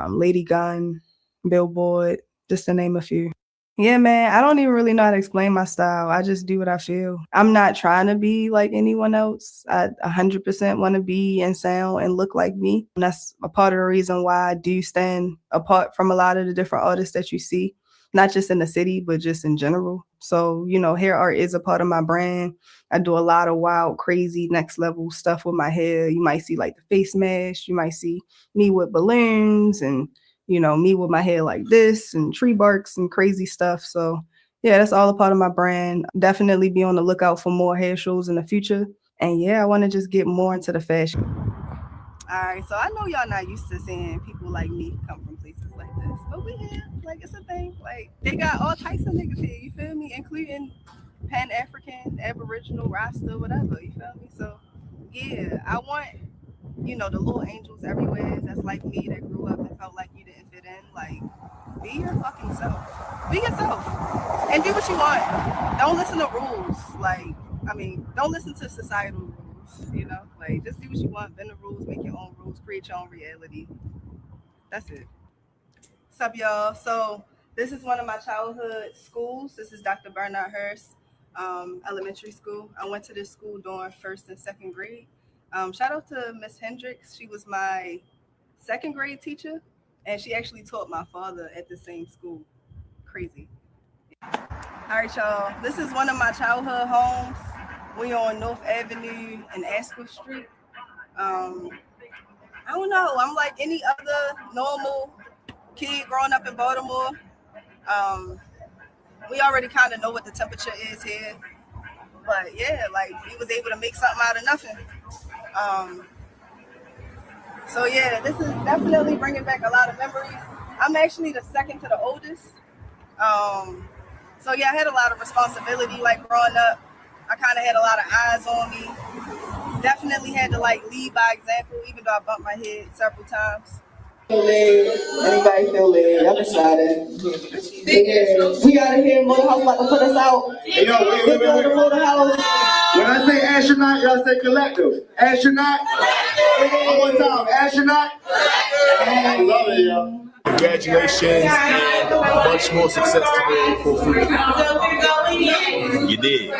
Lady Gun, Billboard, just to name a few. Yeah, man, I don't even really know how to explain my style. I just do what I feel. I'm not trying to be like anyone else. I 100% want to be and sound and look like me. And that's a part of the reason why I do stand apart from a lot of the different artists that you see, not just in the city, but just in general. So, you know, hair art is a part of my brand. I do a lot of wild, crazy, next level stuff with my hair. You might see like the face mask. You might see me with balloons and you know, me with my hair like this and tree barks and crazy stuff. So yeah, that's all a part of my brand. Definitely be on the lookout for more hair shows in the future. And yeah, I want to just get more into the fashion. All right, so I know y'all not used to seeing people like me come from places like this, but we here, like it's a thing. Like they got all types of niggas here, you feel me? Including Pan-African, Aboriginal, Rasta, whatever, you feel me? So yeah, I want, you know, the little angels everywhere that's like me, that grew up and felt like you didn't fit in. Like, be your fucking self. Be yourself. And do what you want. Don't listen to rules. Like, I mean, don't listen to societal rules, you know? Like, just do what you want, bend the rules, make your own rules, create your own reality. That's it. What's up, y'all? So this is one of my childhood schools. This is Dr. Bernard Hurst Elementary School. I went to this school during 1st and 2nd grade. Shout out to Miss Hendricks. She was my 2nd grade teacher, and she actually taught my father at the same school. Crazy. All right, y'all. This is one of my childhood homes. We on North Avenue and Asquith Street. I don't know. I'm like any other normal kid growing up in Baltimore. We already kind of know what the temperature is here. But yeah, like we was able to make something out of nothing. So yeah, this is definitely bringing back a lot of memories. I'm actually the second to the oldest. So yeah, I had a lot of responsibility like growing up. I kind of had a lot of eyes on me. Definitely had to like lead by example, even though I bumped my head several times. Anybody feel late? I'm excited. We out of here. Motorhouse about to put us out. Hey, yo, wait. When I say astronaut, y'all say collective. Astronaut. One more time. Astronaut. I love it, yo. Congratulations. Much more success today for free. You did.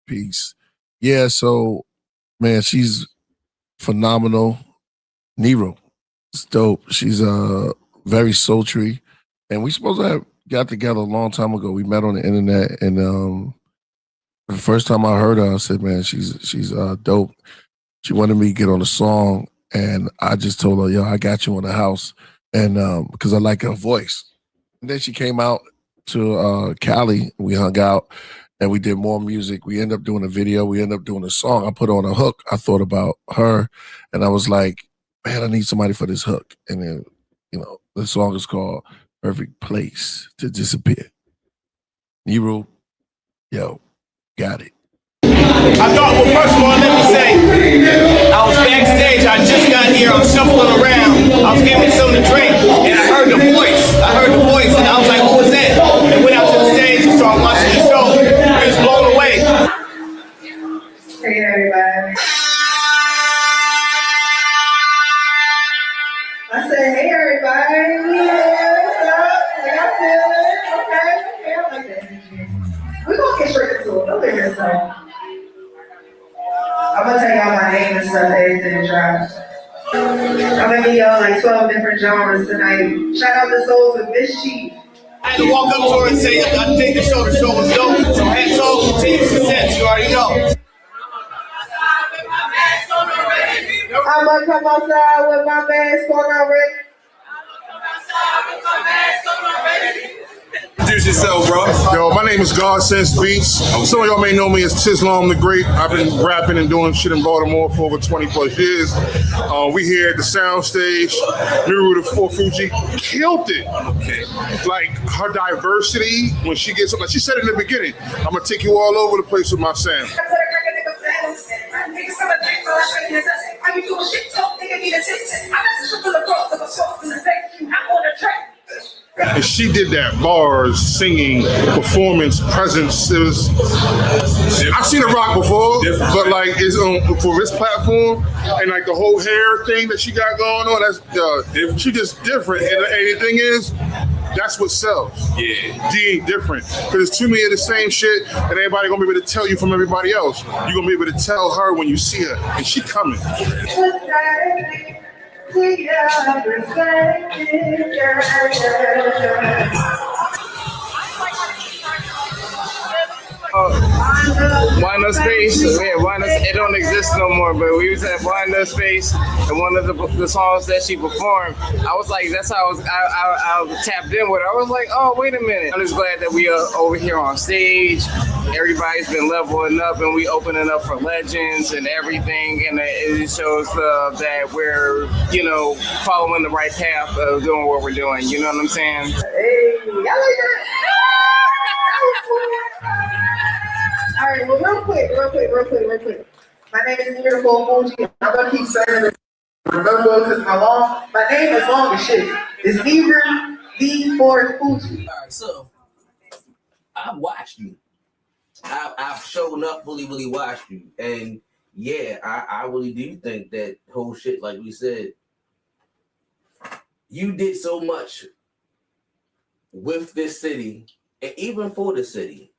Peace. Yeah, so, man, she's phenomenal. Neru. It's dope. She's very sultry. And we supposed to have got together a long time ago. We met on the internet, and the first time I heard her, I said, man, she's dope. She wanted me to get on a song, and I just told her, yo, I got you in the house. And because I like her voice. And then she came out to Cali. We hung out and we did more music. We ended up doing a video. We ended up doing a song. I put on a hook. I thought about her and I was like, man, I need somebody for this hook. And then, you know, the song is called Perfect Place to Disappear. Neru, yo, got it. I thought, well, first of all, let me say, I was backstage, I just got here, I'm shuffling around, I was getting me something to drink, and I heard the voice, and I was like, who was that? And went out to the stage and started watching the show, I was blown away. Hey, everybody. I said, hey, everybody. What's up? How y'all feeling? Okay, I like that. We're going to get straight into it. Don't get here, so. I'm gonna tell y'all my name and stuff, everything drops. I'm gonna give y'all like 12 different genres tonight. Shout out to Souls of Miss Chief. I had to walk up to her and say, I think the show was dope. So hats off, continued success, you already know. I'm gonna come outside with my mask on already. Introduce yourself, bro. Yo, my name is God Sense Beats. Some of y'all may know me as Tislam the Great. I've been rapping and doing shit in Baltimore for over 20 plus years. We here at the soundstage. Neru Thee Fourth Fugee killed it. Okay. Like her diversity when she gets up, like she said in the beginning, I'm gonna take you all over the place with my sound. And she did that, bars, singing, performance, presence. It was, I've seen her rock before, but like it's for this platform and like the whole hair thing that she got going on, that's she just different. And the thing is, that's what sells. Yeah. Being different. Because there's too many of the same shit and everybody gonna be able to tell you from everybody else. You're gonna be able to tell her when you see her and she coming. Wind Up Space, it don't exist no more, but we used to have Wind Up Space, and one of the songs that she performed, I was like, that's how I tapped in with her. I was like, oh, wait a minute. I'm just glad that we are over here on stage. Everybody's been leveling up, and we opening up for legends and everything, and it shows that we're, following the right path of doing what we're doing. You know what I'm saying? Hey, I like that. All right, well, real quick. My name is Neru Thee Fourth Fugee. I'm gonna keep saying it. Remember, because my name is long as shit. It's Neru Thee Fourth Fugee. All right, so I watched you I've shown up, really watched you, and yeah, I really do think that whole shit, like we said, you did so much with this city, and even for the city.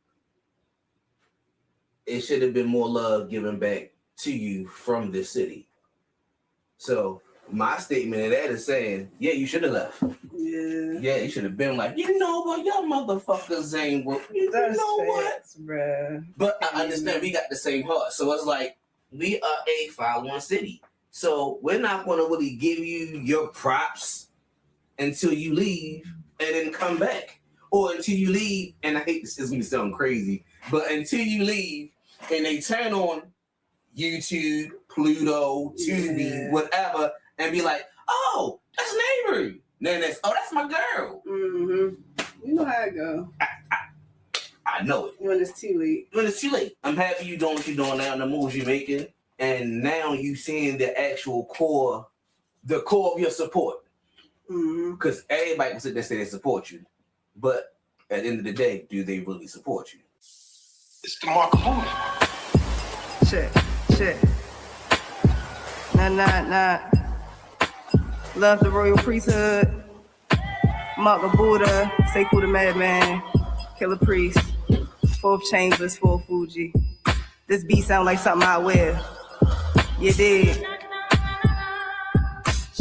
It should have been more love given back to you from this city. So my statement of that is saying, yeah, you should have left. Yeah, you should have been like, you know what, y'all motherfuckers ain't what. You know what, bruh. But I understand we got the same heart, so it's like we are a 5-1 city. So we're not going to really give you your props until you leave and then come back, or until you leave. And I hate this is going to sound crazy, but until you leave and they turn on YouTube, Pluto, Tubi, whatever, and be like, oh, that's Neru. Then that's, oh, that's my girl. Mm-hmm. You know how it go. I know it. When it's too late. When it's too late. I'm happy you doing what you're doing now, the moves you're making, and now you seeing the actual core, the core of your support. Because everybody can sit there and say they support you, but at the end of the day, do they really support you? It's the mark of movement. Shit. Nah. Love the Royal Priesthood. Mark Buddha, Sekou the Madman, Killah Priest, 4th Chambers, 4th Fugee. This beat sound like something I wear. You dig?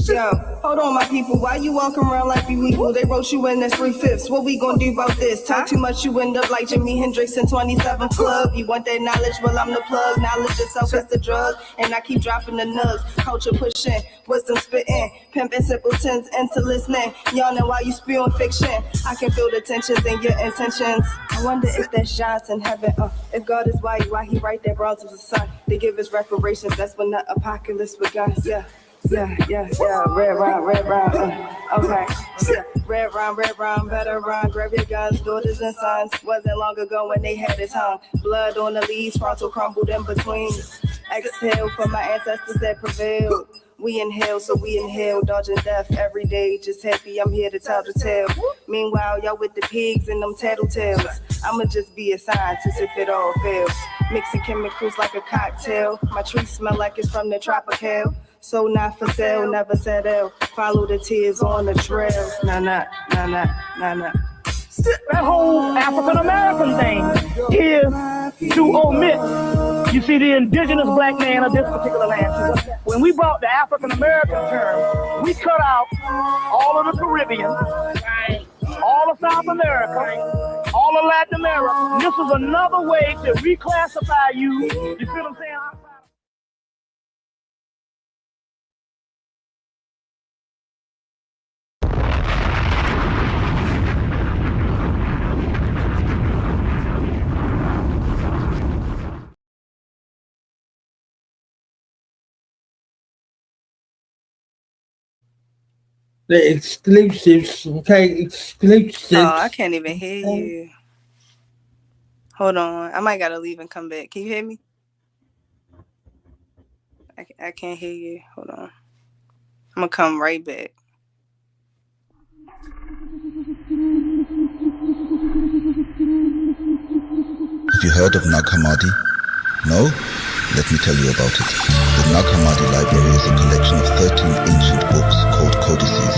Yo, hold on, my people. Why you walking around like you equal? They wrote you in as 3/5. What we gonna do about this? Talk too much, you end up like Jimi Hendrix in 27 Club. You want that knowledge? Well, I'm the plug. Knowledge itself is the drug, and I keep dropping the nugs. Culture pushing, wisdom spitting, pimping simpletons into listening. Yawning while you spewing fiction. I can feel the tensions in your intentions. I wonder if that's shots in heaven. If God is white, why he write that bronze of the sun? They give us reparations. That's when the apocalypse begins. Yeah. Red rhyme, okay. Yeah. Red rhyme, better rhyme. Grab your guns, daughters and sons. Wasn't long ago when they had it hung. Blood on the leaves, frontal crumbled in between. Exhale for my ancestors that prevailed. We inhale, so we inhale, dodging death every day. Just happy I'm here to tell the tale. Meanwhile, y'all with the pigs and them tattletales. I'ma just be a scientist if it all fails. Mixing chemicals like a cocktail. My tree smell like it's from the tropical. So not for sale, never settle. Follow the tears on the trail. Nah. That whole African American thing is to omit, you see, the indigenous black man of this particular land. When we brought the African American term, we cut out all of the Caribbean, all of South America, all of Latin America. This is another way to reclassify you. You see what I'm saying? The exclusives, okay, exclusives. Oh, I can't even hear you. Hold on, I might gotta leave and come back. Can you hear me? I can't hear you. Hold on. I'm gonna come right back. Have you heard of Nag Hammadi? No? Let me tell you about it. The Nag Hammadi Library is a collection of 13 ancient books called codices,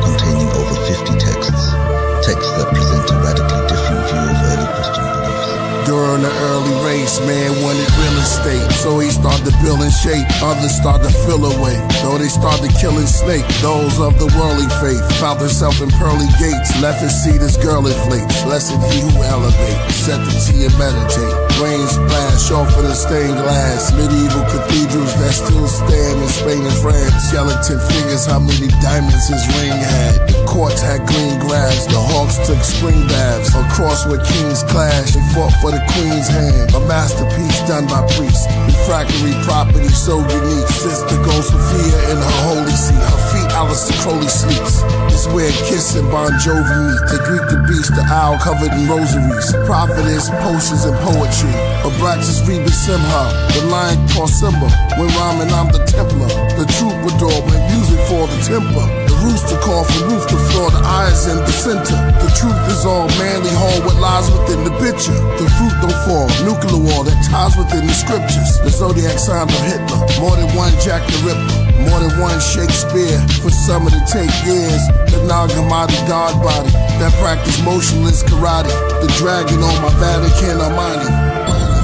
containing over 50 texts. Texts that present a radically different view of early Christian beliefs. During the early race, man wanted real estate, so he started building shape. Others started to fill away, though they started killing snake. Those of the worldly faith found themselves in pearly gates, left his seat as girl inflates. Blessed he who elevate, set the tea and meditate. Rain splash off of the stained glass. Medieval cathedrals that still stand in Spain and France. Skeleton figures how many diamonds his ring had. The courts had green grass, the hawks took spring baths. Across where kings clashed, they fought for the queen's hand. A masterpiece done by priests. Refractory property so unique. Sister goes Sophia in her holy seat. Her feet Alistair Crowley sleeps. It's where Kiss and Bon Jovi meet. The Greek, the beast, the owl covered in rosaries. Prophetess, potions and poetry. Abraxas Reba Simha, the lion called Simba. When rhyming I'm the Templar. The troubadour make music for the temper. The rooster call from roof to floor. The eyes in the center. The truth is all manly, hold what lies within the picture. The fruit don't core, nuclear war that ties within the scriptures. The zodiac sign of Hitler, more than one Jack the Ripper, more than one Shakespeare. For some of it take years. The Nag Hammadi god body that practice motionless karate. The dragon on my Vatican Armani.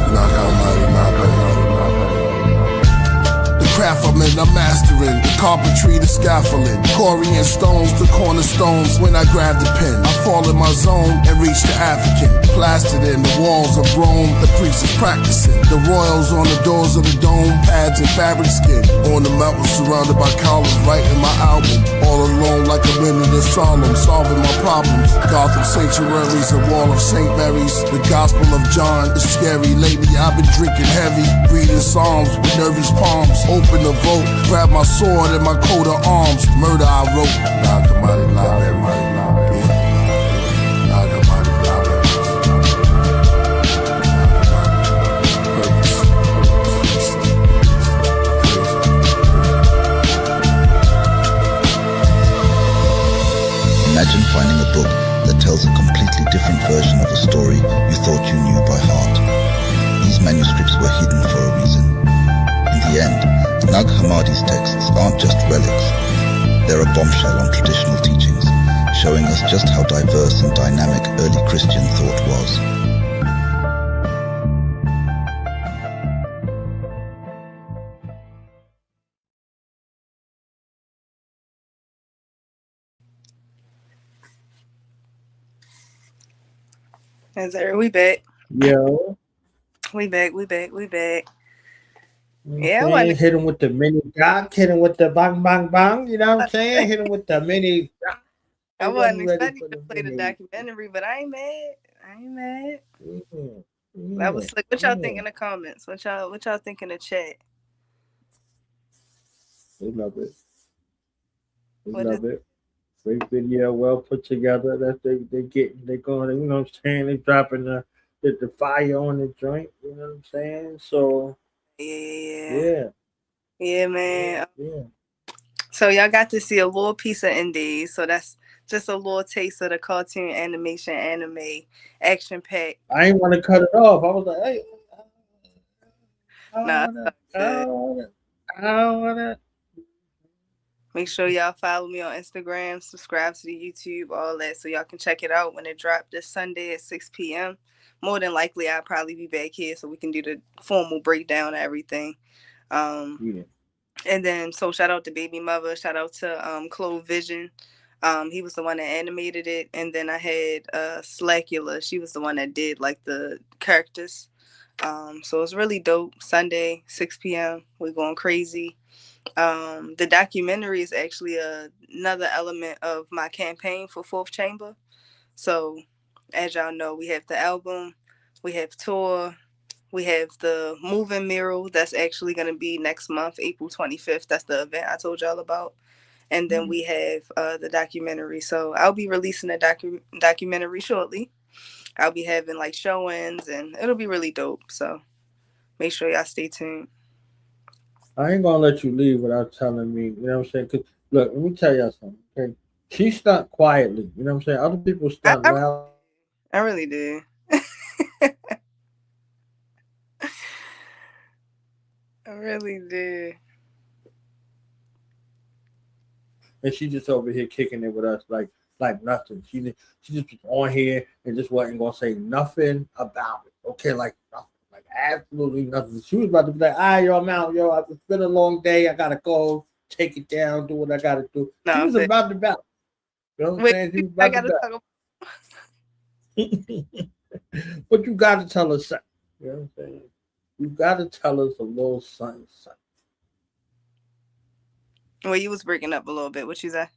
Nag Hammadi, my bad. Craft I'm in, I'm mastering the carpentry, the scaffolding, Corian stones, the cornerstones. When I grab the pen, I fall in my zone and reach the African. Plastered in the walls of Rome, the priest is practicing. The royals on the doors of the dome, pads and fabric skin. On the mountain surrounded by columns, writing my album. All alone like a minute of solemn, solving my problems. Gothic sanctuaries, a wall of St. Mary's. The Gospel of John is scary. Lately I've been drinking heavy, reading Psalms with nervous palms. Open the vote, grab my sword and my coat of arms. Murder I wrote. Nag Hammadi library. Nag Hammadi library. Imagine finding a book that tells a completely different version of a story you thought you knew by heart. These manuscripts were hidden for a reason. In the end, Nag Hammadi's texts aren't just relics. They're a bombshell on traditional teachings, showing us just how diverse and dynamic early Christian thought was. We back. Yo. We back. Yeah, I hit him with the mini doc, hit him with the bang, bang, bang. You know what I'm saying? Hit him with the mini doc. I wasn't expecting to play the documentary, but I ain't mad. That was slick. What y'all think in the comments? What y'all think in the chat? We love it. Great video, well put together. That they going, you know what I'm saying? They dropping the fire on the joint, you know what I'm saying? So Yeah, man. Yeah. So y'all got to see a little piece of Daze. So that's just a little taste of the cartoon animation, anime, action pack. I ain't want to cut it off. I was like, hey, I don't want to. Make sure y'all follow me on Instagram, subscribe to the YouTube, all that, so y'all can check it out when it dropped this Sunday at 6 p.m. More than likely, I'll probably be back here so we can do the formal breakdown of everything. And then, so shout out to Baby Mother, shout out to Clove Vision. He was the one that animated it. And then I had Slackula. She was the one that did like the characters. So it's really dope. Sunday, 6 p.m. We're going crazy. The documentary is actually another element of my campaign for Fourth Chamber. So as y'all know, we have the album, we have tour, we have the moving mural that's actually going to be next month, April 25th. That's the event I told y'all about. And then we have the documentary. So I'll be releasing a documentary shortly. I'll be having like showings and it'll be really dope. So make sure y'all stay tuned. I ain't gonna let you leave without telling me, you know what I'm saying? Cause look, let me tell y'all something. Okay, she stuck quietly, you know what I'm saying? Other people stuck loud. I really did. I really did. And she just over here kicking it with us like nothing. She just was on here and just wasn't gonna say nothing about it. Okay, like nothing. Absolutely nothing. She was about to be like, yo, I'm out, yo. It's been a long day. I gotta go, take it down, do what I gotta do. She was about to bounce. You know what I'm saying? She was about to bounce. But you gotta tell us something. You know what I'm saying? You gotta tell us a little something. Well, you was breaking up a little bit. What you say?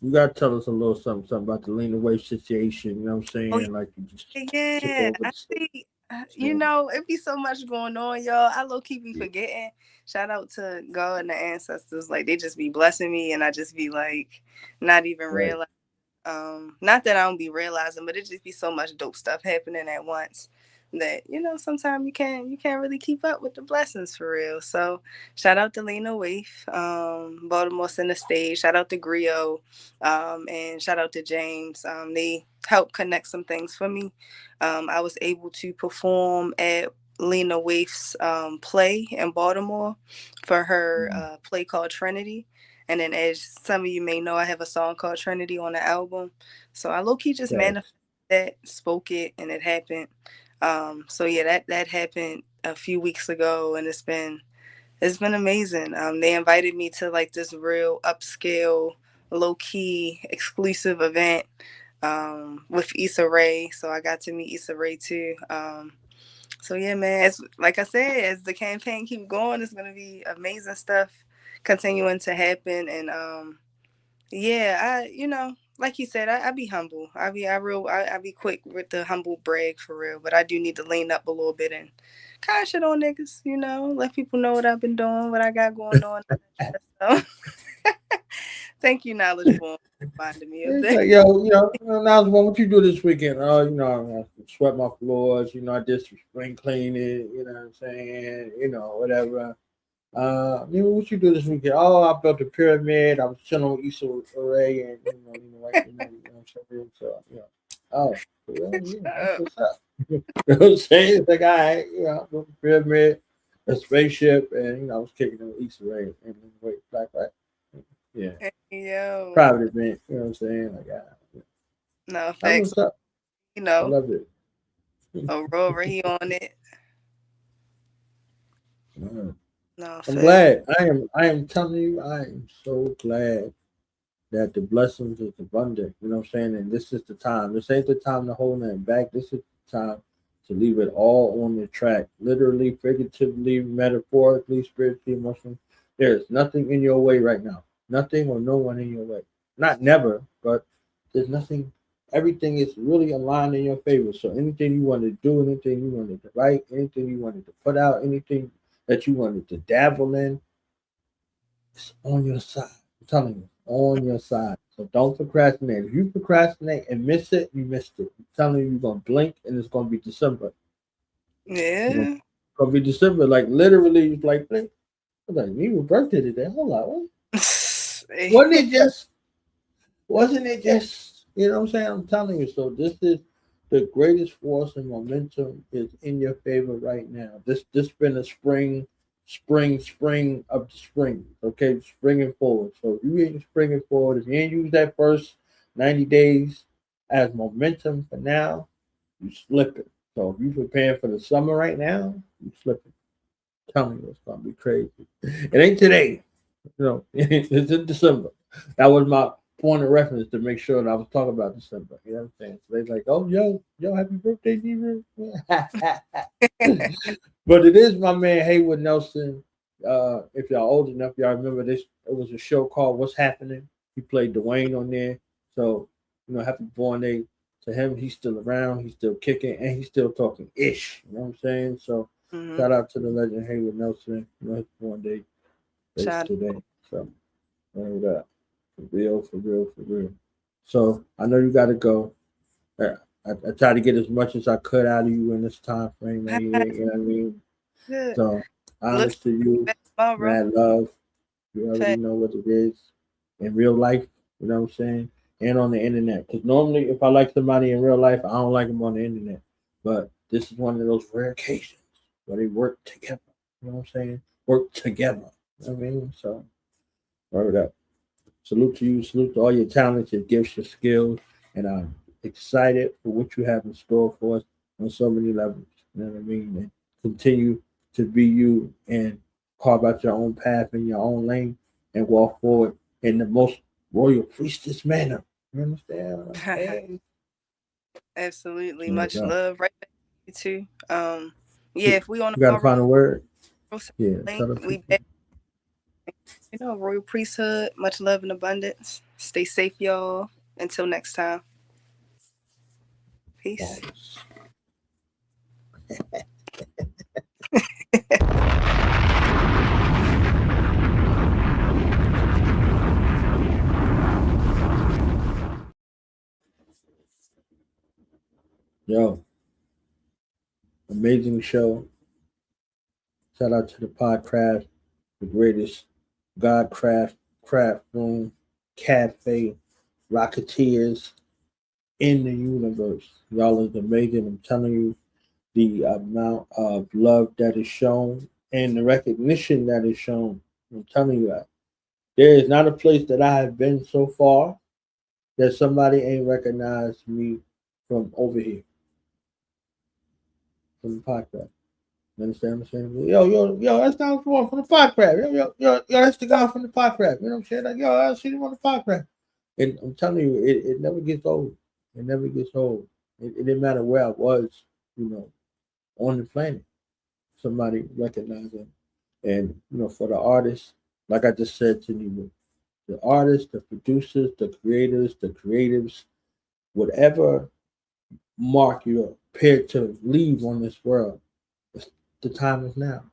You gotta tell us a little something about the Lena Waithe situation. You know what I'm saying? Like you just I see. You know, it be so much going on, y'all. I low-key be forgetting. Shout out to God and the ancestors. Like, they just be blessing me, and I just be, like, not even realizing. Not that I don't be realizing, but it just be so much dope stuff happening at once. that, sometimes you can't really keep up with the blessings for real. So shout out to Lena Waif, Baltimore Center Stage, shout out to Griot, and shout out to James. They helped connect some things for me. I was able to perform at Lena Waif's play in Baltimore for her play called Trinity. And then, as some of you may know, I have a song called Trinity on the album. So I low-key just manifested that, spoke it, and it happened. So yeah, that happened a few weeks ago, and it's been amazing. They invited me to like this real upscale, low-key, exclusive event with Issa Rae. So I got to meet Issa Rae too. So yeah, man, it's, like I said, as the campaign keep going, it's gonna be amazing stuff continuing to happen. And yeah, like you said, I be humble. I be quick with the humble brag for real, but I do need to lean up a little bit and kind of shit on niggas, let people know what I've been doing, what I got going on. So, thank you, Knowledgeable, for reminding me of that. Like, Knowledgeable, what you do this weekend? Oh, I swept my floors, I did some spring cleaning, you know what I'm saying, whatever. What you do this weekend? Oh, I built a pyramid. I was chilling with Issa Rae and so oh, that's what's up. You know what I'm saying? It's like, all right, I built a pyramid, a spaceship, and I was kicking it with Issa Rae and Black. Yeah. Yo. Private event, you know what I'm saying? Like, no, thanks. What's up? I love it. Aurora, he on it. No, I'm glad. I am telling you, I am so glad that the blessings is abundant. You know what I'm saying? And this is the time. This ain't the time to hold nothing back. This is the time to leave it all on the track. Literally, figuratively, metaphorically, spiritually, emotionally. There's nothing in your way right now. Nothing or no one in your way. Not never, but there's nothing. Everything is really aligned in your favor. So anything you want to do, anything you wanted to write, anything you wanted to put out, anything that you wanted to dabble in, it's on your side. I'm telling you, on your side. So don't procrastinate. If you procrastinate and miss it, you missed it. I'm telling you, you're going to blink and it's going to be December. Yeah. It's going to be December. Like, literally, it's like, blink. I'm like, you birthday today. Hold on. Wasn't it just, you know what I'm saying? I'm telling you. So this is the greatest force and momentum is in your favor right now. This been a spring of the spring. Okay, springing forward. So if you ain't springing forward, if you ain't use that first 90 days as momentum for now, you slipping. So if you preparing for the summer right now, you slipping. I'm telling you, it's gonna be crazy. It ain't today. It's in December. That was my point of reference to make sure that I was talking about December. You know what I'm saying? So they're like, oh, yo, happy birthday, Neru. But it is my man Haywood Nelson. If y'all old enough, y'all remember this. It was a show called What's Happening. He played Dwayne on there. So, happy born day to him. He's still around. He's still kicking, and he's still talking ish. You know what I'm saying? So, shout out to the legend Haywood Nelson. His born day today. So, that. For real. So I know you got to go. I tried to get as much as I could out of you in this time frame. Right here, you know what I mean? Good. So honest to you, mad love. You already know what it is in real life. You know what I'm saying? And on the internet. Because normally, if I like somebody in real life, I don't like them on the internet. But this is one of those rare occasions where they work together. You know what I'm saying? Work together. You know what I mean? So, word up. Salute to you. Salute to all your talents, your gifts, your skills. And I'm excited for what you have in store for us on so many levels. You know what I mean? And continue to be you and carve out your own path in your own lane and walk forward in the most royal priestess manner. You understand? Absolutely. Much love. Right back to you too. If we on you gotta find a word. Yeah. We back. Royal Priesthood, much love and abundance. Stay safe, y'all. Until next time. Peace. Yo. Amazing show. Shout out to the Podcraft, the greatest Godcraft, craft room, cafe, rocketeers in the universe. Y'all is amazing. I'm telling you, the amount of love that is shown and the recognition that is shown. I'm telling you that. There is not a place that I have been so far that somebody ain't recognized me from over here, from the podcast. You understand what I'm saying? Yo, that's not the one from the Podcraft. Yo, that's the guy from the Podcraft. You know what I'm saying? Like, yo, I see him on the Podcraft. And I'm telling you, it never gets old. It never gets old. It didn't matter where I was, on the planet. Somebody recognizing. And, for the artists, like I just said to you, the artists, the producers, the creators, the creatives, whatever mark you're prepared to leave on this world, the time is now.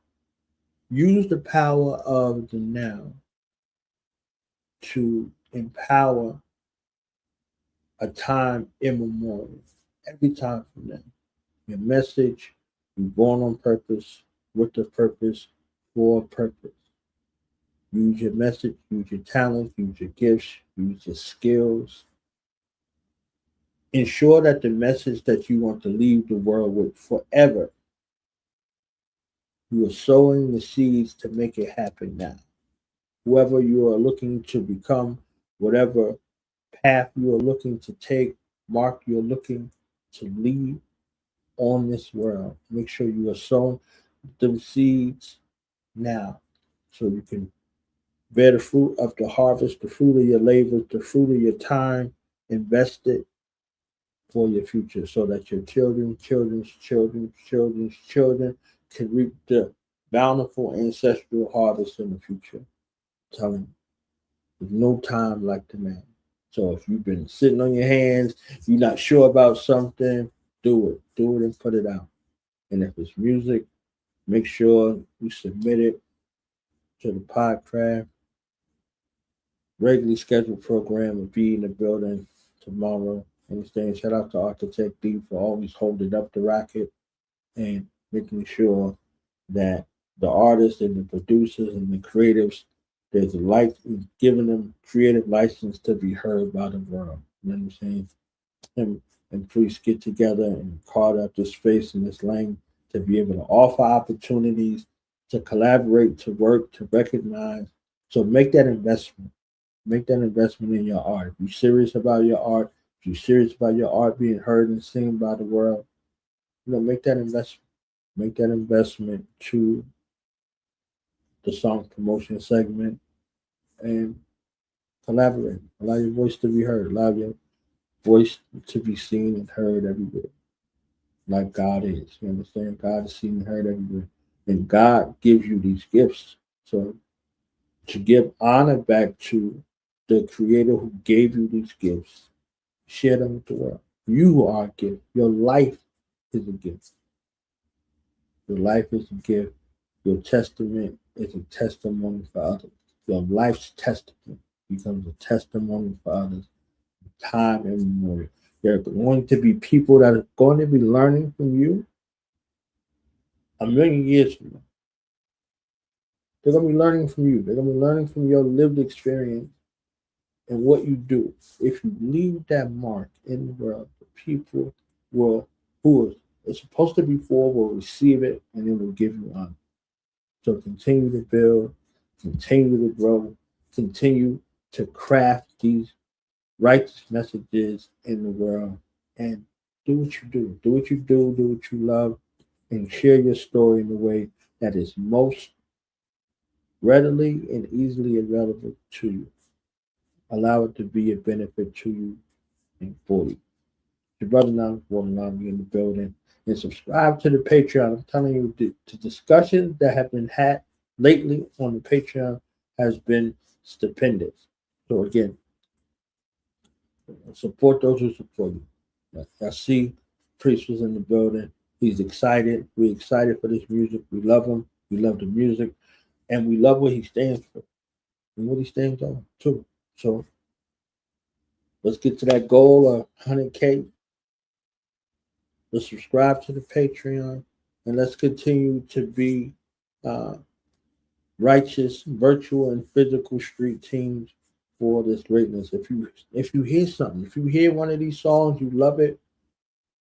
Use the power of the now to empower a time immemorial. Every time from now. Your message, you're born on purpose, with a purpose, for a purpose. Use your message, use your talent, use your gifts, use your skills. Ensure that the message that you want to leave the world with forever, you are sowing the seeds to make it happen now. Whoever you are looking to become, whatever path you are looking to take, mark you're looking to lead on this world. Make sure you are sowing them seeds now so you can bear the fruit of the harvest, the fruit of your labor, the fruit of your time invested for your future so that your children's children can reap the bountiful ancestral harvest in the future. I'm telling you, there's no time like the now. So if you've been sitting on your hands, you're not sure about something, do it. Do it and put it out. And if it's music, make sure you submit it to the Podcraft. Regularly scheduled program will be in the building tomorrow. Understand? Shout out to Architect D for always holding up the rocket and making sure that the artists and the producers and the creatives, there's a light, giving them creative license to be heard by the world. You know what I'm saying? Him and Priest get together and carve out this space and this lane to be able to offer opportunities, to collaborate, to work, to recognize. So make that investment. Make that investment in your art. If you're serious about your art, if you're serious about your art being heard and seen by the world, make that investment. Make that investment to the song promotion segment and collaborate. Allow your voice to be heard. Allow your voice to be seen and heard everywhere. Like God is. You understand? God is seen and heard everywhere. And God gives you these gifts. So to give honor back to the creator who gave you these gifts, share them with the world. You are a gift. Your life is a gift. Your life is a gift. Your testament is a testimony for others. Your life's testament becomes a testimony for others. Time immemorial. There are going to be people that are going to be learning from you a million years from now. They're going to be learning from you. They're going to be learning from your lived experience and what you do. If you leave that mark in the world, the people who are supposed to be for will receive it and it will give you honor. So continue to build, continue to grow, continue to craft these righteous messages in the world, and do what you do. Do what you do what you love, and share your story in the way that is most readily and easily available to you. Allow it to be a benefit to you and for you. Your brother now will not be in the building. And subscribe to the Patreon. I'm telling you, the discussions that have been had lately on the Patreon has been stupendous. So again, support those who support you. I see Priest was in the building. He's excited. We're excited for this music. We love him. We love the music. And we love what he stands for and what he stands on too. So let's get to that goal of 100K. Let's subscribe to the Patreon. and let's continue to be righteous, virtual, and physical street teams for this greatness. If you hear something, if you hear one of these songs, you love it,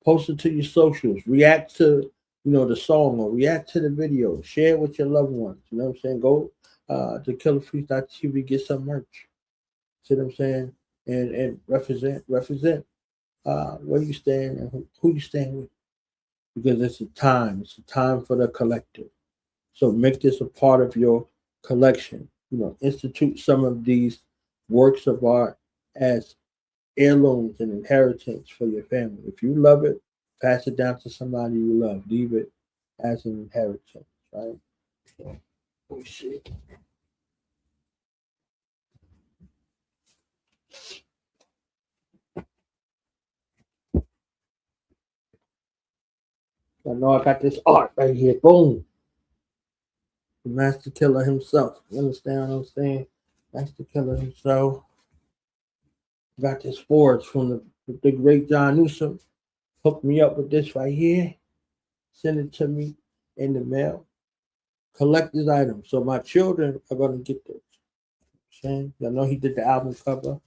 post it to your socials, react to the song or react to the video, share it with your loved ones. You know what I'm saying? Go to killerfreeze.tv, get some merch. See what I'm saying? And represent where you stand and who you stand with. Because it's a time for the collective. So make this a part of your collection. Institute some of these works of art as heirlooms and inheritance for your family. If you love it, pass it down to somebody you love. Leave it as an inheritance, right? Oh shit. I know I got this art right here. Boom. The Master Killah himself. You understand what I'm saying? Master Killah himself. Got this forge from the great John Newsom. Hooked me up with this right here. Send it to me in the mail. Collect this item. So my children are going to get this. I know he did the album cover.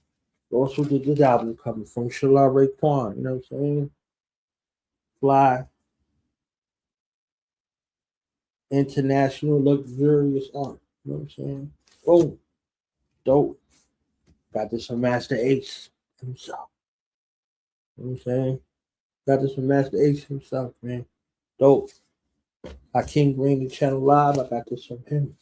He also did this album cover from Shalal Raekwon. You know what I'm saying? Fly. International luxurious art. You know what I'm saying? Oh, dope. Got this from Master Ace himself. You know what I'm saying? Got this from Master Ace himself, man. Dope. Hakeem Green, the Channel Live, I got this from him.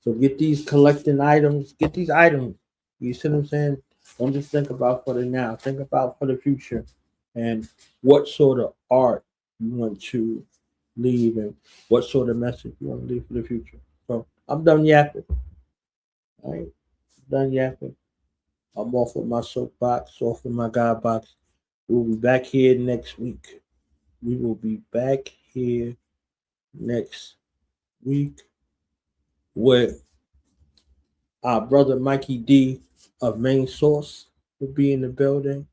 So get these collecting items. Get these items. You see what I'm saying? Don't just think about for the now. Think about for the future. And what sort of art you want to leave and what sort of message you want to leave for the future. So I'm done yapping. All right? Done yapping. I'm off of my soapbox, off of my God box. We'll be back here next week. We will be back here next week with our brother Mikey D of Main Source will be in the building.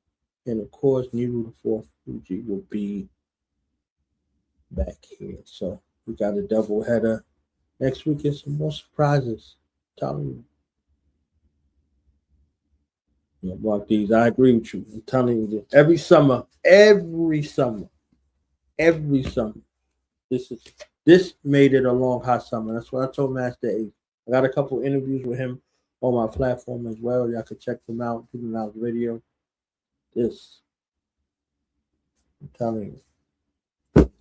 And of course, Neru Thee Fourth Fugee will be back here. So we got a double header. Next week is some more surprises. I'm telling you. Yeah, Mark these. I agree with you. I'm telling you that every summer, this made it a long hot summer. That's what I told Master A. I got a couple interviews with him on my platform as well. Y'all can check them out. Give them out the video. I'm telling you.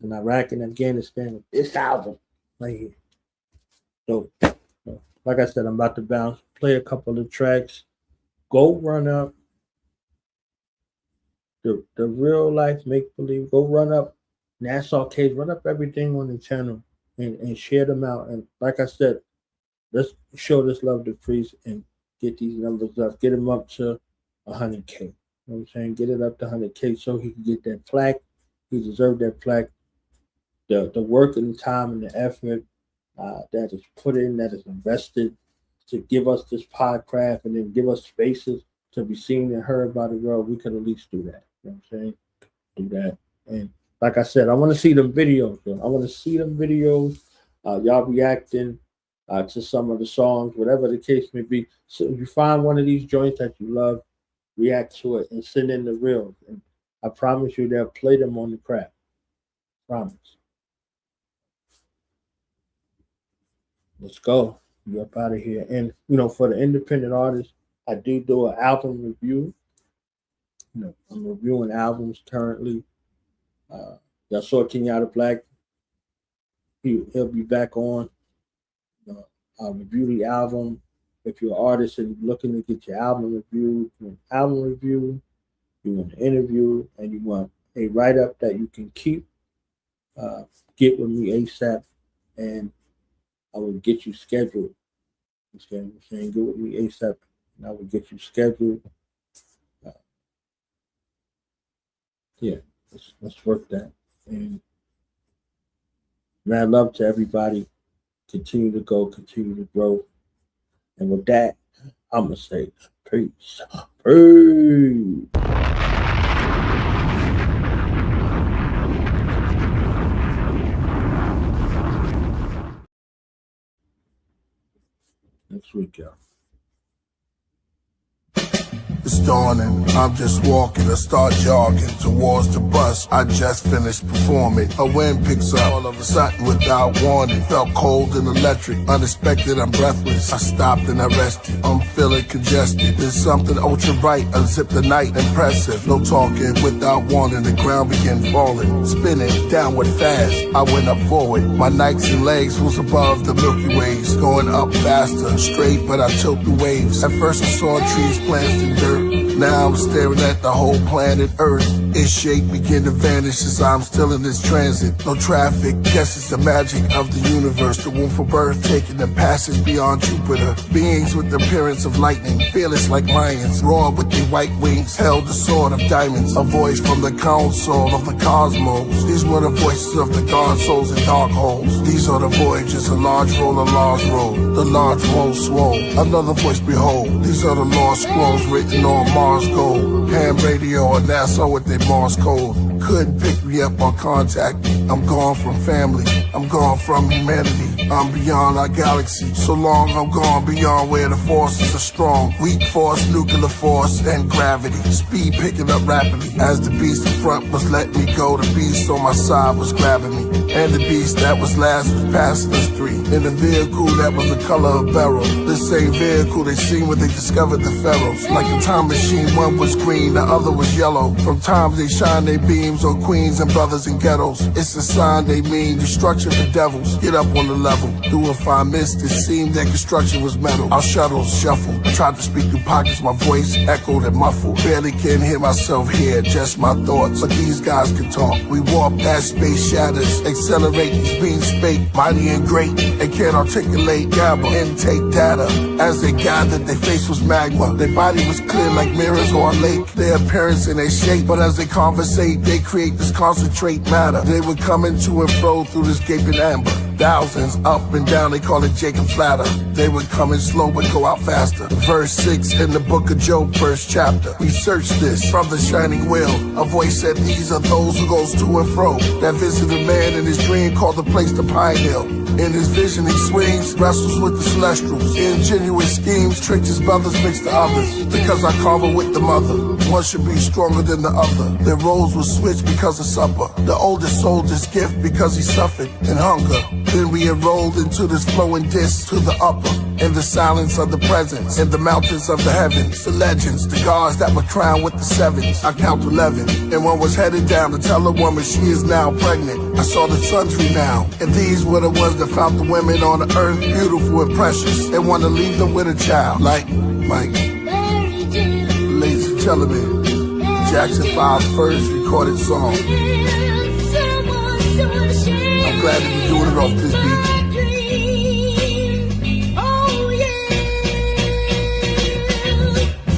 In Iraq and Afghanistan, this album right here. Dope. So, like I said, I'm about to bounce, play a couple of tracks. Go run up the real life make believe. Go run up Nassau Cage, run up everything on the channel and share them out. And like I said, let's show this love to Priest and get these numbers up. Get him up to 100K. You know what I'm saying? Get it up to 100K so he can get that plaque. He deserved that plaque. The work and the time and the effort that is put in, that is invested to give us this Podcraft and then give us spaces to be seen and heard by the world, we could at least do that. You know what I'm saying? Do that. And like I said, I want to see them videos, though. I want to see them videos. Y'all reacting to some of the songs, whatever the case may be. So if you find one of these joints that you love, react to it and send in the reels. And I promise you they'll play them on the craft. Promise. Let's go. You up out of here. And, for the independent artists, I do an album review. I'm reviewing albums currently. Y'all saw Kenyatta Black. He'll be back on. I'll review the album. If you're an artist and you're looking to get your album reviewed, you want an interview, and you want a write-up that you can keep, get with me ASAP, and I will get you scheduled. Okay, I'm saying get with me ASAP, and I will get you scheduled. Let's work that. And mad love to everybody. Continue to go, continue to grow. And with that, I'm gonna say peace. Peace. Next week, y'all. It's dawning, I'm just walking, I start jogging towards the bus. I just finished performing. A wind picks up all of a sudden without warning. Felt cold and electric, unexpected, I'm breathless. I stopped and I rested, I'm feeling congested. There's something ultra bright, unzip the night, impressive. No talking without warning, the ground began falling. Spinning, downward fast, I went up forward. My nights and legs was above the Milky Ways. Going up faster, straight, but I tilt the waves. At first I saw trees, plants, and dirt. Now I'm staring at the whole planet Earth. Its shape begin to vanish as I'm still in this transit. No traffic, guess it's the magic of the universe. The womb for birth, taking the passage beyond Jupiter. Beings with the appearance of lightning, fearless like lions, roar with their white wings, held the sword of diamonds. A voice from the council of the cosmos. These were the voices of the god souls in dark holes. These are the voyages, a large roll, a large roll. The large roll swole, another voice behold. These are the lost scrolls written on Mars gold. Ham radio or NASA with their Mars code. Couldn't pick me up or contact me. I'm gone from family, I'm gone from humanity. I'm beyond our galaxy, so long I'm gone beyond where the forces are strong. Weak force, nuclear force, and gravity. Speed picking up rapidly. As the beast in front was letting me go, the beast on my side was grabbing me. And the beast that was last was passing us three. In a vehicle that was the color of beryl. The same vehicle they seen when they discovered the pharaohs. Like a time machine, one was green, the other was yellow. From times they shine their beams on queens and brothers in ghettos. It's a sign they mean destruction for devils. Get up on the level. Through a fine mist, it seemed that construction was metal. Our shuttles shuffle. I tried to speak through pockets, my voice echoed and muffled. Barely can hear myself here, just my thoughts. But these guys can talk. We warp as space shatters. Accelerate these beings spake, mighty and great. They can't articulate, gather, intake data. As they gathered, their face was magma. Their body was clear like mirrors or a lake. Their appearance and their shape. But as they conversate, they create this concentrate matter. They would come into and flow through this gaping amber. Thousands up and down, they call it Jacob's ladder. They would come in slow but go out faster. Verse 6 in the book of Job, first chapter. We searched this from the shining wheel. A voice said, these are those who goes to and fro. That visited man in his dream called the place the Pine Hill. In his vision he swings, wrestles with the celestials. Ingenuous schemes, tricked his brothers, mixed the others. Because I carve with the mother. One should be stronger than the other. Their roles were switched because of supper. The oldest sold his gift because he suffered in hunger. Then we enrolled into this flowing disc to the upper. In the silence of the presence, in the mountains of the heavens. The legends, the gods that were crowned with the sevens. I count 11, and one was headed down to tell a woman she is now pregnant. I saw the sun's renown, and these were the ones that found the women on the earth beautiful and precious, and want to leave them with a child. Like, ladies and gentlemen, Jackson 5's first recorded song. I'm glad to be doing it off this beat.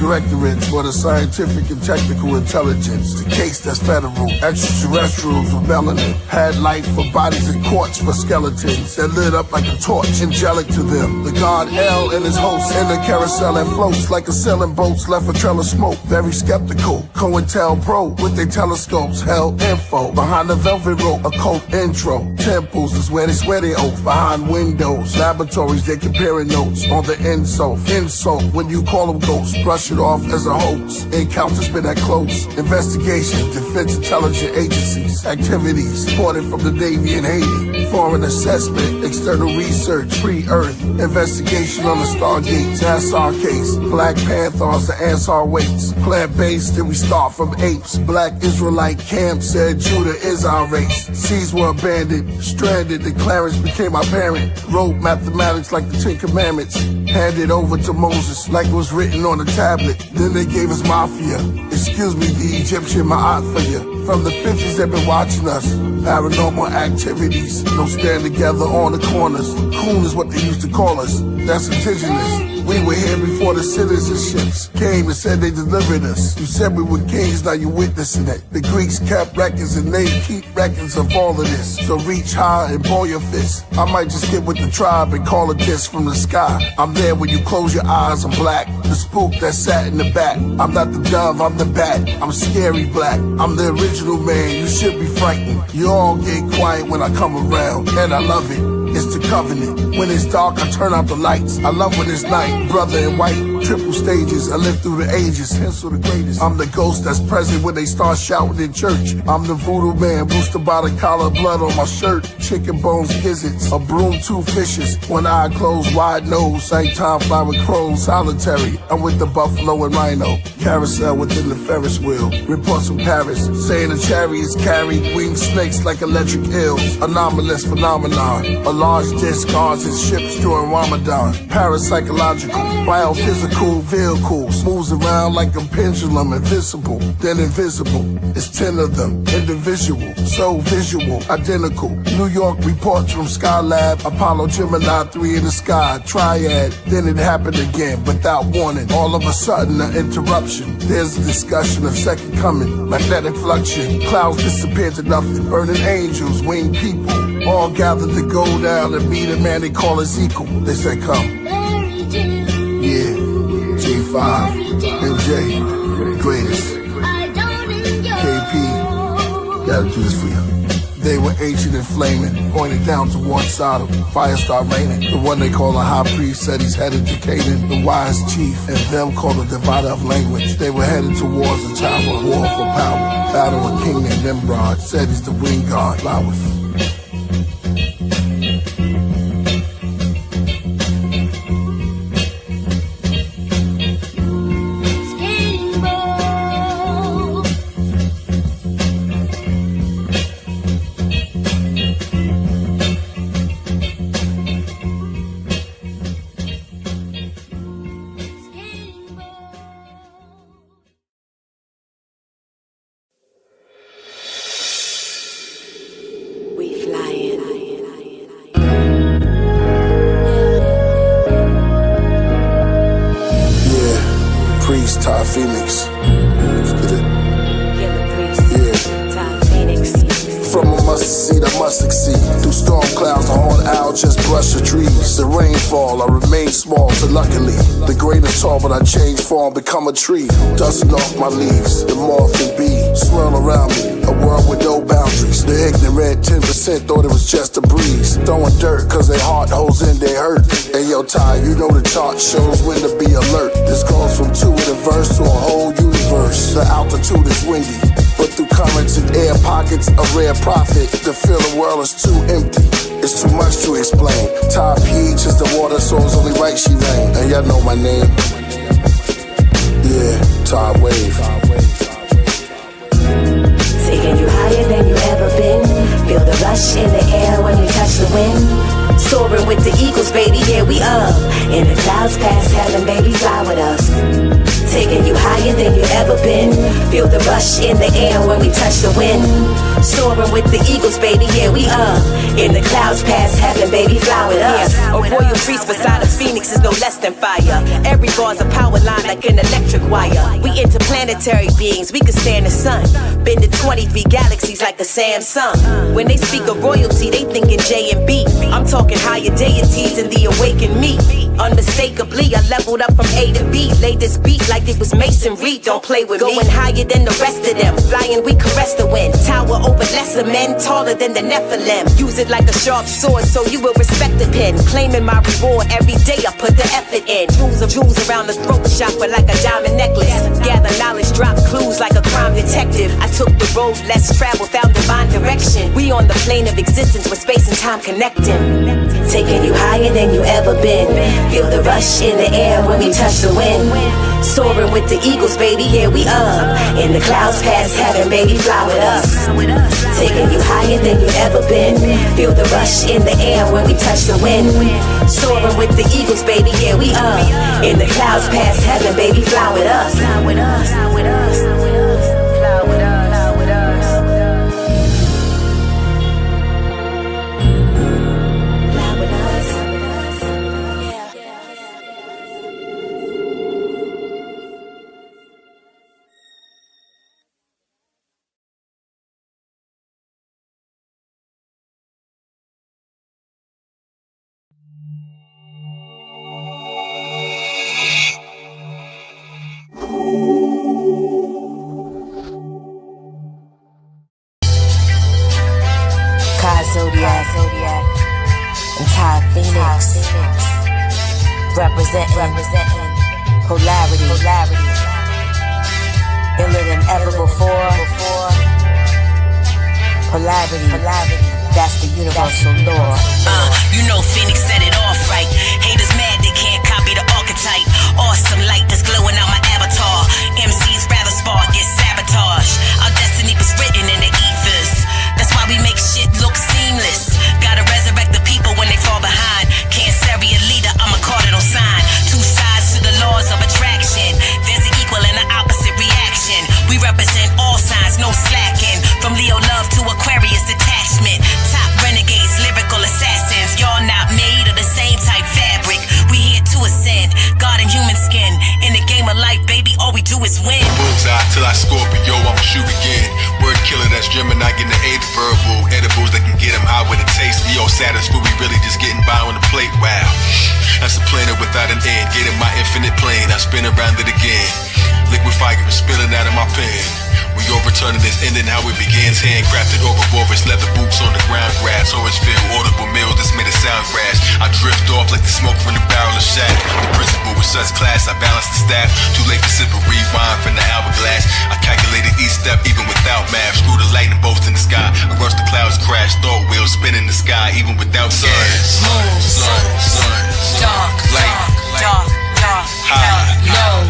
Directorates for the scientific and technical intelligence. The case that's federal. Extraterrestrials with melanin. Had life for bodies and quartz for skeletons that lit up like a torch. Angelic to them. The god El and his hosts in the carousel that floats like a sailing boats left a trail of smoke. Very skeptical. COINTELPRO with their telescopes. Held info. Behind the velvet rope, occult intro. Temples is where they swear they oath. Behind windows. Laboratories, they comparing notes on the insult. Insult when you call them ghosts. Brush it off as a hoax. Encounters been that close. Investigation, defense intelligence agencies, activities supported from the Navy and Haiti. Foreign assessment, external research, pre-Earth, investigation on the Stargate, NASA case, Black Panthers, the Ansar weights, plant-based, then we start from apes. Black Israelite camp said Judah is our race. Seas were abandoned, stranded, the Clarence became our parent. Wrote mathematics like the 10 Commandments, handed over to Moses like it was written on a tablet. Then they gave us mafia. Excuse me, the Egyptian ma'at for you. From the 50s they've been watching us. Paranormal activities. No stand together on the corners. Coon is what they used to call us. That's indigenous. We were here before the citizenships came and said they delivered us. You said we were kings, now you witnessing it. The Greeks kept records and they keep records of all of this. So reach high and ball your fist. I might just get with the tribe and call a diss from the sky. I'm there when you close your eyes, I'm black. The spook that sat in the back. I'm not the dove, I'm the bat. I'm scary black. I'm the original man, you should be frightened. You all get quiet when I come around, and I love it. it's the covenant. When it's dark, I turn out the lights. I love when it's night, brother in white. Triple stages, I live through the ages, hence the greatest. I'm the ghost that's present when they start shouting in church. I'm the voodoo man, boosted by the collar, blood on my shirt. Chicken bones, gizzards, a broom, two fishes. One eye closed, wide nose, nighttime fly with crows. Solitary, I'm with the buffalo and rhino. Carousel within the Ferris wheel. Reports from Paris, saying the chariots carry winged snakes like electric eels. Anomalous phenomenon. A large disc guards its ships during Ramadan. Parapsychological, biophysical vehicles. Moves around like a pendulum, invisible, then invisible. It's 10 of them, individual, so visual, identical. New York reports from Skylab, Apollo Gemini 3 in the sky, triad. Then it happened again, without warning. All of a sudden, an interruption. There's a discussion of second coming, magnetic fluxion. Clouds disappear to nothing. Burning angels, winged people, all gathered to go down and meet a man they call Ezekiel. They said, come. Yeah, J5, MJ, greatest. KP, gotta do this for you. They were ancient and flaming, pointed down toward Sodom. Fire started raining. The one they call a high priest said he's headed to Canaan. The wise chief and them called a divider of language. They were headed towards the tower, war for power. Battle a king named Nimrod, said he's the wind god. Flowers. Phoenix. Let's get it. From a mustard seed, I must succeed. Through storm clouds, the horned owl just brush the trees. The rainfall, I remain small, so luckily the grain is tall, but I change form, become a tree. Dusting off my leaves, the moth and bee swirl around me. A world with no boundaries. The ignorant 10% thought it was just a breeze. Throwing dirt, cause their heart holds in their hurt. Hey yo, Ty, you know the chart shows when to be alert. This goes from 2 in a verse to a whole universe. The altitude is windy, but through currents and air pockets, a rare prophet. To feel the world is too empty, it's too much to explain. Top pH is the water, so it's only right she rain. And y'all know my name. Yeah, Todd Wave. Taking you higher than you ever been. Feel the rush in the air when you touch the wind. Soaring with the eagles, baby, here we up. In the clouds past heaven, baby, fly with us. Taking you higher than you ever been. Feel the rush in the air when we touch the wind. Soaring with the eagles, baby, here we are. In the clouds past heaven, baby, fly with us. A royal priest beside a phoenix is no less than fire. Every bar's a power line like an electric wire. We interplanetary beings, we can stand the sun. Been to 23 galaxies like a Samsung. When they speak of royalty, they thinking J and B. I'm talking higher deities and the awakened me. Unmistakably, I leveled up from A to B. Laid this beat like it was masonry. Don't play with me. Going higher than the rest of them. Flying, we caress the wind. Tower over lesser men, taller than the Nephilim. Use it like a sharp sword, so you will respect the pen. Claiming my reward every day, I put the effort in. Jewels around the throat chakra like a diamond necklace. Gather knowledge, drop clues like a crime detective. I took the road less traveled, found divine direction. We on the plane of existence with space and time connecting. Taking you higher than you ever been. Feel the rush in the air when we touch the wind. Soaring with the eagles, baby, here we up. In the clouds past heaven, baby, fly with us. Taking you higher than you ever been. Feel the rush in the air when we touch the wind. Soaring with the eagles, baby, here we up. In the clouds past heaven, baby, fly with us. Fly with us, fly with us, fly with us, fly with us. Zodiac. Entire Phoenix. Representing polarity. Iller than ever before. Polarity. That's the universal law. You know Phoenix set it off right. Haters mad they can't copy the archetype. Awesome light that's glowing out my avatar. MCs rather spar, get sabotaged. Our destiny was written in the ethers. That's why we make shit look seamless. Gotta resurrect the people when they fall behind. Can't carry a leader, I'm a cardinal sign. Two sides to the laws of attraction. There's an equal and an opposite reaction. We represent all signs, no slacking. From Leo love to Aquarius detachment. Top renegades, lyrical assassins. Y'all not made of the same type fabric. We here to ascend. God in human skin. In the game of life, baby, all we do is win. Bullseye till I Scorpio, I'ma shoot again. Word killer, that's Gemini, getting the eighth verbal. Edibles that can get them high with a taste. We all satisfied, we really just getting by on the plate. Wow, that's a planet without an end. Getting my infinite plane, I spin around it again. Liquid fire is spilling out of my pen. We overturning this ending how it begins. Handcrafted over Boris, leather boots on the ground grass. Always feel audible meals, this made it sound grass. I drift off like the smoke from the barrel of shaft. The principal with such class, I balance the staff. Too late to sip a rewind from the hourglass. I calculated each step even without math. Screw the lightning bolts in the sky. I rush the clouds crash. Thought wheels spin in the sky even without sun. Sun, dark, light, dark, high, low,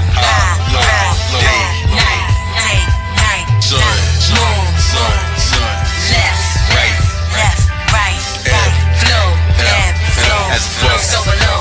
day, night. sun, Left, right, flow, as above, so below.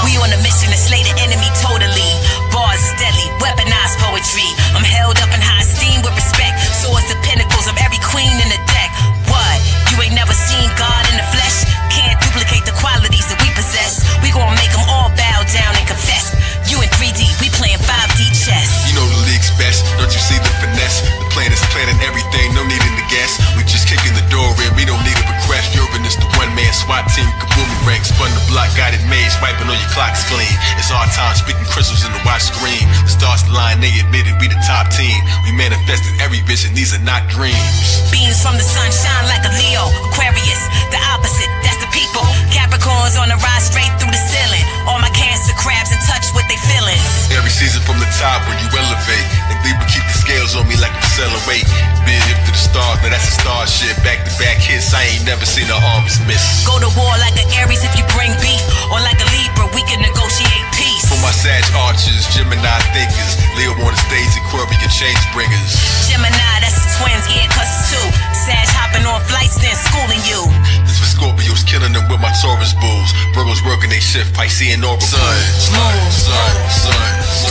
We on a mission to slay the enemy totally. Bars is deadly, weaponized poetry. I'm held up in high esteem with respect. Swords the pinnacles of every queen in the deck. What? You ain't never seen God in the flesh? Can't duplicate the qualities that we possess. We gon' make them all bow down and confess. You in 3D, we playing 5D chess. You know the league's best, don't you see the finesse? The plan is planning everything, no needing to guess. We just kicking the door in, we don't need a request. Uranus, the one-man SWAT team, kaboomy rank. Spun the block, got it made, wiping all your clocks clean. It's our time, speaking crystals in the watch screen. The stars line, they admitted we the top team. We manifested every vision, these are not dreams. Beams from the sun shine like a Leo. Aquarius, the opposite, that's the people. Capricorns on the rise straight through the ceiling. All my Cancer crabs in touch with their feelings. Every season from the top when you elevate. And Libra keep the scales on me like I'm selling weight. Been hip to the stars, now that's a star shit. Back to back hits, I ain't never seen the arms miss. Go to war like an Aries if you bring beef. Or like a Libra, we can negotiate peace. For my Sag archers, Gemini thinkers. Leo on the stage, Aquarian change bringers. Gemini, that's the twins, yeah, cause it's two. Sag hopping on flights, then schooling you. This for Scorpios, killing them with my Taurus bulls. Virgos working they shift, Piscean orbital. Sun,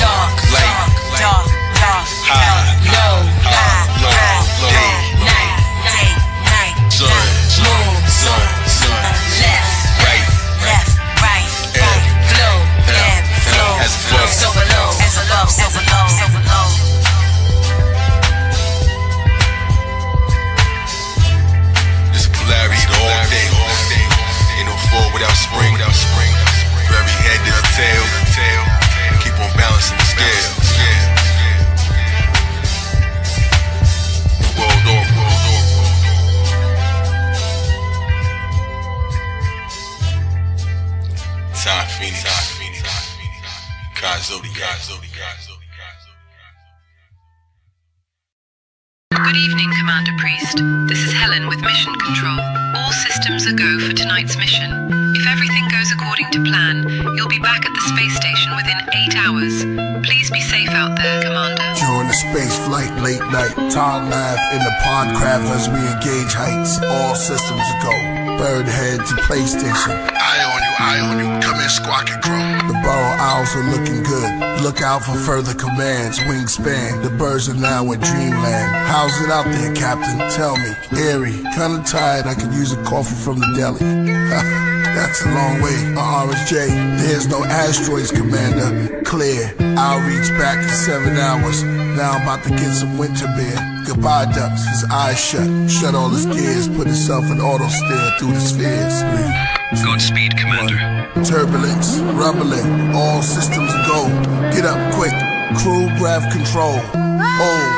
dark, light, high, low, day, night, sun, left, right, flow, as above, so below. This polarity the whole day. Ain't no fall without spring. For every head there's a tail. Keep on balancing the scale. World order. Time Phoenix. Good evening, Commander Priest. This is Helen with Mission Control. All systems are go for tonight's mission. If everything goes according to plan, you'll be back at the space station within 8 hours. Please be safe out there, Commander. During the space flight, late night, Todd laughed in the Podcraft as we engage heights. All systems a go. Bird head to PlayStation. Eye on you. Come in, squawk and crow. The burrow owls are looking good. Look out for further commands. Wingspan. The birds are now in dreamland. How's it out there, Captain? Tell me. Airy. Kinda tired. I could use a coffee from the deli. That's a long way. RSJ. There's no asteroids, Commander. Clear. I'll reach back in 7 hours. Now I'm about to get some winter beer. Goodbye, ducks. His eyes shut. Shut all his gears. Put himself in auto steer through the spheres. Godspeed, Commander. Turbulence, rumbling, all systems go. Get up quick, crew grab control. Hold,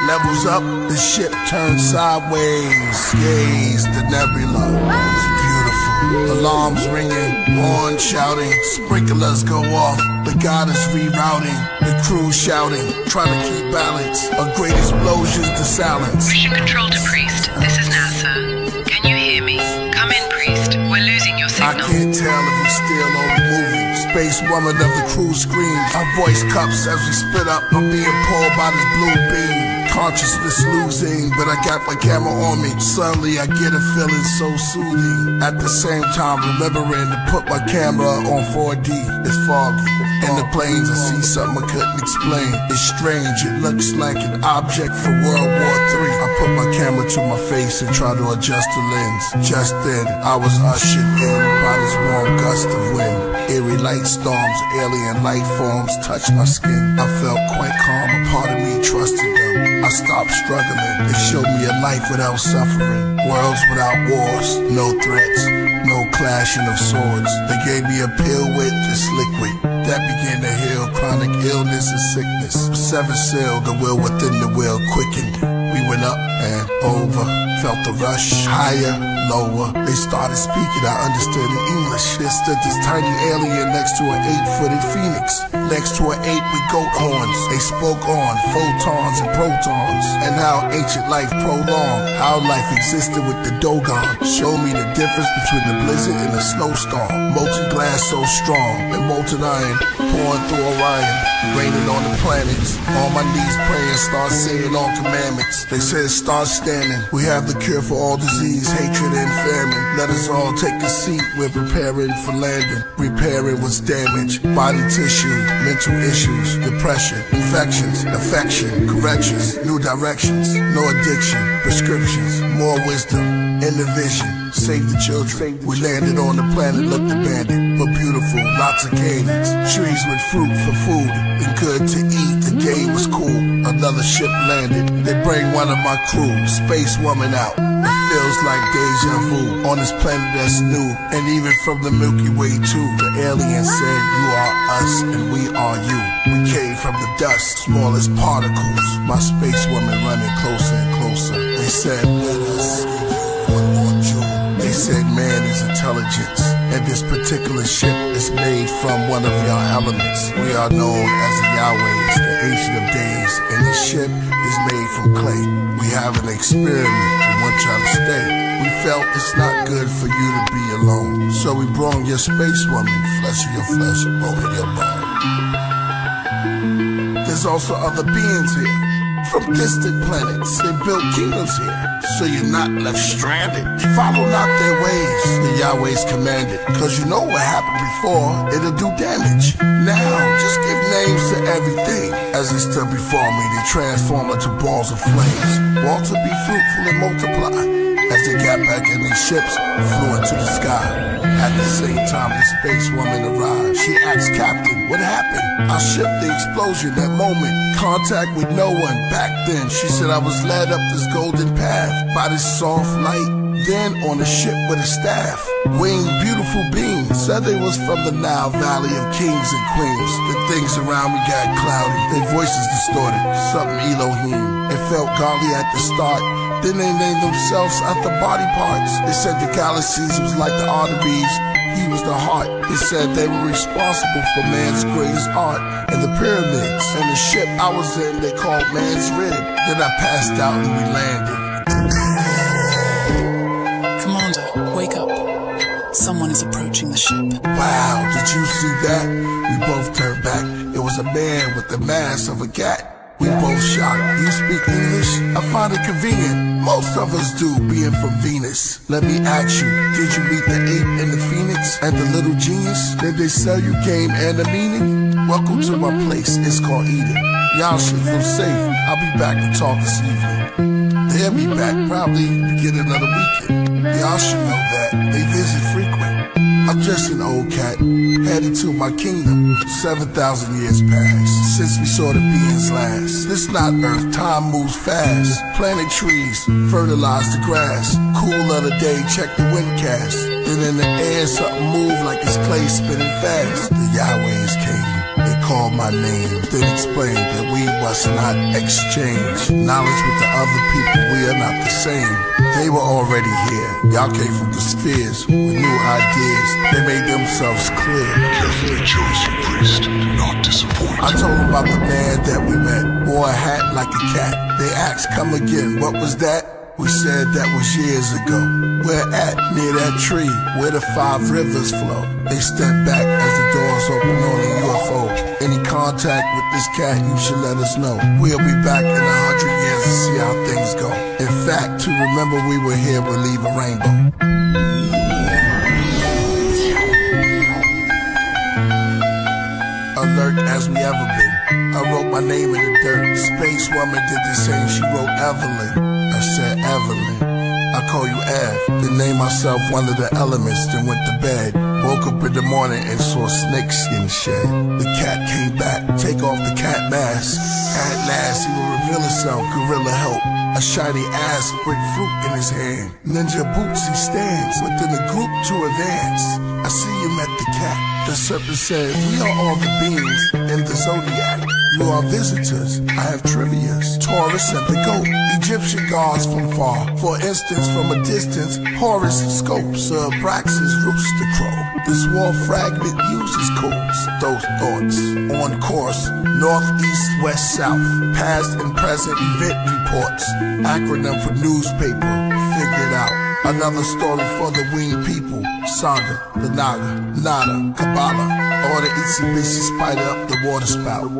levels up, the ship turns sideways. Gaze the nebula, it's beautiful. Alarms ringing, horn shouting, sprinklers go off. The god is rerouting, the crew shouting, trying to keep balance. A great explosion's the silence. Mission control to Priest. This is NASA. Can you hear me? Come in, Priest. We're losing your signal. I can't tell if he's still or moving. Space woman of the crew screams. Our voice cups as we split up. I'm being pulled by this blue beam. Consciousness losing, but I got my camera on me. Suddenly I get a feeling so soothing. At the same time remembering to put my camera on 4D. It's foggy. In the plains I see something I couldn't explain. It's strange, it looks like an object from World War III. I put my camera to my face and try to adjust the lens. Just then I was ushered in by this warm gust of wind. Eerie light storms, alien life forms touched my skin. I felt quite calm, a part of me trusted them. I stopped struggling. They showed me a life without suffering. Worlds without wars, no threats, no clashing of swords. They gave me a pill with this liquid that began to heal chronic illness and sickness. Seven seal, the will within the will quickened. We went up and over, felt the rush, higher, lower. They started speaking, I understood in English. There stood this tiny alien next to an 8-footed phoenix, next to an 8 with goat horns. They spoke on photons and protons, and how ancient life prolonged, how life existed with the Dogon. Showed me the difference between the blizzard and the snowstorm. Molten glass so strong, and molten iron pouring through Orion, raining on the planets. On my knees praying, start saying all commandments. They said start standing, we have the cure for all disease, hatred and famine. Let us all take a seat, we're preparing for landing. Repairing what's damaged, body tissue, mental issues, depression, infections, affection, corrections, new directions, no addiction, prescriptions, more wisdom, in the vision. Save the children. We landed on the planet, looked abandoned, but beautiful, lots of canyons, trees with fruit for food, and good to eat. The day was cool. Another ship landed. They bring one of my crew, space woman out. It feels like deja vu on this planet that's new, and even from the Milky Way too. The alien said, "You are us, and we are you. We came from the dust, smallest particles." My space woman running closer and closer. They said, "Let us." They said man is intelligence, and this particular ship is made from one of your elements. We are known as the Yahwehs, the Ancient of Days, and this ship is made from clay. We have an experiment, we want y'all to stay. We felt it's not good for you to be alone, so we brought your space woman, flesh of your flesh, bone of your bone. There's also other beings here, from distant planets. They built kingdoms here, so you're not left stranded. Follow not their ways, the Yahweh's commanded. Cause you know what happened before, it'll do damage. Now, just give names to everything. As they stood before me, they transform into balls of flames. Want to be fruitful and multiply. As they got back in their ships, flew into the sky. At the same time, the space woman arrived. She asked Captain, what happened? I shipped the explosion that moment. Contact with no one back then. She said I was led up this golden path by this soft light. Then on a ship with a staff, winged beautiful beings. Said they was from the Nile Valley of kings and queens. The things around me got cloudy, their voices distorted. Something Elohim. It felt godly at the start. Then they named themselves after body parts. They said the galaxies was like the arteries, he was the heart. They said they were responsible for man's greatest art and the pyramids. And the ship I was in, they called man's rib. Then I passed out and we landed. Commander, wake up. Someone is approaching the ship. Wow, did you see that? We both turned back. It was a man with the mask of a cat. We both shocked. You speak English? I find it convenient. Most of us do, being from Venus. Let me ask you, did you meet the ape and the phoenix and the little genius? Did they sell you game and a meaning? Welcome to my place, it's called Eden. Y'all should feel safe. I'll be back to talk this evening. They'll be back probably beginning of the weekend. Y'all should know that. They visit frequent. I'm just an old cat, headed to my kingdom. 7,000 years passed since we saw the beings last. This not Earth, time moves fast. Planted trees, fertilize the grass. Cool of the day, check the windcast. Then in the air, something moved like it's clay spinning fast. The Yahwehs came, they called my name, then explained that we must not exchange knowledge with the other people. We are not the same. They were already here. Y'all came from the spheres with new ideas. They made themselves clear. Carefully chosen priest, do not disappoint. I told them about the man that we met. Wore a hat like a cat. They asked, come again, what was that? We said that was years ago. We're at near that tree where the 5 rivers flow. They stepped back as the doors open on a UFO. Any contact with this cat, you should let us know. We'll be back in 100 years to see how things go. In fact, to remember we were here, we'll leave a rainbow. Alert as we ever been. I wrote my name in the dirt. Space Woman did the same, she wrote Evelyn. I said Evelyn, I call you Ev. Then named myself one of the elements, then went to bed. Woke up in the morning and saw snakeskin shed. The cat came back, take off the cat mask. At last he will reveal himself, gorilla help. A shiny ass brick fruit in his hand. Ninja boots he stands, within a group to advance. I see you met the cat. The serpent said, we are all the beings in the zodiac. You are visitors, I have trivias. Taurus and the goat, Egyptian gods from far. For instance, from a distance, Horus scopes, Abraxas rooster crow. This wall fragment uses codes, those thoughts. On course, north, east, west, south. Past and present event reports. Acronym for newspaper, figured out. Another story for the winged people. Saga, the Naga, Nada, Kabbalah. Or the itsy bitsy spider up the water spout.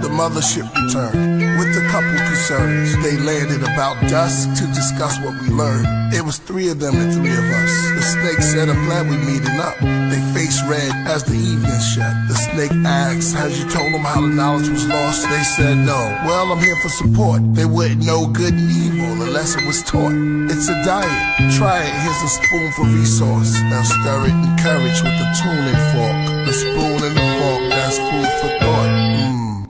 The mothership returned with a couple concerns. They landed about dusk to discuss what we learned. It was 3 of them and 3 of us. The snake said, I'm glad we meeting up. They faced red as the evening shut. The snake asked, had you told them how the knowledge was lost? They said no. Well, I'm here for support. They wouldn't know good and evil unless it was taught. It's a diet. Try it. Here's a spoon for resource. Now stir it in courage with a tuning fork. The spoon and the fork, that's food for thought.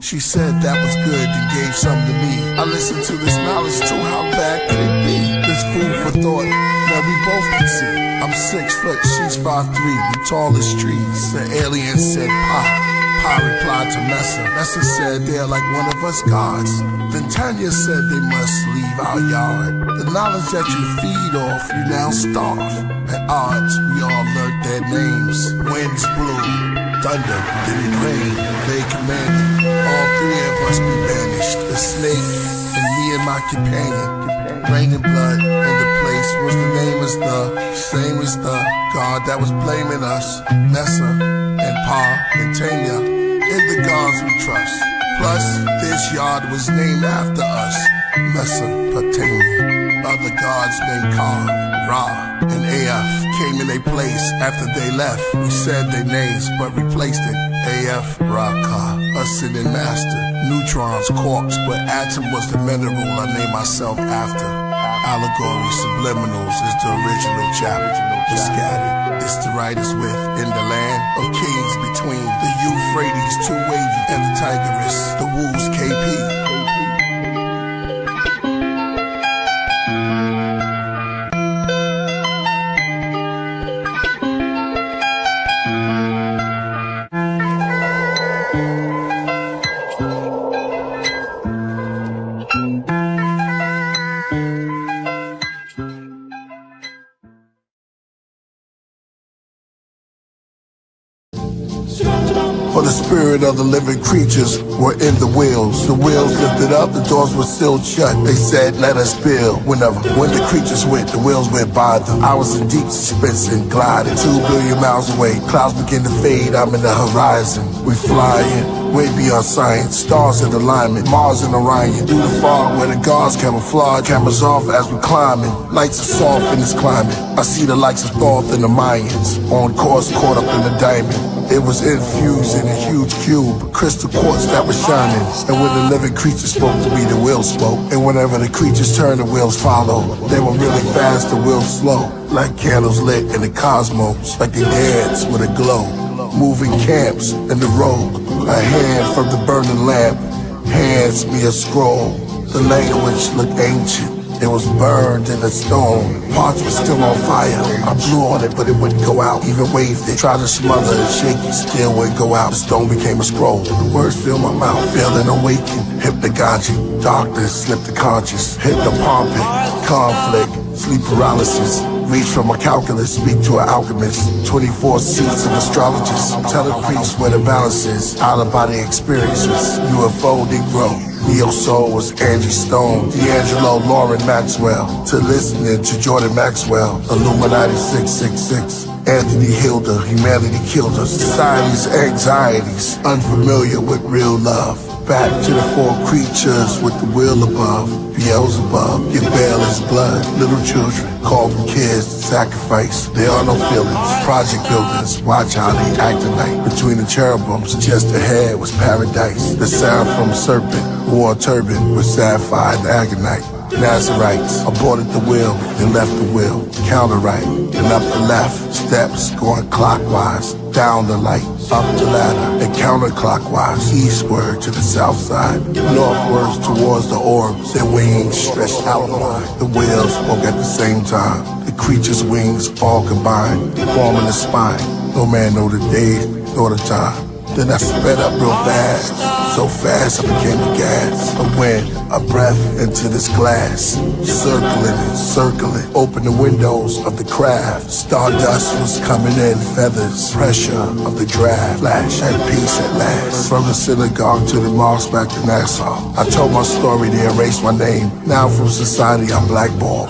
She said that was good and gave some to me. I listened to this knowledge too, how bad could it be? This food for thought, now we both can see. I'm 6 foot, she's 5'3", we tall as trees. The alien said, Pa. Pa replied to Messa. Messa said they're like one of us gods. Then Tanya said they must leave our yard. The knowledge that you feed off, you now starve. At odds, we all learned their names. Winds blew, thunder, did it rain? They commanded, all 3 of us be banished. The snake and me and my companion. Raining blood in the place was the name as the same as the God that was blaming us. Messa and Pa and Tanya, in the gods we trust. Plus, this yard was named after us, Mesopotamia. Other gods named Ka, Ra, and Af came in their place after they left. We said their names, but replaced it. Af, Ra, Ka, ascending master. Neutrons, quarks, but atom was the mineral I named myself after. Allegory, subliminals is the original chapter. The scattered, it's the writers with. In the land of kings between the Euphrates, too wavy, and the Tigris, the Wolves, KP. For the spirit of the living creatures were in the wheels. The wheels lifted up, the doors were still shut. They said, let us build. When the creatures went, the wheels went by them. I was in deep suspense and gliding 2 billion miles away. Clouds begin to fade, I'm in the horizon. We flying, way beyond science. Stars in alignment, Mars and Orion. Through the fog where the guards camouflage. Cameras off as we climbing. Lights are soft in this climate. I see the likes of Thoth and the Mayans. On course, caught up in the diamond. It was infused in a huge cube, crystal quartz that was shining. And when the living creatures spoke to me, the wheels spoke. And whenever the creatures turned, the wheels followed. They were really fast, the wheels slow. Like candles lit in the cosmos, like they dance with a glow. Moving camps in the road. A hand from the burning lamp hands me a scroll. The language looked ancient. It was burned in the stone. Parts were still on fire. I blew on it, but it wouldn't go out. Even waved it, tried to smother it, shake it, still wouldn't go out. The stone became a scroll. The words filled my mouth, feeling awakened. Hypnagogic, darkness slipped the conscious. Hypnopomping, conflict, sleep paralysis. Reach from a calculus, speak to an alchemist. 24 seats of astrologists. Tell the priest where the balance is. Out-of-body experiences. UFO Negro. Neo Soul was Angie Stone. D'Angelo Lauren Maxwell. To listening to Jordan Maxwell. Illuminati 666. Anthony Hilda. Humanity killed us. Society's anxieties. Unfamiliar with real love. Back to the four creatures with the will above. Beelzebub, give bail his blood. Little children, call them kids to sacrifice. There are no feelings. Project builders, watch how they act tonight. Between the cherubims, just ahead was paradise. The seraphim serpent wore a turban with sapphire and agonite. Nazarites aborted the wheel, then left the wheel. Counter right, then up the left. Steps going clockwise. Down the light, up the ladder, and counterclockwise, eastward to the south side, northwards towards the orbs, their wings stretched outward. The whales spoke at the same time, the creature's wings all combined, forming a spine. No man know the day nor the time. Then I sped up real fast, so fast I became a gas. A wind, a breath into this glass. Circling and circling, open the windows of the craft. Stardust was coming in, feathers, pressure of the draft. Flash at peace at last. From the synagogue to the mosque back to Nassau. I told my story, they erased my name. Now from society I'm blackballed.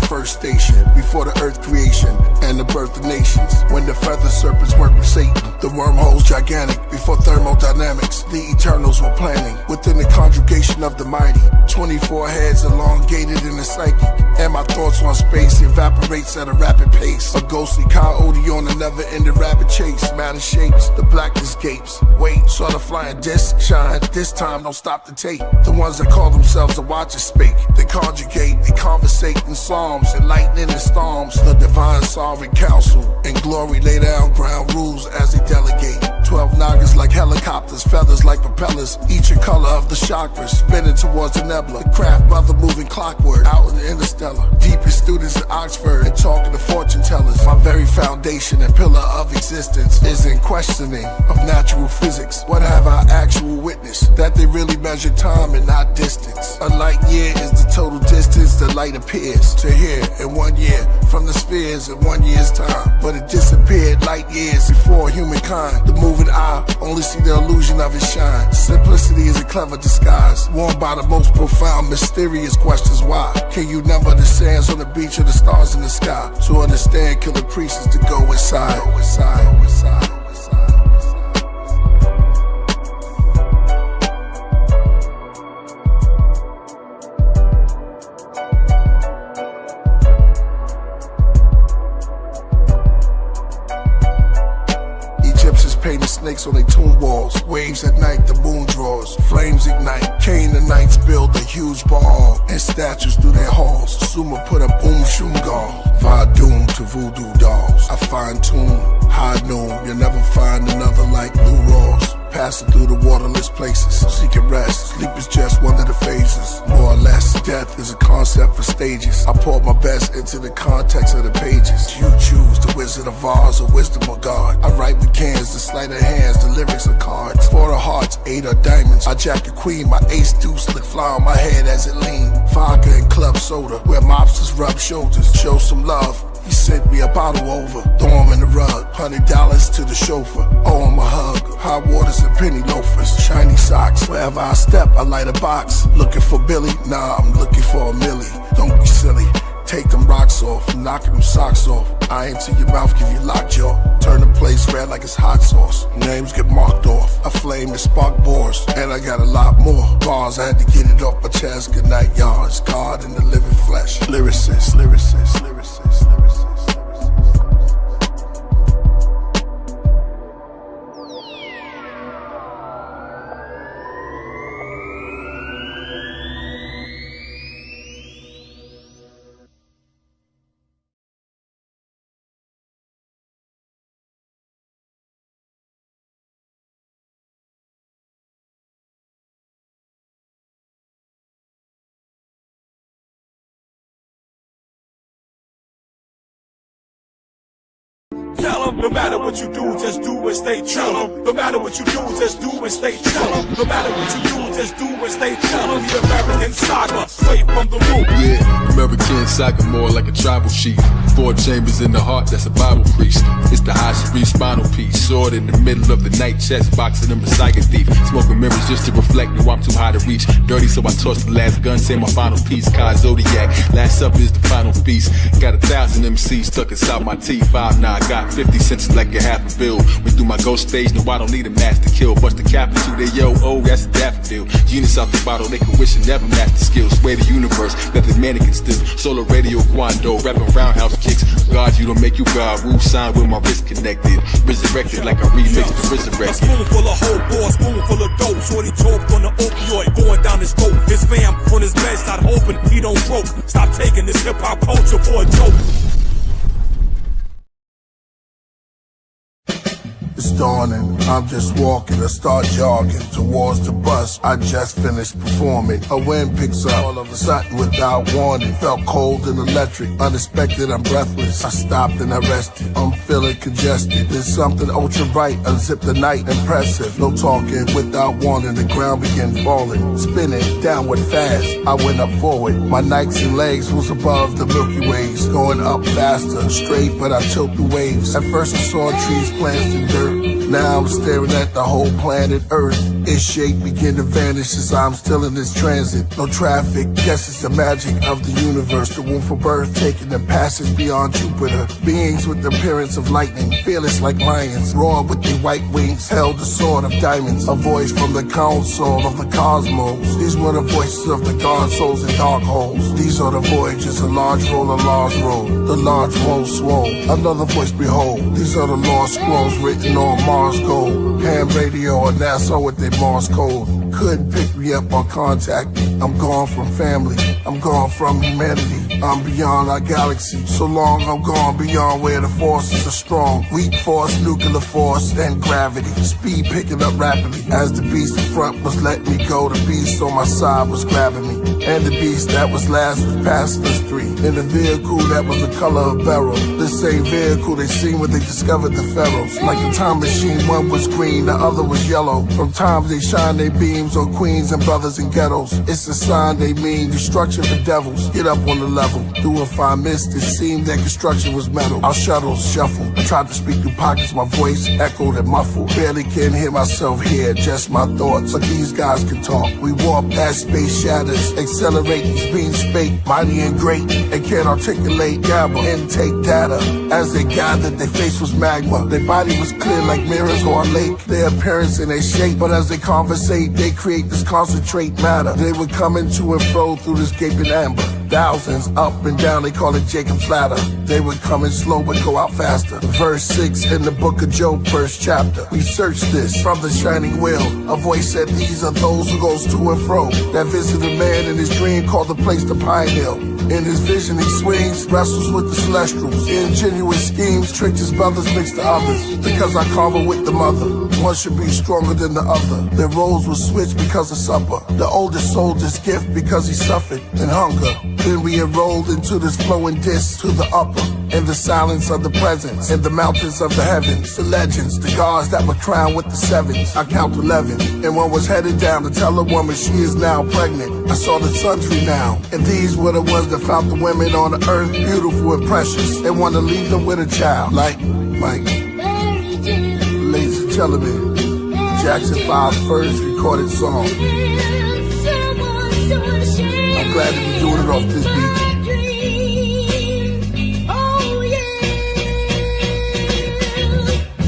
First station, before the earth creation and the birth of nations. When the feather serpents work with Satan, the wormholes gigantic. Before thermodynamics, the eternals were planning. Within the conjugation of the mighty, 24 heads elongated in the psychic. And my thoughts on space evaporates at a rapid pace. A ghostly coyote on a never-ending rapid chase. Matter shapes, the blackness gapes. Wait, saw the flying disc shine. This time, don't stop the tape. The ones that call themselves the watchers spake. They conjugate, they conversate in psalms and lightning and storms. The divine sovereign council and glory lay down ground rules as they delegate. 12 nagas like helicopters, feathers like propellers, each a color of the chakras, spinning towards the nebula. The craft mother moving clockwork out in the interstellar. Deepest students at Oxford and talking to fortune tellers. My very foundation and pillar of existence is in questioning of natural physics. What have I actual witnessed? That they really measure time and not distance. A light year is the total distance the light appears to here in 1 year from the spheres in 1 year's time. But it disappeared light years before humankind. The moving eye only see the illusion of its shine. Simplicity is a clever disguise, worn by the most profound, mysterious questions. Why? Can you number the sands on the beach or the stars in the sky? To understand, Killah Priest is to go inside. Go inside. Go inside. Painted snakes on their tomb walls. Waves at night, the moon draws. Flames ignite. Canaanites build a huge ball. And statues through their halls. Sumer put up Shumgal. Vadum to voodoo dolls. I fine tune, high noon. You'll never find another like Blue Ross. Passing through the waterless places. Seeking rest. Sleep is just one of the phases. More or less, death is a concept for stages. I poured my best into the context of the pages. You choose the Wizard of Oz or Wisdom of God. I write with cans, the sleight of hands, the lyrics of cards. 4 of hearts, 8 are diamonds. I jack a queen, my ace deuce look fly on my head as it lean. Vodka and club soda, where mobsters rub shoulders. Show some love. He sent me a bottle over, throw him in the rug. $100 to the chauffeur, owe him a hug. High waters and penny loafers, shiny socks. Wherever I step, I light a box. Looking for Billy? Nah, I'm looking for a millie. Don't be silly. Take them rocks off, knocking them socks off. Eye into your mouth, give you lockjaw. Turn the place red like it's hot sauce. Names get marked off. A flame that spark bores, and I got a lot more bars. I had to get it off my chest. Good night, y'all. It's God in the living flesh. Lyricist, lyricist, lyricist, lyricist. Tell them, no matter what you do, just do and stay true. No matter what you do, just do and stay true. No matter what you do, just do and stay true. The American saga, straight from the root. Yeah, American saga, more like a tribal chief. 4 chambers in the heart, that's a Bible priest. It's the high cerebral spinal piece. Sword in the middle of the night, chest boxing and recycling thief. Smoking mirrors just to reflect, no, I'm too high to reach. Dirty, so I tossed the last gun, say my final piece. Kai Zodiac, last up is the final piece. Got 1,000 MCs stuck inside my teeth. 5'9", got 50 cents like a half a bill. Went through my ghost stage, no, I don't need a mask to kill. Bust the capital, they yo, oh, that's a daffodil. Genius out the bottle, they can wish and never master skills. Sway the universe, let the mannequin still. Solar radio, Quando, rapping roundhouse kicks. God, you don't make you God. Woo sign with my wrist connected. Resurrected like I remixed the resurrected. A spoon full of whole boy, spoon full of dope. Shorty choked on the opioid, going down his throat. His fam on his bed, start hoping he don't broke. Stop taking this hip hop culture for a joke. It's dawning, I'm just walking, I start jogging towards the bus. I just finished performing. A wind picks up all of a sudden without warning. Felt cold and electric, unexpected, I'm breathless. I stopped and I rested, I'm feeling congested. There's something ultra bright, unzip the night, impressive. No talking without warning, the ground began falling. Spinning, downward fast, I went up forward. My Nikes and legs was above the Milky Ways. Going up faster, straight, but I tilt the waves. At first I saw trees, plants, and dirt. Now I'm staring at the whole planet Earth. Its shape begin to vanish as I'm still in this transit. No traffic, guess it's the magic of the universe. The womb for birth, taking the passage beyond Jupiter. Beings with the appearance of lightning, fearless like lions, roar with their white wings, held the sword of diamonds. A voice from the council of the cosmos. These were the voices of the god souls in dark holes. These are the voyages, a large roll, a large roll. The large roll swole. Another voice, behold. These are the lost scrolls written on Mars gold. Ham radio or NASA with their Mars code. Couldn't pick me up or contact me. I'm gone from family, I'm gone from humanity. I'm beyond our galaxy. So long I'm gone beyond where the forces are strong. Weak force, nuclear force, and gravity. Speed picking up rapidly. As the beast in front was letting me go, the beast on my side was grabbing me. And the beast that was last was passing us 3. In the vehicle that was the color of beryl. The same vehicle they seen when they discovered the pharaohs. Like a time machine, one was green, the other was yellow. From times they shine their beams on queens and brothers in ghettos. It's a sign they mean destruction for devils. Get up on the level. Through a fine mist, it seemed that construction was metal. Our shuttles shuffle. I tried to speak through pockets, my voice echoed and muffled. Barely can hear myself here, just my thoughts. But these guys can talk. We warp as space shatters. Accelerate these beings spake, mighty and great, and can't articulate, gather, intake data. As they gathered, their face was magma. Their body was clear like mirrors or a lake. Their appearance and their shape, but as they conversate, they create this concentrate matter. They would come into and fro through this gaping amber. Thousands up and down, they call it Jacob's ladder. They would come in slow but go out faster. Verse 6 in the book of Job, first chapter. We searched this from the shining wheel. A voice said, these are those who goes to and fro, that visit a man in his dream, called the place the Pine Hill. In his vision he swings, wrestles with the celestials. Ingenuous schemes, tricked his brothers, mixed the others. Because I carve with the mother, one should be stronger than the other. Their roles were switched because of supper. The oldest sold his gift because he suffered in hunger. Then we enrolled into this flowing disc to the upper. In the silence of the presence, in the mountains of the heavens. The legends, the gods that were crowned with the sevens. I count 11, and one was headed down to tell a woman she is now pregnant. I saw the sun's renown, and these were the ones that found the women on the earth beautiful and precious. They want to leave them with a child, like ladies and gentlemen, Jackson 5's first recorded song. I'm glad to be doing it off this beat.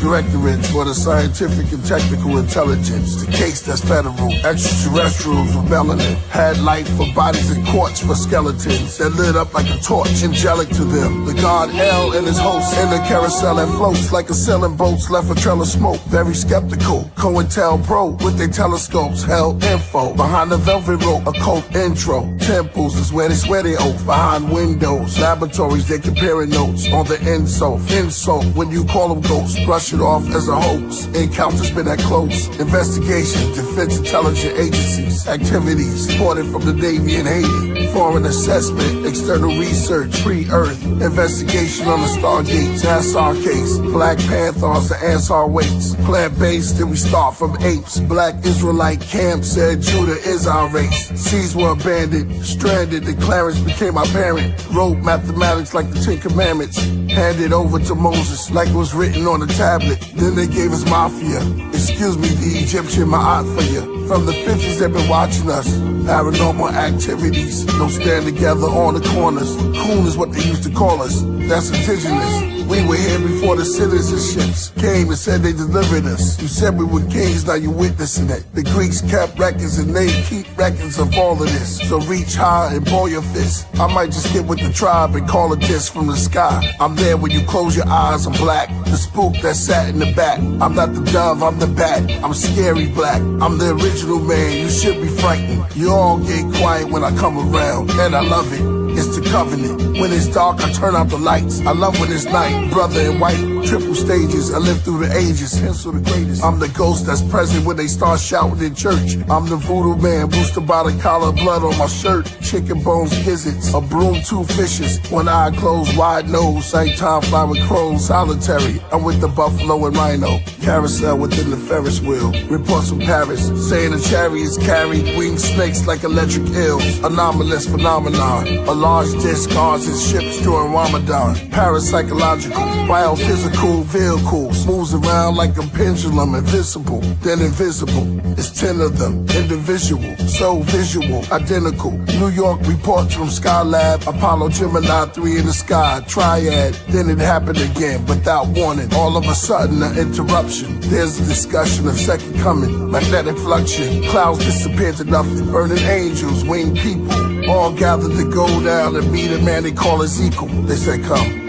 Directorates for the scientific and technical intelligence. The case that's federal. Extraterrestrials with melanin. Had life for bodies and quartz for skeletons that lit up like a torch, angelic to them. The god El and his hosts in the carousel that floats like a sailing boats left a trail of smoke. Very skeptical. COINTELPRO with their telescopes held info behind the velvet rope. Occult intro. Temples is where they swear they oath. Behind windows. Laboratories they comparing notes on the insult. Insult when you call them ghosts. Brush it off as a hoax. Encounters been that close. Investigation. Defense intelligence agencies. Activities. Supported from the Navy and Haiti. Foreign assessment. External research. Pre-Earth. Investigation on the Stargates. NASA case. Black Panthers. The Ansar weights. Plant-based. Then we start from apes. Black Israelite camp said Judah is our race. Seas were abandoned. Stranded. The Clarence became our parent. Wrote mathematics like the Ten Commandments. Handed over to Moses like it was written on a tablet. Then they gave us mafia. Excuse me, the Egyptian ma'at for you. From the 50s they've been watching us. Paranormal activities. No stand together on the corners. Coon is what they used to call us. That's indigenous. We were here before the citizenships came and said they delivered us. You said we were kings, now you're witnessing it. The Greeks kept records and they keep records of all of this. So reach high and ball your fist. I might just get with the tribe and call it this from the sky. I'm there when you close your eyes, I'm black. The spook that sat in the back. I'm not the dove, I'm the bat. I'm scary black. I'm the original man, you should be frightened. You all get quiet when I come around, and I love it. It's the covenant. When it's dark, I turn out the lights. I love when it's night. Brother in white, triple stages. I live through the ages, hence the greatest. I'm the ghost that's present when they start shouting in church. I'm the voodoo man, boosted by the collar, blood on my shirt. Chicken bones, gizzards, a broom, two fishes. One eye closed, wide nose. Nighttime fly with crows, solitary. I'm with the buffalo and rhino. Carousel within the Ferris wheel. Reports from Paris, saying the chariots carried winged snakes like electric eels. Anomalous phenomenon. A large disc guards and ships during Ramadan. Parapsychological, biophysical vehicles. Moves around like a pendulum, invisible, then invisible. It's 10 of them, individual, so visual, identical. New York reports from Skylab, Apollo Gemini 3 in the sky, triad. Then it happened again, without warning. All of a sudden, an interruption. There's a discussion of second coming, magnetic fluxion. Clouds disappear to nothing. Burning angels, winged people, all gathered to go down and meet a man they call Ezekiel. They said, come.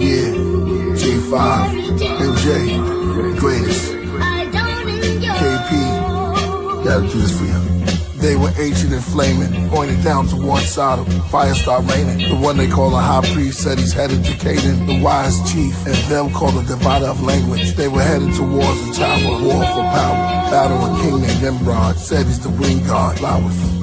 Yeah, J5, MJ, greatest. KP, gotta do this for you. They were ancient and flaming, pointed down towards Sodom. Fire started raining. The one they call a high priest said he's headed to Canaan. The wise chief and them called a divider of language. They were headed towards the tower, war for power. Battle a king named Nimrod, said he's the wind god. Flowers.